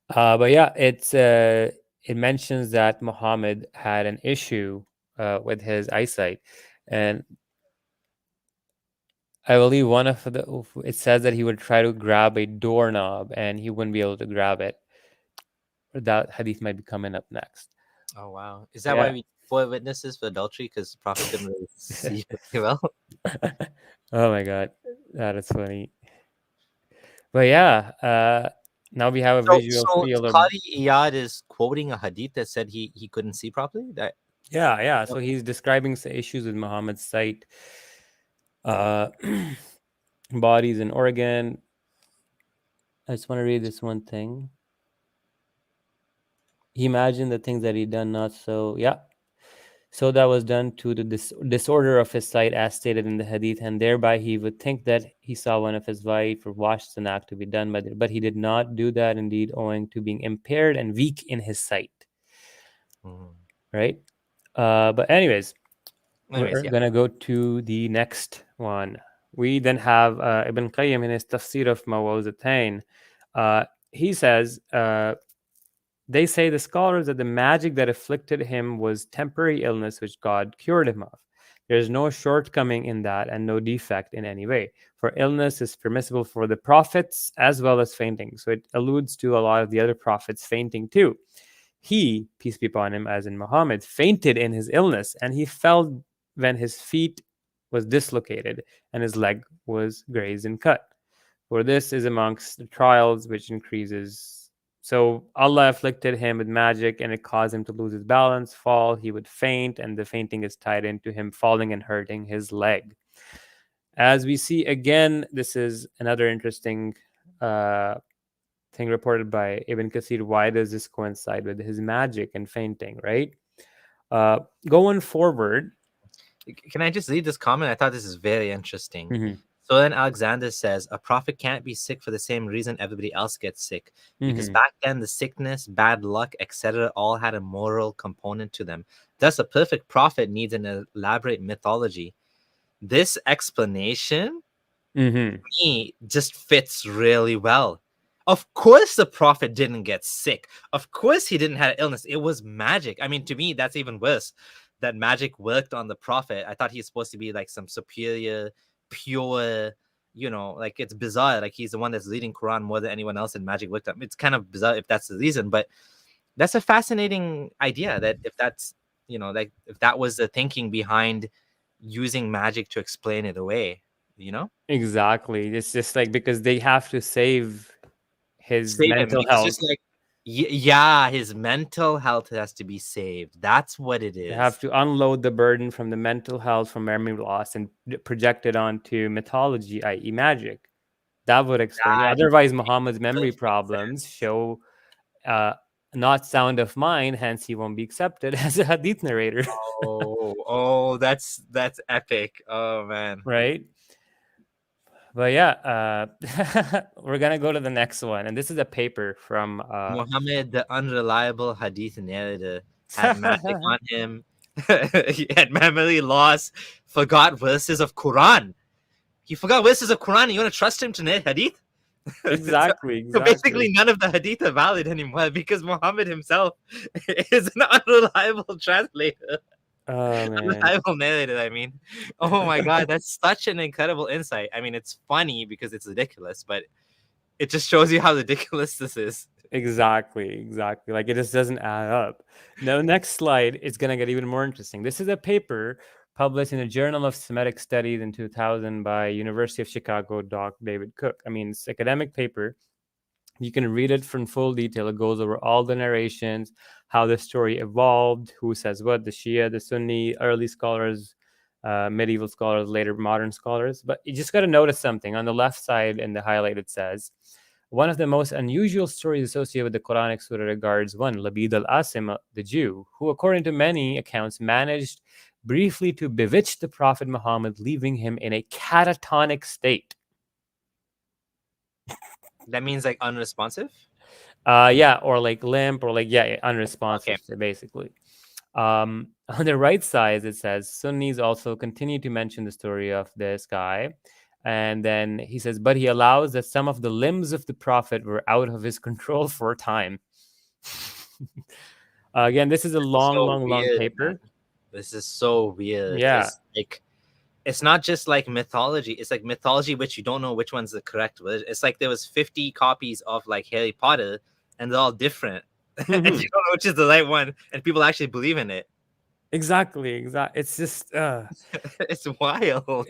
S2: But yeah, it mentions that Muhammad had an issue with his eyesight, and I believe it says that he would try to grab a doorknob and he wouldn't be able to grab it. That hadith might be coming up next.
S1: Oh wow! Is that why we 4 witnesses for adultery? Because the Prophet couldn't really see well.
S2: Oh my God, that is funny. But yeah, now we have a visual field.
S1: Qadi Iyad is quoting a hadith that said he couldn't see properly.
S2: Yeah. So he's describing some issues with Muhammad's sight, bodies in organ. I just want to read this one thing. He imagined the things that he done not so. Yeah. So that was done to the disorder of his sight, as stated in the hadith, and thereby he would think that he saw one of his wife or watched an act to be done, but he did not do that, indeed, owing to being impaired and weak in his sight. Right? But anyways, we're gonna go to the next one. We then have Ibn Qayyim in his Tafsir of Mawuzatain. He says, they say, the scholars, that the magic that afflicted him was temporary illness which God cured him of. There is no shortcoming in that and no defect in any way. For illness is permissible for the prophets as well as fainting. So it alludes to a lot of the other prophets fainting too. He, peace be upon him, as in Muhammad, fainted in his illness, and he fell when his feet was dislocated and his leg was grazed and cut. For this is amongst the trials which increases. So Allah afflicted him with magic, and it caused him to lose his balance, fall. He would faint, and the fainting is tied into him falling and hurting his leg. As we see again, this is another interesting thing reported by Ibn Kathir. Why does this coincide with his magic and fainting, right? Going forward.
S1: Can I just read this comment? I thought this is very interesting.
S2: Mhm.
S1: So then Alexander says, a prophet can't be sick for the same reason everybody else gets sick. Because
S2: Mhm.
S1: back then, the sickness, bad luck, etc., all had a moral component to them. Thus, a perfect prophet needs an elaborate mythology. This explanation,
S2: Mhm.
S1: me, just fits really well. Of course, the prophet didn't get sick. Of course, he didn't have illness. It was magic. I mean, to me, that's even worse. That magic worked on the prophet. I thought he's supposed to be like some superior, pure, like it's bizarre. Like he's the one that's leading Quran more than anyone else, and magic worked on. It's kind of bizarre if that's the reason, but that's a fascinating idea. That if that's, like if that was the thinking behind using magic to explain it away,
S2: Exactly. It's just like because they have to save his
S1: save him.
S2: mental
S1: It's
S2: health.
S1: just like, yeah, his mental health has to be saved. That's what it is.
S2: They have to unload the burden from the mental health, from memory loss, and project it onto mythology, i.e., magic. That would explain.
S1: That
S2: Otherwise, Muhammad's memory
S1: perfect
S2: problems show not sound of mind. Hence, he won't be accepted as a hadith narrator.
S1: that's epic. Oh man.
S2: Right. But yeah, we're gonna go to the next one, and this is a paper from
S1: Muhammad, the unreliable hadith narrator, had magic on him. He had memory loss, forgot verses of Quran. He forgot verses of Quran. You want to trust him to narrate hadith?
S2: Exactly.
S1: So basically, none of the hadith are valid anymore because Muhammad himself is an unreliable translator. Unreliable narrator, I mean. Oh my God, that's such an incredible insight. I mean, it's funny because it's ridiculous, but it just shows you how ridiculous this is.
S2: Exactly. Like it just doesn't add up. Now, next slide is going to get even more interesting. This is a paper published in the Journal of Semitic Studies in 2000 by University of Chicago doc David Cook. I mean, it's academic paper. You can read it from full detail. It goes over all the narrations, how the story evolved, who says what, the Shia, the Sunni, early scholars, medieval scholars, later modern scholars. But you just got to notice something. On the left side in the highlight, it says, one of the most unusual stories associated with the Quranic surah regards one, Labid al-Asim, the Jew, who, according to many accounts, managed briefly to bewitch the Prophet Muhammad, leaving him in a catatonic state.
S1: That means like unresponsive?
S2: Yeah, or like limp, or like, unresponsive, basically. On the right side, it says Sunnis also continue to mention the story of this guy. And then he says, but he allows that some of the limbs of the prophet were out of his control for a time. Again, this is a long paper.
S1: Man. This is so weird.
S2: Yeah.
S1: It's not just like mythology. It's like mythology which you don't know which one's the correct one. It's like there was 50 copies of like Harry Potter and they're all different. And you don't know which is the right one, and people actually believe in it.
S2: Exactly. It's just
S1: it's wild.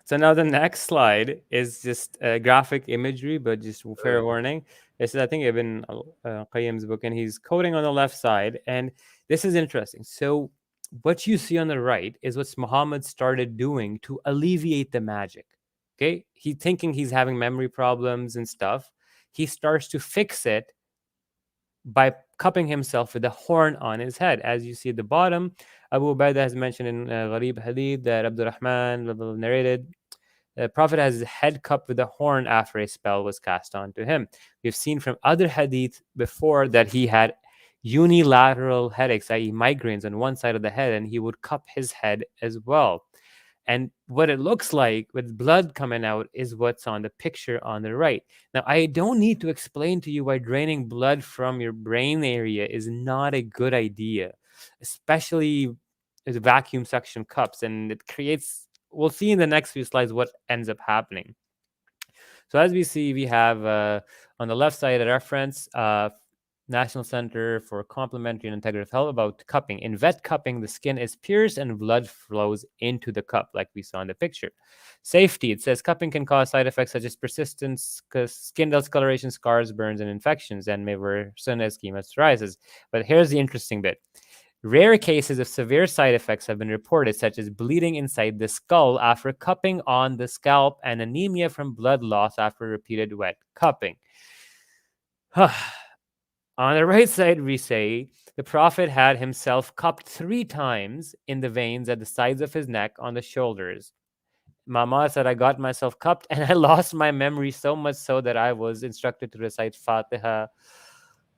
S2: So now the next slide is just graphic imagery, but just fair warning. This is, I think, Ibn Qayyim's book, and he's quoting on the left side. And this is interesting. So what you see on the right is what Muhammad started doing to alleviate the magic. Okay, he's thinking he's having memory problems and stuff. He starts to fix it by cupping himself with a horn on his head. As you see at the bottom, Abu Ubaidah has mentioned in Gharib Hadith that Abdurrahman narrated, the Prophet has his head cupped with a horn after a spell was cast onto him. We've seen from other hadith before that he had unilateral headaches, i.e. migraines on one side of the head, and he would cup his head as well. And what it looks like with blood coming out is what's on the picture on the right. Now, I don't need to explain to you why draining blood from your brain area is not a good idea, especially with vacuum suction cups. And it creates, we'll see in the next few slides what ends up happening. So as we see, we have on the left side a reference, National Center for Complementary and Integrative Health, about cupping. In vet cupping, the skin is pierced and blood flows into the cup, like we saw in the picture. Safety, it says cupping can cause side effects such as persistent skin discoloration, scars, burns, and infections, and may worsen as ischemia psoriasis. But here's the interesting bit. Rare cases of severe side effects have been reported, such as bleeding inside the skull after cupping on the scalp and anemia from blood loss after repeated wet cupping. On the right side, we say The Prophet had himself cupped 3 times in the veins at the sides of his neck on the shoulders. Mama said, I got myself cupped and I lost my memory so much so that I was instructed to recite Fatiha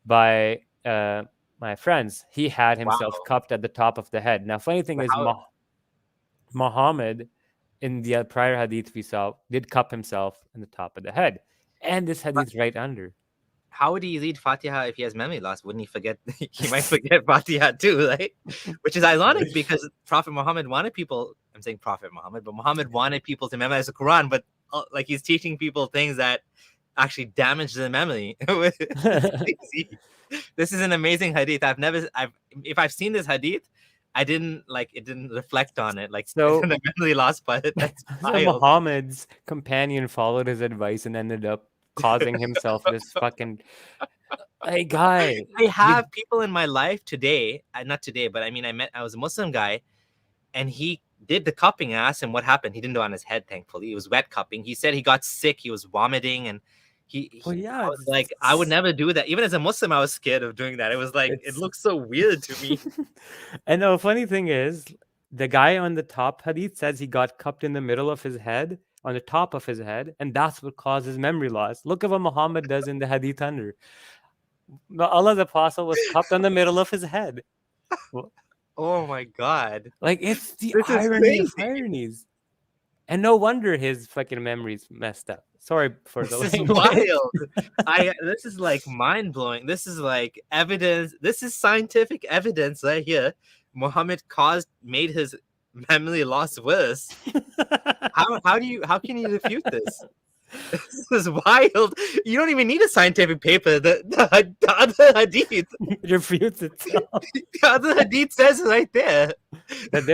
S2: by my friends. He had himself cupped at the top of the head. Now, funny thing is, Muhammad, in the prior hadith we saw, did cup himself in the top of the head. And this hadith right under.
S1: How would he read Fatiha if he has memory loss? Wouldn't he forget? He might forget Fatiha too, right? Which is ironic because Prophet Muhammad wanted people, I'm saying Prophet Muhammad, but Muhammad wanted people to memorize the Quran, but like he's teaching people things that actually damage their memory. This is an amazing hadith. If I've seen this hadith, it didn't reflect on it. Like
S2: so,
S1: the memory loss part. That's
S2: so Muhammad's companion followed his advice and ended up causing himself this fucking hey guy.
S1: I have people in my life today, not today, but I mean I was a Muslim guy and he did the cupping. I asked him what happened. He didn't do it on his head, thankfully. It was wet cupping. He said he got sick, he was vomiting, and I was like, I would never do that. Even as a Muslim, I was scared of doing that. It was like it looks so weird to me.
S2: And the funny thing is, the guy on the top hadith says he got cupped in the middle of his head, on the top of his head, and that's what causes memory loss. Look at what Muhammad does in the hadith under. Allah's apostle was cupped on the middle of his head.
S1: Oh my God.
S2: Like, it's the irony of ironies. And no wonder his fucking memory's messed up. Sorry for the
S1: This is wild. This is like mind-blowing. This is like evidence. This is scientific evidence right here. Muhammad made his memory loss worse. How can you refute this? This is wild. You don't even need a scientific paper. The other hadith
S2: refutes itself.
S1: The other hadith says right there
S2: that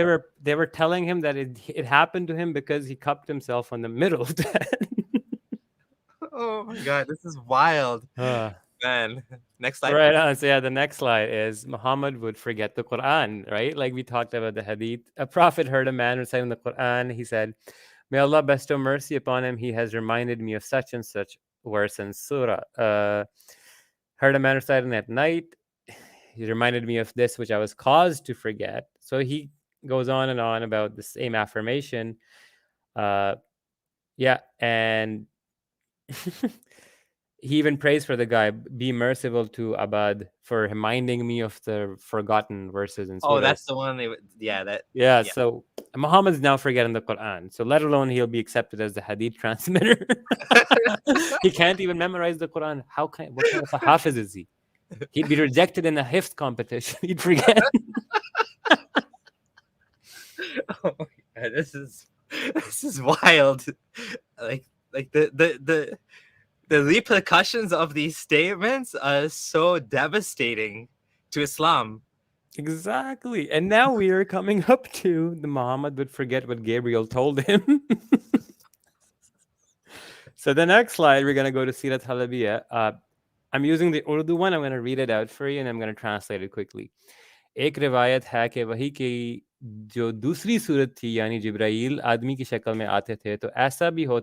S2: they were telling him that it happened to him because he cupped himself on the middle of that.
S1: Oh my God, this is wild. Man, next slide.
S2: Right on. So yeah, the next slide is Muhammad would forget the Quran, right? Like we talked about the hadith. A prophet heard a man reciting the Quran. He said, may Allah bestow mercy upon him. He has reminded me of such and such verse and surah. Heard a man reciting at night. He reminded me of this, which I was caused to forget. So he goes on and on about the same affirmation. And he even prays for the guy, be merciful to Abad for reminding me of the forgotten verses and surahs.
S1: Oh, that's the one
S2: So Muhammad's now forgetting the Quran, so let alone he'll be accepted as the hadith transmitter. He can't even memorize the Quran. What kind of a hafiz is he? He'd be rejected in a hifz competition. He'd forget.
S1: Oh my God, this is wild. Like the repercussions of these statements are so devastating to Islam.
S2: Exactly. And now we are coming up to the Muhammad would forget what Gabriel told him. So the next slide, we're going to go to Seerat Halabiya. I'm using the Urdu one. I'm going to read it out for you and I'm going to translate it quickly. एक रिवायत है कि वही की जो दूसरी सूरत थी यानी जिब्राइल आदमी की शक्ल में आते थे तो ऐसा भी हो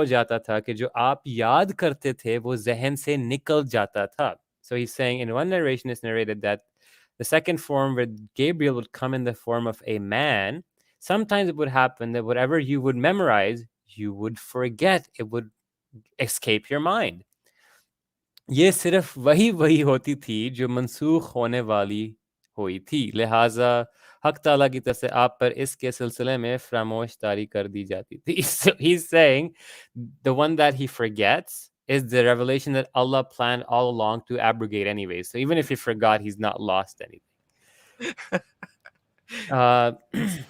S2: जाता था कि जो आप याद करते थे वो जहन से निकल जाता था. So he's saying in one narration it's narrated that the second form where Gabriel would come in the form of a man, sometimes it would happen that whatever you would memorize, you would forget. It would escape your mind. ये सिर्फ वही होती थी जो मंसूख होने वाली हुई थी. लिहाजा हक ताला की तरफ से आप पर इसके सिलसिले में फरामोशदारी कर दी जाती थी. So he's saying the one that he forgets is the revelation that Allah planned all along to abrogate anyway. So even if he forgot, he's not lost anything.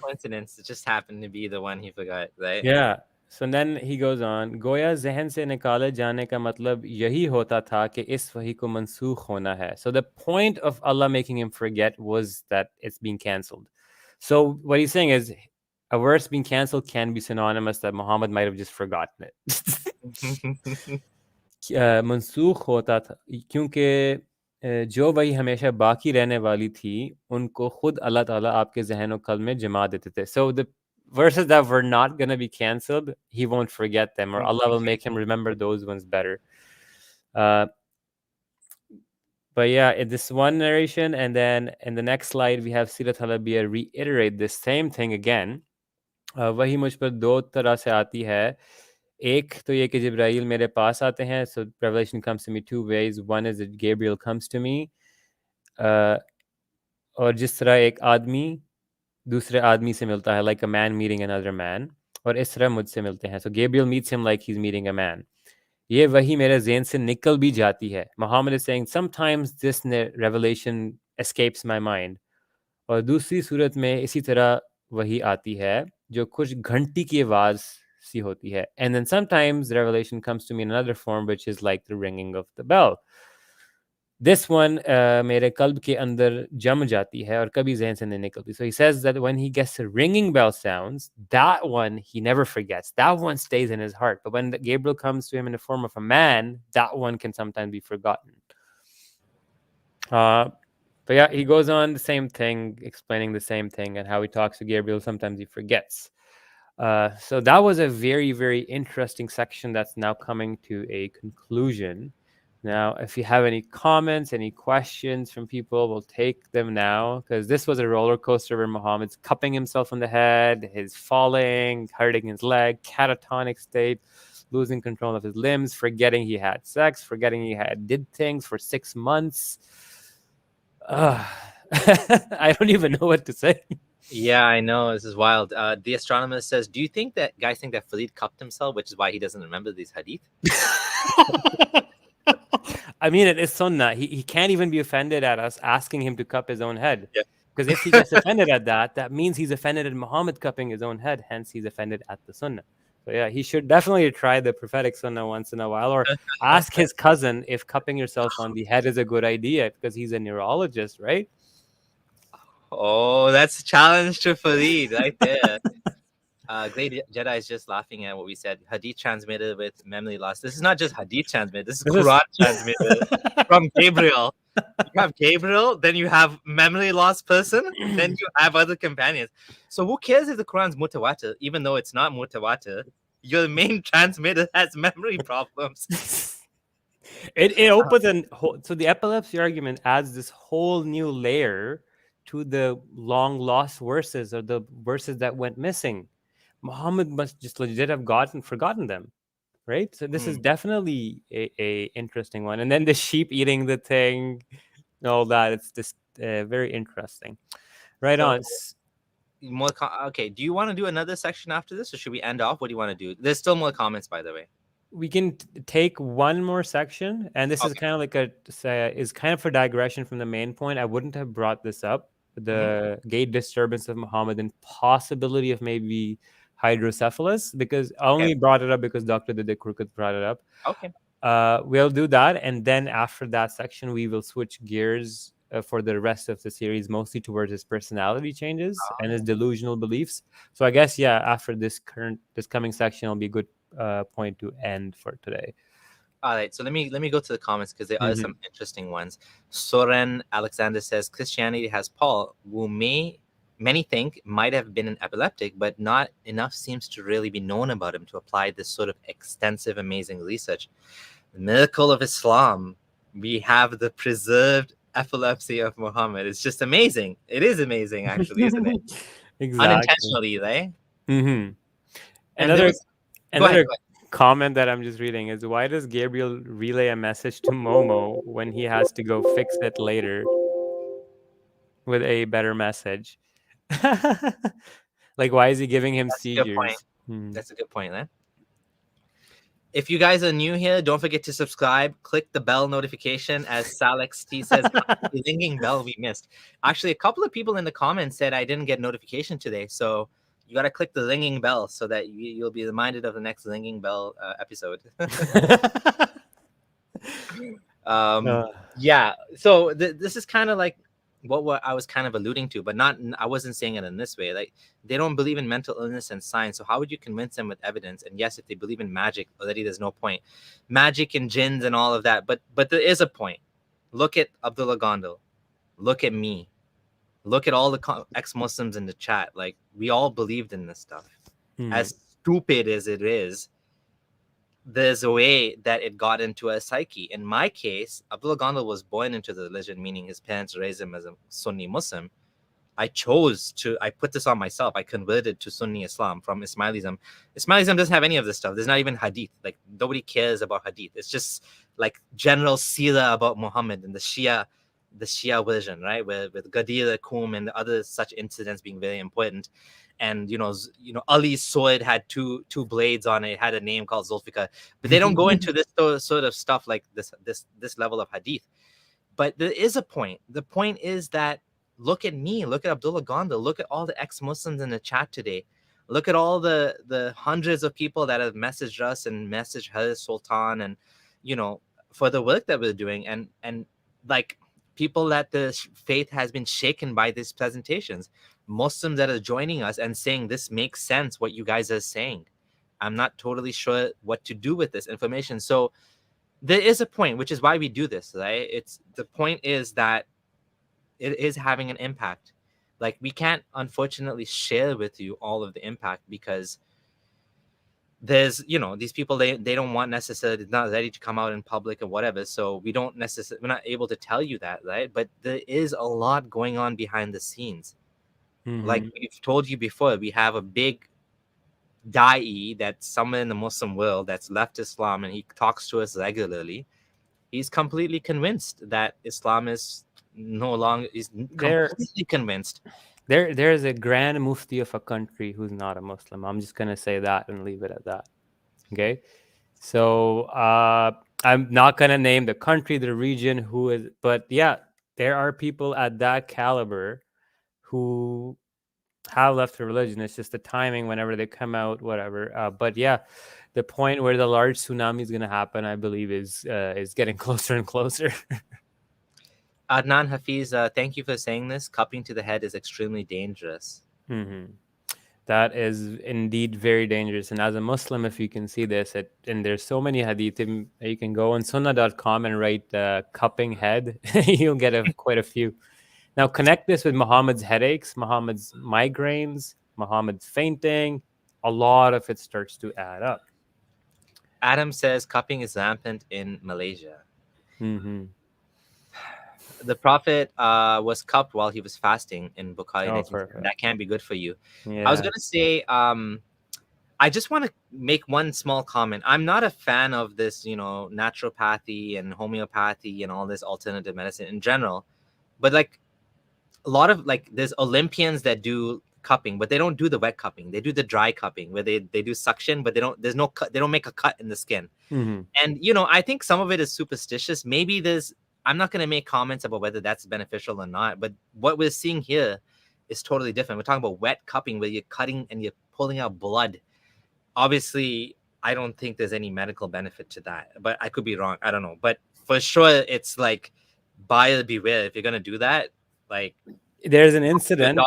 S1: Coincidence. It just happened to be the one he forgot, right?
S2: Yeah. So then he goes on, गोया जहन से निकाले जाने का मतलब यही होता था कि इस वही को मंसूख होना है. So the point of Allah making him forget was that it's being cancelled. So what he's saying is a verse being cancelled can be synonymous that Muhammad might have just forgotten it. मंसूख होता था क्योंकि जो वही हमेशा बाकी रहने वाली थी उनको खुद अल्लाह ताला आपके ज़हन और क़ल्ब में जमा देते थे. So the verses that were not going to be cancelled, he won't forget them, or Allah will make him remember those ones better. But yeah, in this one narration, and then in the next slide, we have Sirat Halabiya reiterate this same thing again. वही मुझ पर दो तरह से आती है. एक तो ये कि जिब्राइल मेरे पास आते हैं. So revelation comes to me two ways. One is that Gabriel comes to me. और जिस तरह एक आदमी दूसरे आदमी से मिलता है, like a man meeting another man, और इस तरह मुझसे मिलते हैं. So Gabriel meets him like he's meeting a man. ये वही मेरे ज़हन से निकल भी जाती है. Muhammad is saying sometimes this revelation escapes my mind. और दूसरी सूरत में इसी तरह वही आती है जो कुछ घंटी की आवाज़ सी होती है. And then sometimes the revelation comes to me in another form which is like the ringing of the bell. This one मेरे कल्ब के अंदर जम जाती है और कभी ज़हन से नहीं निकलती. So he says that when he gets the ringing bell sounds, that one he never forgets. That one stays in his heart. But when Gabriel comes to him in the form of a man, that one can sometimes be forgotten. But yeah, he goes on the same thing, explaining the same thing and how he talks to Gabriel. Sometimes he forgets. So that was a very, very interesting section that's now coming to a conclusion. Now, if you have any comments, any questions from people, we'll take them now, because this was a roller coaster where Muhammad's cupping himself on the head, his falling, hurting his leg, catatonic state, losing control of his limbs, forgetting he had sex, forgetting he did things for 6 months. I don't even know what to say.
S1: Yeah, I know. This is wild. The astronomer says, do you think that guys think that Farid cupped himself, which is why he doesn't remember these hadith?
S2: I mean, it is sunnah. He can't even be offended at us asking him to cup his own head. Because if he gets offended at that, that means he's offended at Muhammad cupping his own head. Hence, he's offended at the sunnah. So yeah, he should definitely try the prophetic sunnah once in a while, or ask his cousin if cupping yourself on the head is a good idea, because he's a neurologist, right?
S1: Oh, that's a challenge to Farid right there. Great Jedi is just laughing at what we said. Hadith transmitted with memory loss. This is not just Hadith transmitted. This is Quran transmitted from Gabriel. You have Gabriel, then you have memory loss person, then you have other companions. So who cares if the Quran's mutawatir, even though it's not mutawatir? Your main transmitter has memory problems.
S2: It opens so the epilepsy argument adds this whole new layer to the long lost verses, or the verses that went missing. Muhammad must just legit have forgotten them, right? So this is definitely a interesting one. And then the sheep eating the thing, all that. It's just very interesting. Right on.
S1: Okay, do you want to do another section after this, or should we end off? What do you want to do? There's still more comments, by the way.
S2: We can take one more section, and this is kind of like a digression from the main point. I wouldn't have brought this up, the gait disturbance of Muhammad and possibility of maybe hydrocephalus, because I only brought it up because Dr. Dede Korkut brought it up.
S1: Okay.
S2: We'll do that, and then after that section, we will switch gears for the rest of the series, mostly towards his personality changes and his delusional beliefs. So I guess, after this coming section will be a good point to end for today.
S1: All right, so let me go to the comments, because there are some interesting ones. Soren Alexander says Christianity has Paul, who many think might have been an epileptic, but not enough seems to really be known about him to apply this sort of extensive, amazing research. The miracle of Islam, we have the preserved epilepsy of Muhammad. It's just amazing. It is amazing, actually, isn't it?
S2: Exactly.
S1: Unintentionally, right?
S2: Another comment that I'm just reading is, why does Gabriel relay a message to Momo when he has to go fix it later with a better message? Like, why is he giving him seizures?
S1: That's a good point, eh? If you guys are new here, don't forget to subscribe. Click the bell notification, as Salex T says, the ringing bell we missed. Actually, a couple of people in the comments said I didn't get notification today, so you got to click the ringing bell so that you'll be reminded of the next ringing bell episode. Yeah, so this is kind of like what I was kind of alluding to, but I wasn't saying it in this way. Like, they don't believe in mental illness and science, so how would you convince them with evidence? And yes, if they believe in magic, already there's no point. Magic and jinns and all of that, but there is a point. Look at Abdullah Gondal. Look at me. Look at all the ex-Muslims in the chat. Like, we all believed in this stuff. As stupid as it is, there's a way that it got into a psyche. In my case, Abdullah Gondal was born into the religion, meaning his parents raised him as a Sunni Muslim. I put this on myself. I converted to Sunni Islam from Ismailism. Ismailism doesn't have any of this stuff. There's not even hadith. Like, nobody cares about hadith. It's just like general seerat about Muhammad and the Shia version, right? With Ghadir Qum and the other such incidents being very important. And Ali's sword had two blades on it. It had a name called Zulfikar. But they don't go into this sort of stuff like this level of hadith. But there is a point. The point is that look at me, look at Abdullah Gondal, look at all the ex-Muslims in the chat today. Look at all the hundreds of people that have messaged us and messaged Harith Sultan and, for the work that we're doing. And like people that the faith has been shaken by these presentations. Muslims that are joining us and saying this makes sense, what you guys are saying. I'm not totally sure what to do with this information. So there is a point, which is why we do this, right? The point is that it is having an impact. Like, we can't unfortunately share with you all of the impact because there's, these people, they don't want necessarily, not ready to come out in public or whatever. So we're not able to tell you that, right? But there is a lot going on behind the scenes.
S2: Mhm.
S1: Like we've told you before, we have a big da'i that's somewhere in the Muslim world that's left Islam, and he talks to us regularly. He's completely convinced that Islam is no longer, he's completely convinced.
S2: There's a grand mufti of a country who's not a Muslim. I'm just gonna say that and leave it at that. Okay, so I'm not gonna name the country, the region, but yeah, there are people at that caliber who have left the religion. It's just the timing whenever they come out, whatever. But yeah, the point where the large tsunami is gonna happen, I believe, is getting closer and closer.
S1: Adnan Hafiz, thank you for saying this. Cupping to the head is extremely dangerous.
S2: Mm-hmm. That is indeed very dangerous. And as a Muslim, if you can see this, and there's so many hadith, you can go on sunnah.com and write cupping head. You'll get quite a few. Now connect this with Muhammad's headaches, Muhammad's migraines, Muhammad's fainting. A lot of it starts to add up.
S1: Adam says cupping is rampant in Malaysia.
S2: Mm-hmm.
S1: The Prophet was cupped while he was fasting in Bukhari.
S2: Perfect.
S1: That can't be good for you.
S2: Yeah.
S1: I was going to say, I just want to make one small comment. I'm not a fan of this, naturopathy and homeopathy and all this alternative medicine in general. But like a lot of there's Olympians that do cupping, but they don't do the wet cupping. They do the dry cupping where they do suction, but they don't make a cut in the skin.
S2: Mm-hmm.
S1: And, I think some of it is superstitious. Maybe I'm not going to make comments about whether that's beneficial or not, but what we're seeing here is totally different. We're talking about wet cupping where you're cutting and you're pulling out blood. Obviously, I don't think there's any medical benefit to that, but I could be wrong. I don't know. But for sure, it's like buyer beware. If you're going to do that,
S2: there's an incident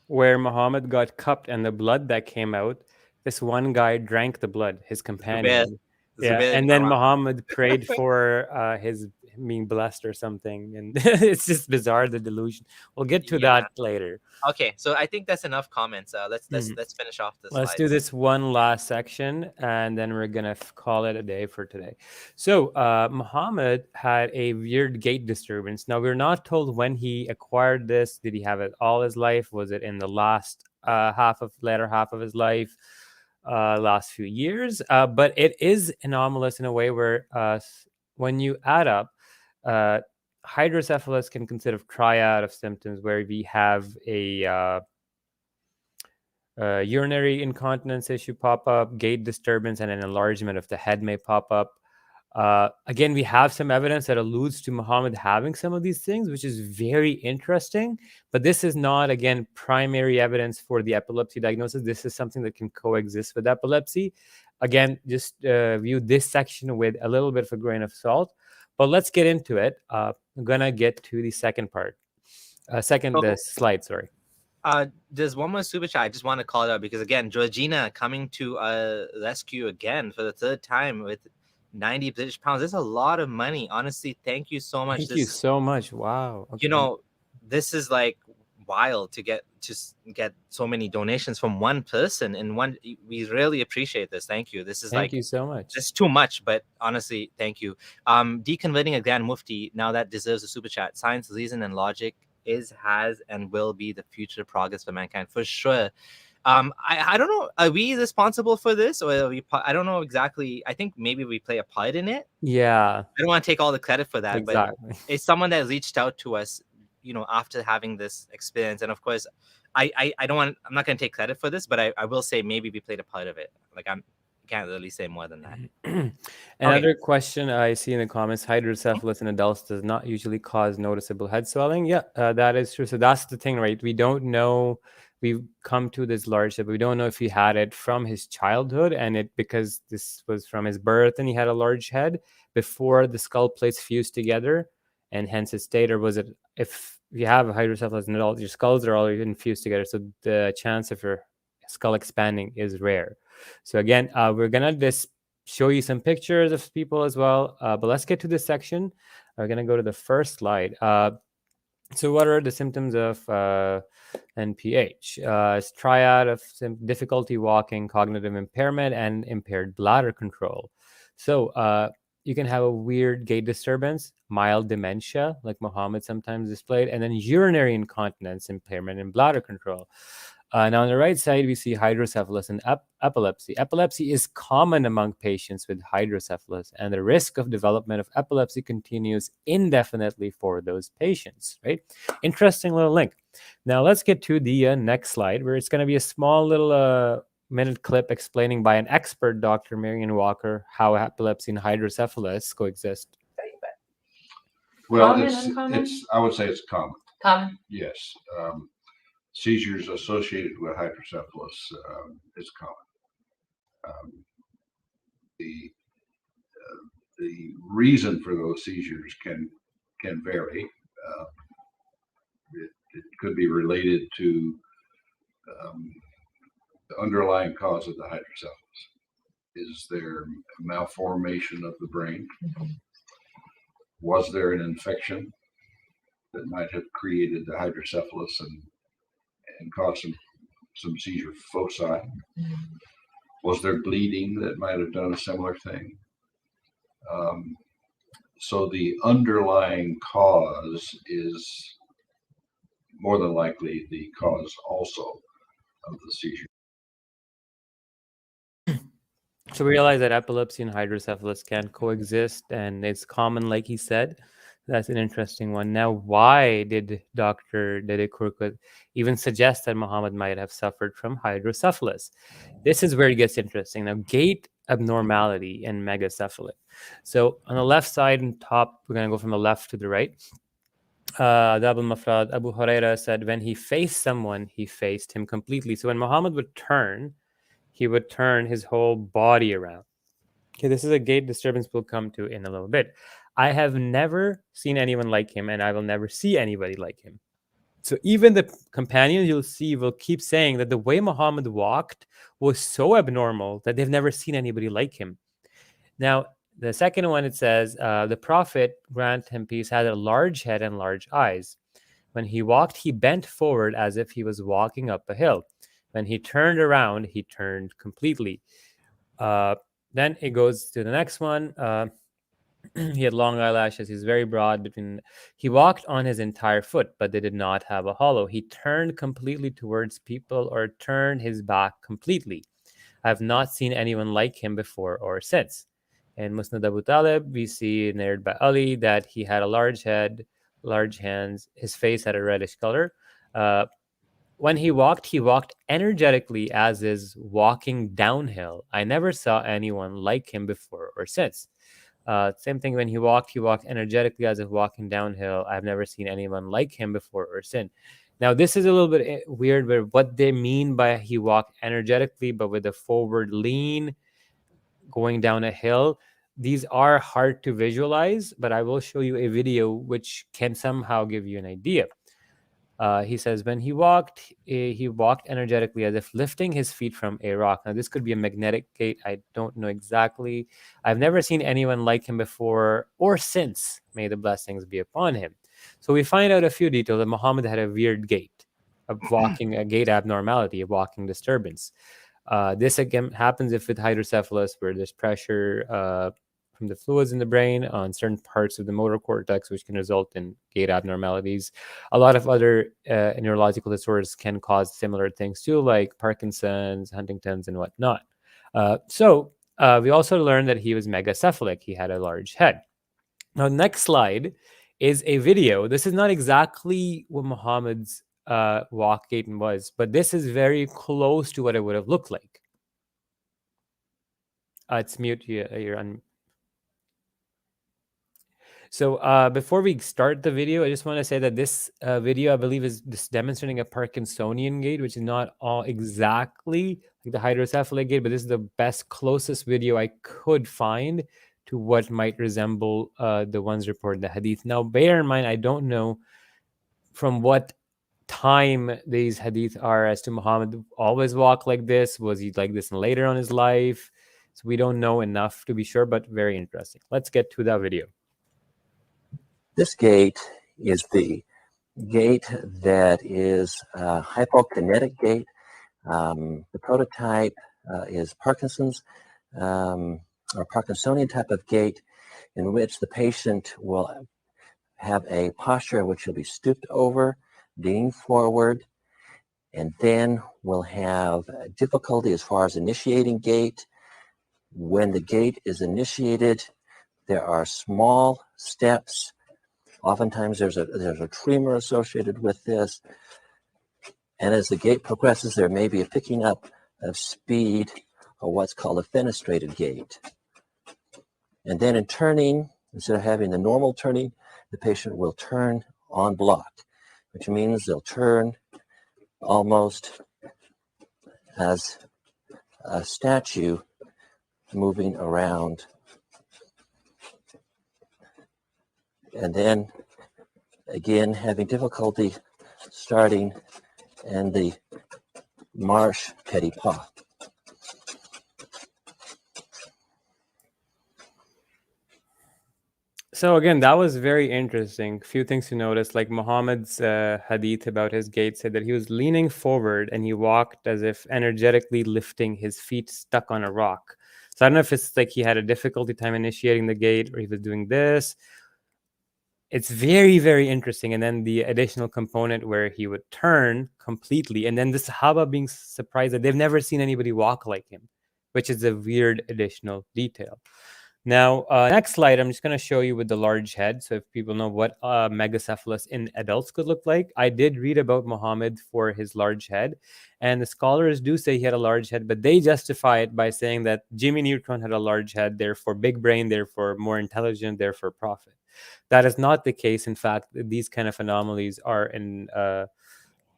S2: where Muhammad got cupped and the blood that came out, this one guy drank the blood, his companion. And then Muhammad prayed for his being blessed or something, and it's just bizarre, the delusion. We'll get to that later.
S1: Okay, so I think that's enough comments. Let's finish off this.
S2: Let's do this one last section, and then we're gonna call it a day for today. So Muhammad had a weird gait disturbance. Now we're not told when he acquired this. Did he have it all his life? Was it in the last latter half of his life? Last few years, but it is anomalous in a way where when you add up, hydrocephalus can consist of triad of symptoms where we have a urinary incontinence issue pop up, gait disturbance, and an enlargement of the head may pop up. Again, we have some evidence that alludes to Muhammad having some of these things, which is very interesting. But this is not, again, primary evidence for the epilepsy diagnosis. This is something that can coexist with epilepsy. Again, just view this section with a little bit of a grain of salt. But let's get into it. I'm going to get to the second part. The slide, sorry.
S1: There's one more super chat. I just want to call it out because, again, Georgina coming to rescue again for the third time with 90 British pounds. That's a lot of money. Honestly, thank you so much.
S2: Thank you so much. Wow.
S1: Okay. This is wild to get so many donations from one person in one. We really appreciate this. Thank you. This is
S2: Thank you so much.
S1: It's too much, but honestly, thank you. Deconverting a Grand Mufti, now that deserves a super chat. Science, reason, and logic has, and will be the future progress for mankind for sure. I don't know. Are we responsible for this, or are we? I don't know exactly. I think maybe we play a part in it.
S2: Yeah.
S1: I don't want to take all the credit for that,
S2: Exactly.
S1: but it's someone that reached out to us, after having this experience. And of course, I'm not going to take credit for this, but I will say maybe we played a part of it. Like I can't really say more than that.
S2: Another question I see in the comments: hydrocephalus in adults does not usually cause noticeable head swelling. Yeah, that is true. So that's the thing, right? We don't know. We've come to this large head, but we don't know if he had it from his childhood, and because this was from his birth, and he had a large head before the skull plates fused together, and hence it stayed, or was it if you have a hydrocephalus in adult, your skulls are all infused together, so the chance of your skull expanding is rare. So again, we're gonna just show you some pictures of people as well, but let's get to this section. We're gonna go to the first slide. So what are the symptoms of NPH? It's triad of difficulty walking, cognitive impairment, and impaired bladder control. So you can have a weird gait disturbance, mild dementia, like Muhammad sometimes displayed, and then urinary incontinence, impairment in bladder control. Now on the right side, we see hydrocephalus and epilepsy. Epilepsy is common among patients with hydrocephalus, and the risk of development of epilepsy continues indefinitely for those patients, right? Interesting little link. Now let's get to the next slide, where it's going to be a small little minute clip explaining by an expert, Dr. Marion Walker, how epilepsy and hydrocephalus coexist.
S12: Well, I would say it's common.
S13: Common.
S12: Yes. Seizures associated with hydrocephalus is common. The reason for those seizures can vary. It could be related to the underlying cause of the hydrocephalus. Is there malformation of the brain? Was there an infection that might have created the hydrocephalus and caused some seizure foci? Was there bleeding that might have done a similar thing? So the underlying cause is more than likely the cause also of the seizure.
S2: So we realize that epilepsy and hydrocephalus can coexist, and it's common, like he said. That's an interesting one. Now, why did Dr. Dede Korkut even suggest that Muhammad might have suffered from hydrocephalus? This is where it gets interesting. Now, gait abnormality and megacephaly. So on the left side and top, we're going to go from the left to the right. Abu Huraira said, when he faced someone, he faced him completely. So when Muhammad would turn, he would turn his whole body around. Okay, this is a gait disturbance we'll come to in a little bit. I have never seen anyone like him, and I will never see anybody like him. So even the companions you'll see will keep saying that the way Muhammad walked was so abnormal that they've never seen anybody like him. Now, the second one, it says, the Prophet, grant him peace, had a large head and large eyes. When he walked, he bent forward as if he was walking up a hill. When he turned around, he turned completely. Then it goes to the next one. He had long eyelashes. He's very broad between. He walked on his entire foot, but they did not have a hollow. He turned completely towards people or turned his back completely. I have not seen anyone like him before or since. In Musnad Abu Talib, we see narrated by Ali that he had a large head, large hands. His face had a reddish color. When he walked energetically as is walking downhill. I never saw anyone like him before or since. Same thing when he walked energetically as if walking downhill. I've never seen anyone like him before or since. Now, this is a little bit weird, but what they mean by he walked energetically, but with a forward lean, going down a hill, these are hard to visualize, but I will show you a video which can somehow give you an idea. He says, when he walked energetically as if lifting his feet from a rock. Now, this could be a magnetic gait. I don't know exactly. I've never seen anyone like him before or since. May the blessings be upon him. So we find out a few details that Muhammad had a weird gait. walking, a gait abnormality, a walking disturbance. This again happens if with hydrocephalus, where there's pressure from the fluids in the brain on certain parts of the motor cortex, which can result in gait abnormalities. A lot of other neurological disorders can cause similar things too, like Parkinson's, Huntington's, and whatnot. We also learned that he was megacephalic. He had a large head. Now, next slide is a video. This is not exactly what Muhammad's walk gait was, but this is very close to what it would have looked like. It's mute. You're on. So before we start the video, I just want to say that this video, I believe, is just demonstrating a Parkinsonian gait, which is not all exactly like the hydrocephalic gait, but this is the best, closest video I could find to what might resemble the ones reported in the hadith. Now, bear in mind, I don't know from what time these hadith are as to Muhammad always walk like this. Was he like this later on his life? So we don't know enough to be sure, but very interesting. Let's get to that video.
S13: This gait is the gait that is hypokinetic gait. The prototype is Parkinson's or Parkinsonian type of gait, in which the patient will have a posture which will be stooped over, leaning forward, and then will have difficulty as far as initiating gait. When the gait is initiated, there are small steps. Oftentimes there's a tremor associated with this. And as the gait progresses, there may be a picking up of speed, or what's called a fenestrated gait. And then in turning, instead of having the normal turning, the patient will turn en bloc, which means they'll turn almost as a statue moving around. And then again, having difficulty starting in the marche Petit Pas.
S2: So again, that was very interesting. A few things to notice, like Muhammad's hadith about his gait said that he was leaning forward and he walked as if energetically lifting his feet stuck on a rock. So I don't know if it's like he had a difficulty time initiating the gait, or he was doing this. It's very, very interesting. And then the additional component where he would turn completely, and then the Sahaba being surprised that they've never seen anybody walk like him, which is a weird additional detail. Now, next slide, I'm just going to show you with the large head. So if people know what megacephalus in adults could look like, I did read about Muhammad for his large head. And the scholars do say he had a large head, but they justify it by saying that Jimmy Neutron had a large head, therefore big brain, therefore more intelligent, therefore prophet. That is not the case. In fact, these kind of anomalies are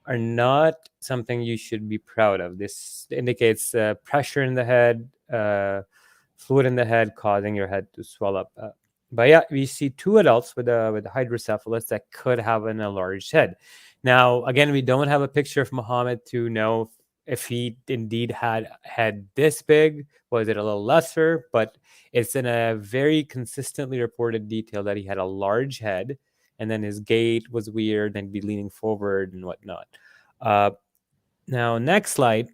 S2: not something you should be proud of. This indicates pressure in the head, fluid in the head causing your head to swell up. But yeah, we see two adults with hydrocephalus that could have an enlarged head. Now, again, we don't have a picture of Muhammad to know if he indeed had head this big. Was it a little lesser? But it's in a very consistently reported detail that he had a large head, and then his gait was weird and be leaning forward and whatnot. Now, next slide.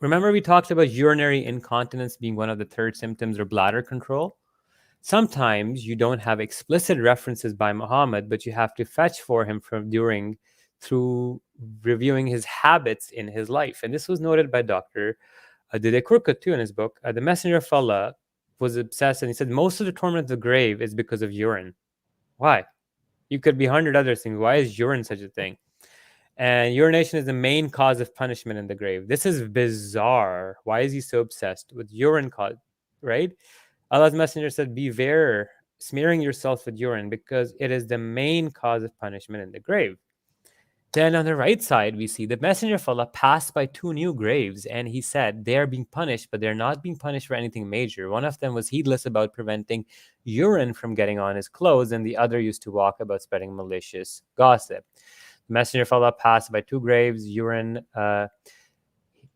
S2: Remember we talked about urinary incontinence being one of the third symptoms, or bladder control? Sometimes you don't have explicit references by Muhammad, but you have to fetch for him through reviewing his habits in his life. And this was noted by Dr. Dede Korkut too in his book. The Messenger of Allah was obsessed, and he said most of the torment of the grave is because of urine. Why? You could be 100 other things. Why is urine such a thing? And urination is the main cause of punishment in the grave. This is bizarre. Why is he so obsessed with urine cause, right? Allah's Messenger said, beware smearing yourself with urine, because it is the main cause of punishment in the grave. Then on the right side, we see the Messenger of Allah passed by two new graves, and he said they are being punished, but they're not being punished for anything major. One of them was heedless about preventing urine from getting on his clothes, and the other used to walk about spreading malicious gossip. The Messenger of Allah passed by two graves, urine.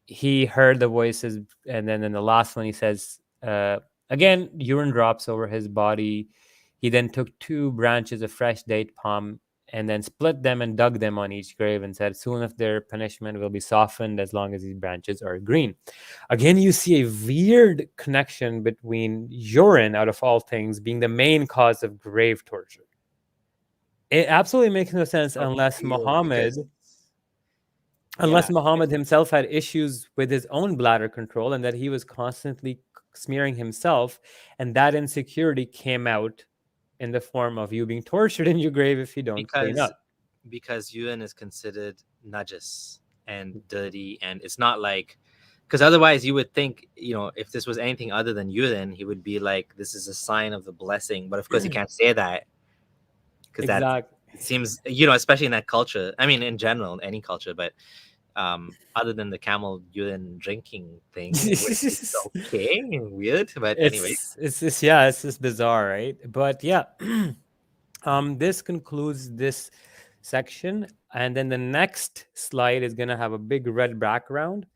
S2: He heard the voices, and then in the last one he says, again, urine drops over his body. He then took two branches of fresh date palm and then split them and dug them on each grave and said, soon if their punishment will be softened as long as these branches are green. Again, you see a weird connection between urine, out of all things, being the main cause of grave torture. It absolutely makes no sense unless Muhammad himself had issues with his own bladder control and that he was constantly smearing himself, and that insecurity came out in the form of you being tortured in your grave if you don't clean up.
S1: Because urine is considered najis and dirty, and it's not like, because otherwise you would think, you know, if this was anything other than urine, he would be like, this is a sign of the blessing. But of course, he can't say that because that seems, you know, especially in that culture. I mean, in general, any culture, but other than the camel urine drinking thing, it's okay, weird. But anyway,
S2: it's just bizarre, right? But yeah, this concludes this section, and then the next slide is gonna have a big red background,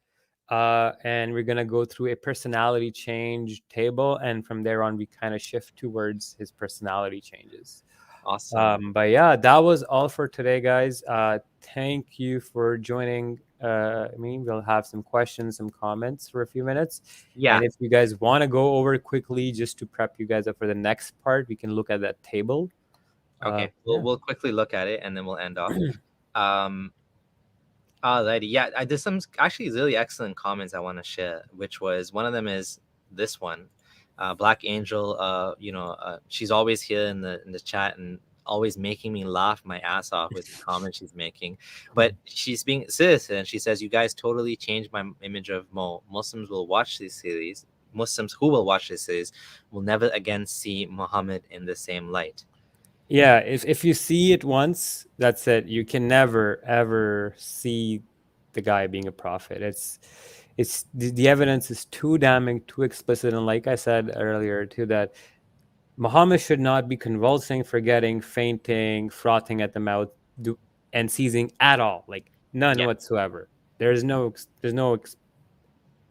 S2: and we're gonna go through a personality change table, and from there on, we kind of shift towards his personality changes.
S1: Awesome.
S2: But yeah, that was all for today, guys. Thank you for joining me. We'll have some questions, some comments for a few minutes.
S1: Yeah.
S2: And if you guys want to go over quickly just to prep you guys up for the next part, we can look at that table.
S1: Okay, we'll quickly look at it and then we'll end off. Alrighty, yeah, there's some actually really excellent comments I want to share, which was, one of them is this one. Black Angel, she's always here in the chat and always making me laugh my ass off with the comments she's making. But she's being serious, and she says, you guys totally changed my image of Mo. Muslims will watch this series. Muslims who will watch this series will never again see Muhammad in the same light.
S2: Yeah, if you see it once, that's it. You can never ever see the guy being a prophet. It's the evidence is too damning, too explicit, and like I said earlier too, that Muhammad should not be convulsing, forgetting, fainting, frothing at the mouth, and seizing at all, like none whatsoever. There's no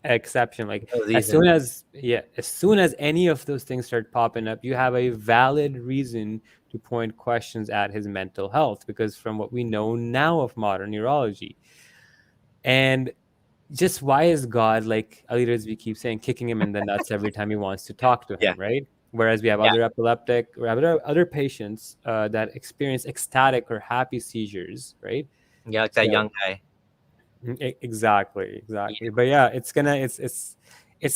S2: exception. Like as soon as any of those things start popping up, you have a valid reason to point questions at his mental health, because from what we know now of modern neurology, and just why is God, like Ali Rizvi keeps saying, kicking him in the nuts every time he wants to talk to him, right? Whereas we have other epileptic or other patients that experience ecstatic or happy seizures, right?
S1: Yeah, like that young guy.
S2: Exactly. But yeah, it's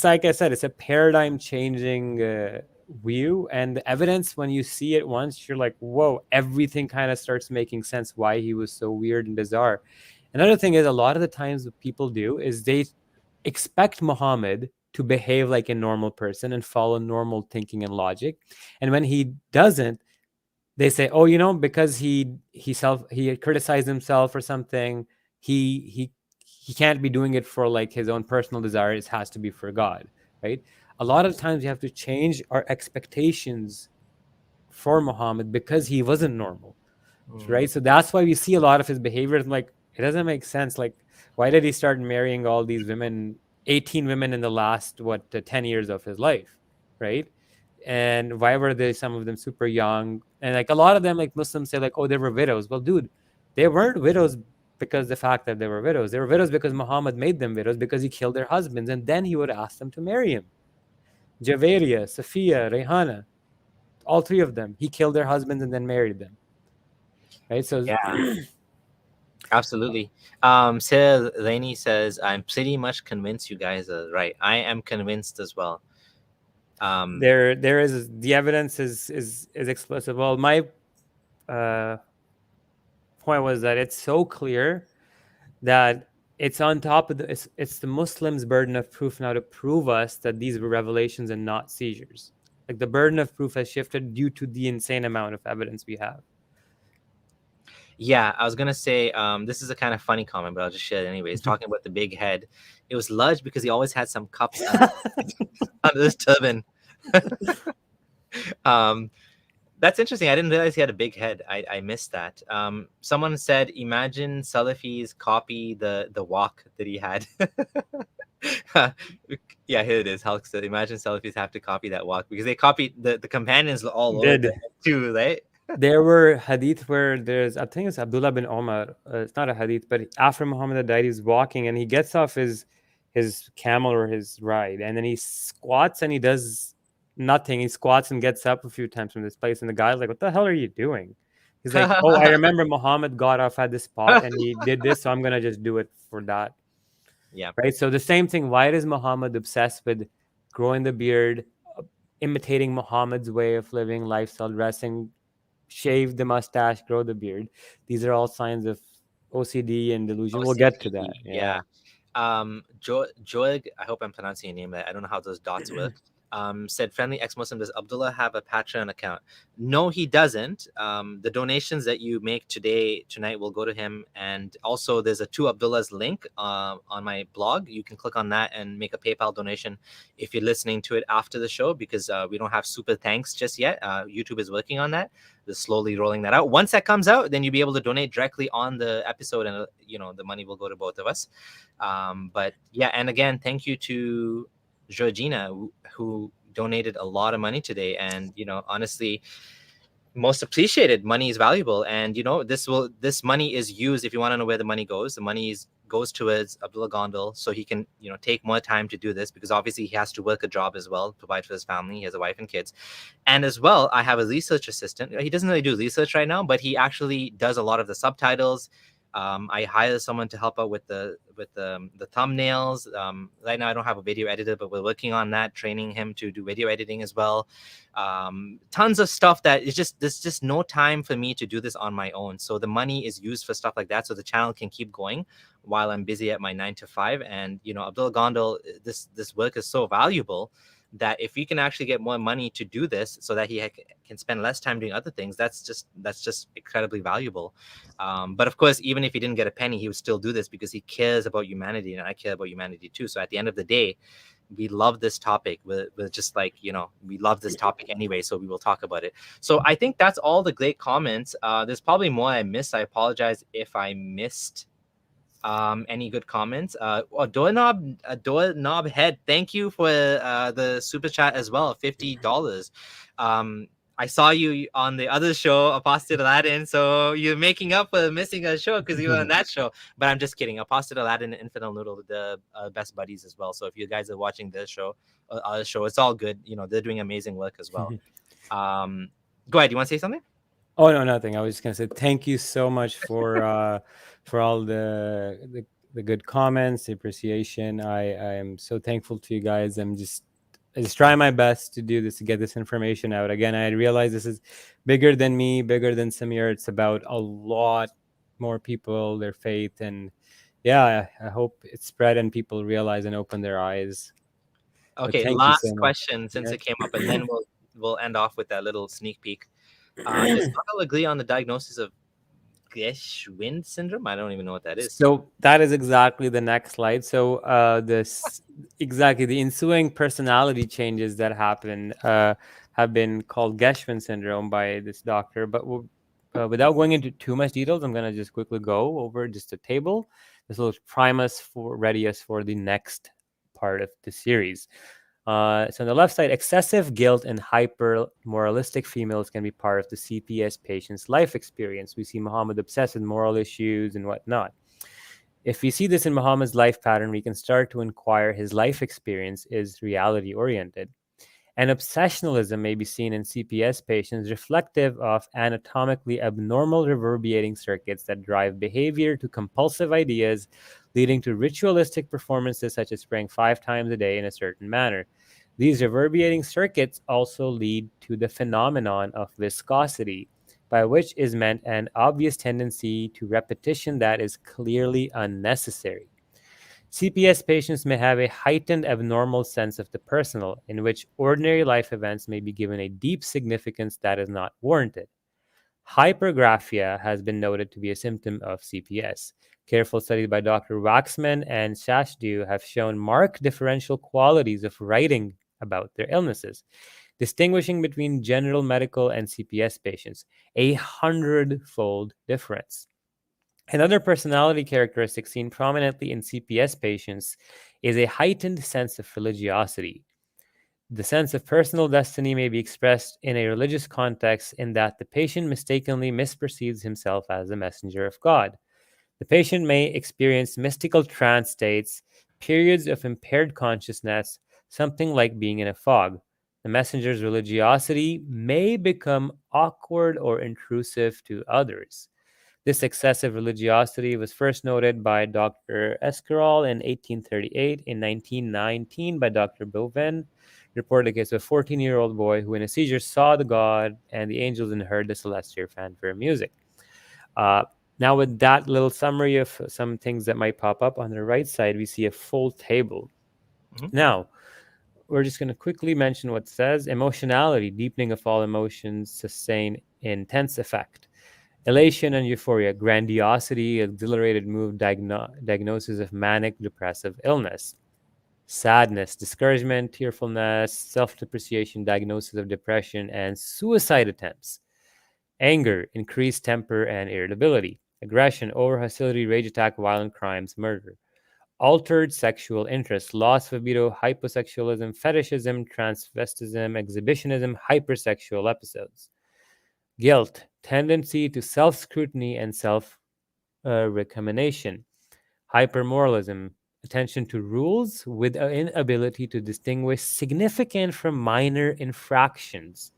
S2: like I said, it's a paradigm changing view, and the evidence, when you see it once, you're like, whoa, everything kind of starts making sense why he was so weird and bizarre. Another thing is, a lot of the times what people do is they expect Muhammad to behave like a normal person and follow normal thinking and logic, and when he doesn't, they say, oh, you know, because he criticized himself or something, he can't be doing it for like his own personal desires, it has to be for God, right? A lot of times you have to change our expectations for Muhammad because he wasn't normal, right? So that's why we see a lot of his behaviors, like, it doesn't make sense. Like, why did he start marrying all these women, 18 women in the last 10 years of his life, right? And why were they, some of them super young? And like a lot of them, like Muslims say, like, oh, they were widows. Well, dude, they weren't widows because the fact that they were widows. They were widows because Muhammad made them widows, because he killed their husbands, and then he would ask them to marry him. Javeria, Safiya, Rayhana, all three of them, he killed their husbands and then married them, right? So
S1: yeah. Absolutely. Sarah Laney says, I'm pretty much convinced you guys are right. I am convinced as well.
S2: There is, the evidence is explicit. Well, my point was that it's so clear that it's on top of it's the Muslims' burden of proof now to prove us that these were revelations and not seizures. Like, the burden of proof has shifted due to the insane amount of evidence we have.
S1: Yeah, I was gonna say, this is a kind of funny comment, but I'll just share it anyways. Talking about the big head, it was Ludge because he always had some cups under his turban. That's interesting. I didn't realize he had a big head. I missed that. Someone said, imagine Salafis copy the walk that he had. Yeah, here it is. Hulk said, imagine Salafis have to copy that walk because they copied the companions all over too, right?
S2: There were hadith where there's, I think it's Abdullah bin Omar. It's not a hadith, but after Muhammad had died, he's walking and he gets off his camel or his ride, and then he squats and he does nothing. He squats and gets up a few times from this place, and the guy's like, "What the hell are you doing?" He's like, "Oh, I remember Muhammad got off at this spot and he did this, so I'm gonna just do it for that."
S1: Yeah.
S2: Right. So the same thing. Why is Muhammad obsessed with growing the beard, imitating Muhammad's way of living, lifestyle, dressing? Shave the mustache, grow the beard. These are all signs of OCD and delusion. We'll get to that.
S1: Yeah. Joig, I hope I'm pronouncing your name right. I don't know how those dots work. Said, friendly ex-Muslim, does Abdullah have a Patreon account? No, he doesn't. The donations that you make tonight will go to him. And also there's a 2 Abdullahs link on my blog. You can click on that and make a PayPal donation if you're listening to it after the show, because we don't have super thanks just yet. YouTube is working on that. They're slowly rolling that out. Once that comes out, then you'll be able to donate directly on the episode, and the money will go to both of us. But yeah, and again, thank you to Georgina, who donated a lot of money today, and honestly, most appreciated. Money is valuable, and this money is used. If you want to know where the money goes, the money goes towards Abdullah Gondal, so he can take more time to do this, because obviously he has to work a job as well, provide for his family. He has a wife and kids, and as well, I have a research assistant. He doesn't really do research right now, but he actually does a lot of the subtitles. I hired someone to help out with the thumbnails. Right now I don't have a video editor, but we're working on that, training him to do video editing as well. Tons of stuff that is there's just no time for me to do this on my own. So the money is used for stuff like that, so the channel can keep going while I'm busy at my 9 to 5. And Abdullah Gondal, this work is so valuable that if we can actually get more money to do this so that he can spend less time doing other things, that's just incredibly valuable. But of course, even if he didn't get a penny, he would still do this because he cares about humanity, and I care about humanity too. So at the end of the day, we love this topic. We're just like, we love this topic anyway, so we will talk about it. So I think that's all the great comments. There's probably more I missed. I apologize if I missed any good comments. Doorknob Head, thank you for the super chat as well, $50. I saw you on the other show, Apostate Aladdin, so you're making up for missing a show because you were on that show. But I'm just kidding. Apostate Aladdin and Infidel Noodle, the best buddies as well. So if you guys are watching this show, our show, it's all good. They're doing amazing work as well. Go ahead. You want to say something?
S2: Oh no, nothing. I was just gonna say thank you so much for all the good comments, the appreciation. I am so thankful to you guys. I just trying my best to do this, to get this information out. Again, I realize this is bigger than me, bigger than Samir. It's about a lot more people, their faith, and yeah, I hope it's spread and people realize and open their eyes.
S1: Okay, last question since it came up, and then we'll end off with that little sneak peek. Does Gondal agree on the diagnosis of Geschwind syndrome? I don't even know what that is.
S2: So that is exactly the next slide. So the ensuing personality changes that happen have been called Geschwind syndrome by this doctor. But without going into too much details, I'm going to just quickly go over just a table. This will prime us ready us for the next part of the series. So on the left side, excessive guilt and hyper moralistic females can be part of the CPS patient's life experience. We see Muhammad obsessed with moral issues and whatnot. If we see this in Muhammad's life pattern, we can start to inquire his life experience is reality oriented. And obsessionalism may be seen in CPS patients reflective of anatomically abnormal reverberating circuits that drive behavior to compulsive ideas, leading to ritualistic performances such as praying 5 times a day in a certain manner. These reverberating circuits also lead to the phenomenon of viscosity, by which is meant an obvious tendency to repetition that is clearly unnecessary. CPS patients may have a heightened abnormal sense of the personal, in which ordinary life events may be given a deep significance that is not warranted. Hypergraphia has been noted to be a symptom of CPS. Careful studies by Dr. Waxman and Shashdew have shown marked differential qualities of writing about their illnesses, distinguishing between general medical and CPS patients, a 100-fold difference. Another personality characteristic seen prominently in CPS patients is a heightened sense of religiosity. The sense of personal destiny may be expressed in a religious context in that the patient mistakenly misperceives himself as a messenger of God. The patient may experience mystical trance states, periods of impaired consciousness, something like being in a fog. The messenger's religiosity may become awkward or intrusive to others. This excessive religiosity was first noted by Dr. Esquirol in 1838. In 1919, by Dr. Boven, reported a case of a 14-year-old boy who in a seizure saw the god and the angels and heard the celestial fanfare music. Now, with that little summary of some things that might pop up on the right side, we see a full table. Now, we're just going to quickly mention what it says. Emotionality, deepening of all emotions, sustain intense effect. Elation and euphoria, grandiosity, exhilarated mood, diagnosis of manic depressive illness. Sadness, discouragement, tearfulness, self-depreciation, diagnosis of depression, and suicide attempts. Anger, increased temper and irritability. Aggression, over hostility, rage attack, violent crimes, murder. Altered sexual interest, loss of libido, hyposexualism, fetishism, transvestism, exhibitionism, hypersexual episodes. Guilt, tendency to self-scrutiny and self-recrimination. Hypermoralism, attention to rules with an inability to distinguish significant from minor infractions.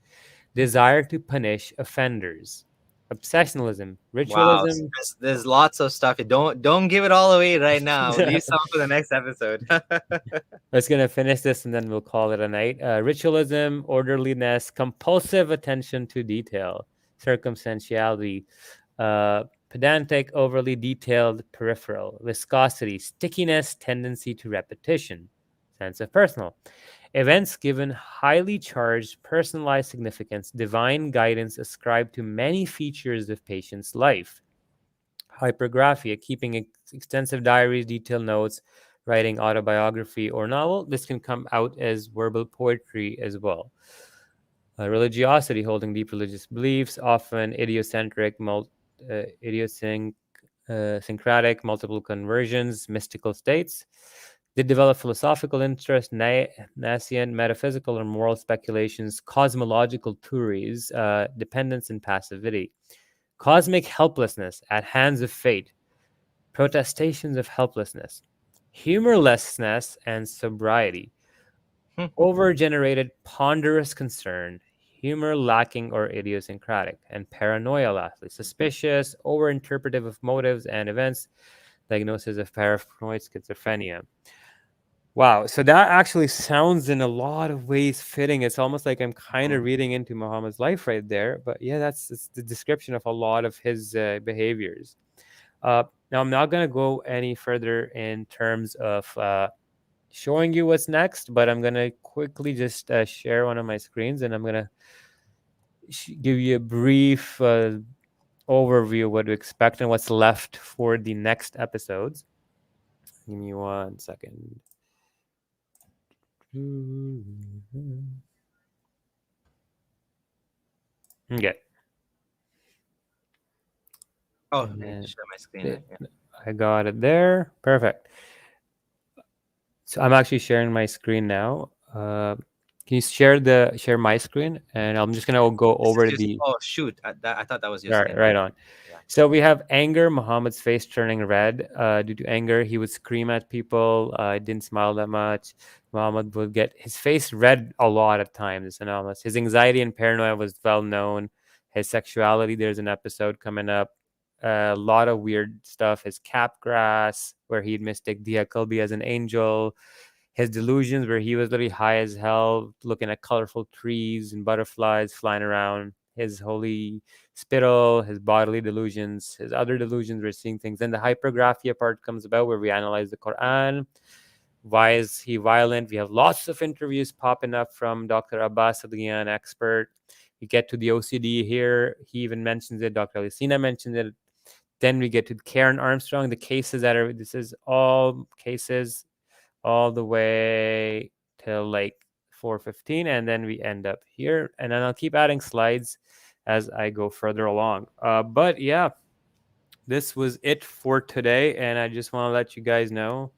S2: Desire to punish offenders. Obsessionalism, ritualism.
S1: Wow, there's lots of stuff. Don't give it all away right now. Leave some for the next episode.
S2: Let's gonna finish this and then we'll call it a night. Ritualism, orderliness, compulsive attention to detail, circumstantiality, pedantic, overly detailed, peripheral, viscosity, stickiness, tendency to repetition, sense of personal. Events given highly charged, personalized significance, divine guidance ascribed to many features of patient's life. Hypergraphia, keeping extensive diaries, detailed notes, writing autobiography or novel. This can come out as verbal poetry as well. Religiosity, holding deep religious beliefs, often idiosyncratic, syncratic, multiple conversions, mystical states. They develop philosophical interest, nascent, metaphysical or moral speculations, cosmological theories, dependence and passivity. Cosmic helplessness at hands of fate, protestations of helplessness, humorlessness and sobriety, overgenerated ponderous concern, humor lacking or idiosyncratic, and paranoia lastly, suspicious, overinterpretive of motives and events, diagnosis of paranoid schizophrenia. Wow, so that actually sounds in a lot of ways fitting. It's almost like I'm kind of reading into Muhammad's life right there. But yeah, it's the description of a lot of his behaviors. Now, I'm not going to go any further in terms of showing you what's next, but I'm going to quickly just share one of my screens, and I'm going to give you a brief overview of what to expect and what's left for the next episodes. Give me 1 second. Okay.
S1: Oh, let me share my screen. Yeah.
S2: I got it there. Perfect. So I'm actually sharing my screen now. Can you share my screen? And I'm just gonna go over the.
S1: Oh shoot! I thought that was your screen.
S2: Right on. Yeah. So we have anger. Muhammad's face turning red due to anger. He would scream at people. Didn't smile that much. Muhammad would get his face red a lot at times. It's anomalous. His anxiety and paranoia was well known. His sexuality. There's an episode coming up. A lot of weird stuff. His capgrass, where he'd mistake Dia Kalbi as an angel. His delusions, where he was literally high as hell, looking at colorful trees and butterflies flying around. His holy spittle, his bodily delusions, his other delusions, we're seeing things. Then the hypergraphia part comes about, where we analyze the Quran. Why is he violent? We have lots of interviews popping up from Dr. Abbas Adlian, expert. We get to the OCD here. He even mentions it. Dr. Alicina mentions it. Then we get to Karen Armstrong, the cases that are, this is all cases all the way till like 4:15, and then we end up here. And then I'll keep adding slides as I go further along. But yeah, this was it for today, and I just want to let you guys know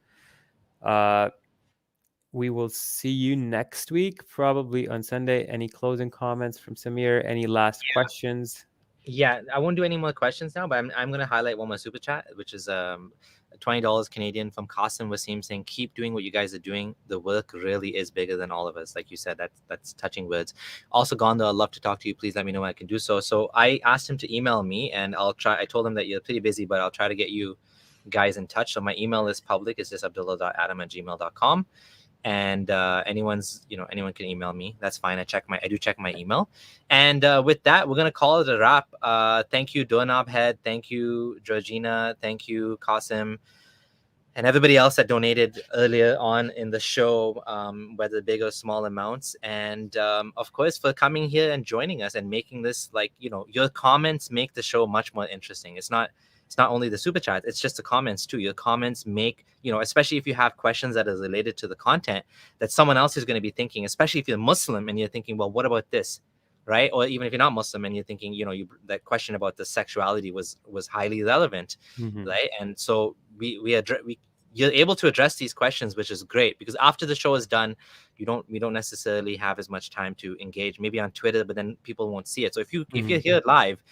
S2: we will see you next week, probably on Sunday. Any closing comments from Samir? Any last questions?
S1: Yeah, I won't do any more questions now, but I'm gonna highlight one more super chat, which is $20 Canadian from Qasim Wasim saying, "Keep doing what you guys are doing. The work really is bigger than all of us." Like you said, that's touching words. Also, Gonda, I'd love to talk to you. Please let me know when I can do so. So I asked him to email me, and I'll try. I told him that you're pretty busy, but I'll try to get you guys in touch. So my email is public. It's just abdullah.adam@gmail.com. And anyone can email me. That's fine. I do check my email. And with that, we're gonna call it a wrap. Thank you, Doorknob Head. Thank you, Georgina. Thank you, Qasim, and everybody else that donated earlier on in the show, whether big or small amounts. And of course, for coming here and joining us and making this, your comments make the show much more interesting. It's not only the super chat, it's just the comments too. Your comments make, especially if you have questions that are related to the content that someone else is going to be thinking, especially if you're Muslim and you're thinking, well, what about this? Right? Or even if you're not Muslim and you're thinking, that question about the sexuality was highly relevant, right? And so you're able to address these questions, which is great, because after the show is done, we don't necessarily have as much time to engage, maybe on Twitter, but then people won't see it. So if you're here live,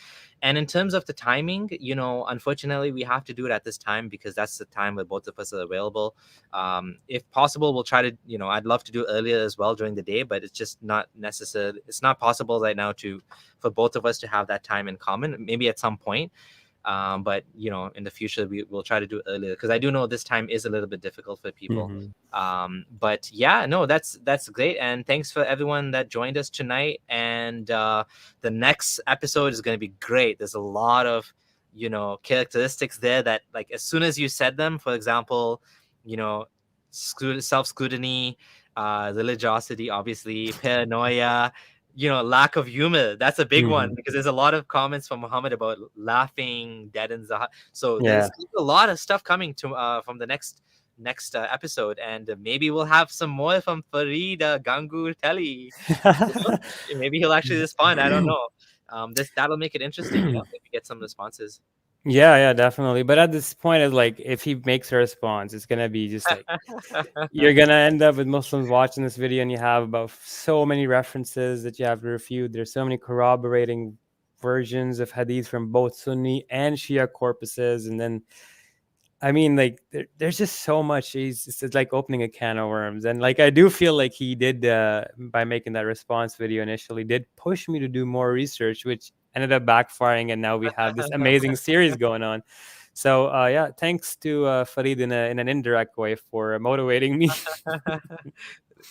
S1: and in terms of the timing, unfortunately, we have to do it at this time because that's the time where both of us are available. If possible, we'll try to, I'd love to do earlier as well during the day, but it's just not necessary. It's not possible right now for both of us to have that time in common, maybe at some point. But in the future we'll try to do earlier, because I do know this time is a little bit difficult for people. But yeah, no, that's great, and thanks for everyone that joined us tonight. And the next episode is going to be great. There's a lot of characteristics there that, like, as soon as you said them, for example, self-scrutiny, religiosity, obviously, paranoia, lack of humor. That's a big one, because there's a lot of comments from Muhammad about laughing, deadens the heart. So there's a lot of stuff coming to from the next episode, and maybe we'll have some more from Farid Gangur Telly. Maybe he'll actually respond. I don't know. That'll make it interesting. If we get some responses.
S2: Yeah, definitely. But at this point, it's like, if he makes a response, it's gonna be just like you're gonna end up with Muslims watching this video, and you have about so many references that you have to refute. There's so many corroborating versions of hadith from both Sunni and Shia corpuses, and then, I mean, like, there's just so much. It's like opening a can of worms. And like, I do feel like he did, by making that response video initially, did push me to do more research, which ended up backfiring. And now we have this amazing series going on. So yeah, thanks to Farid in an indirect way for motivating me.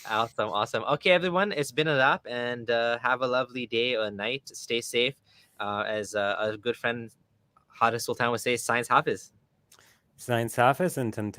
S1: Awesome. Okay, everyone, it's been a wrap, and have a lovely day or night. Stay safe. As a good friend Haris Sultan would say, Science Hafiz.
S2: Science Hafiz, and until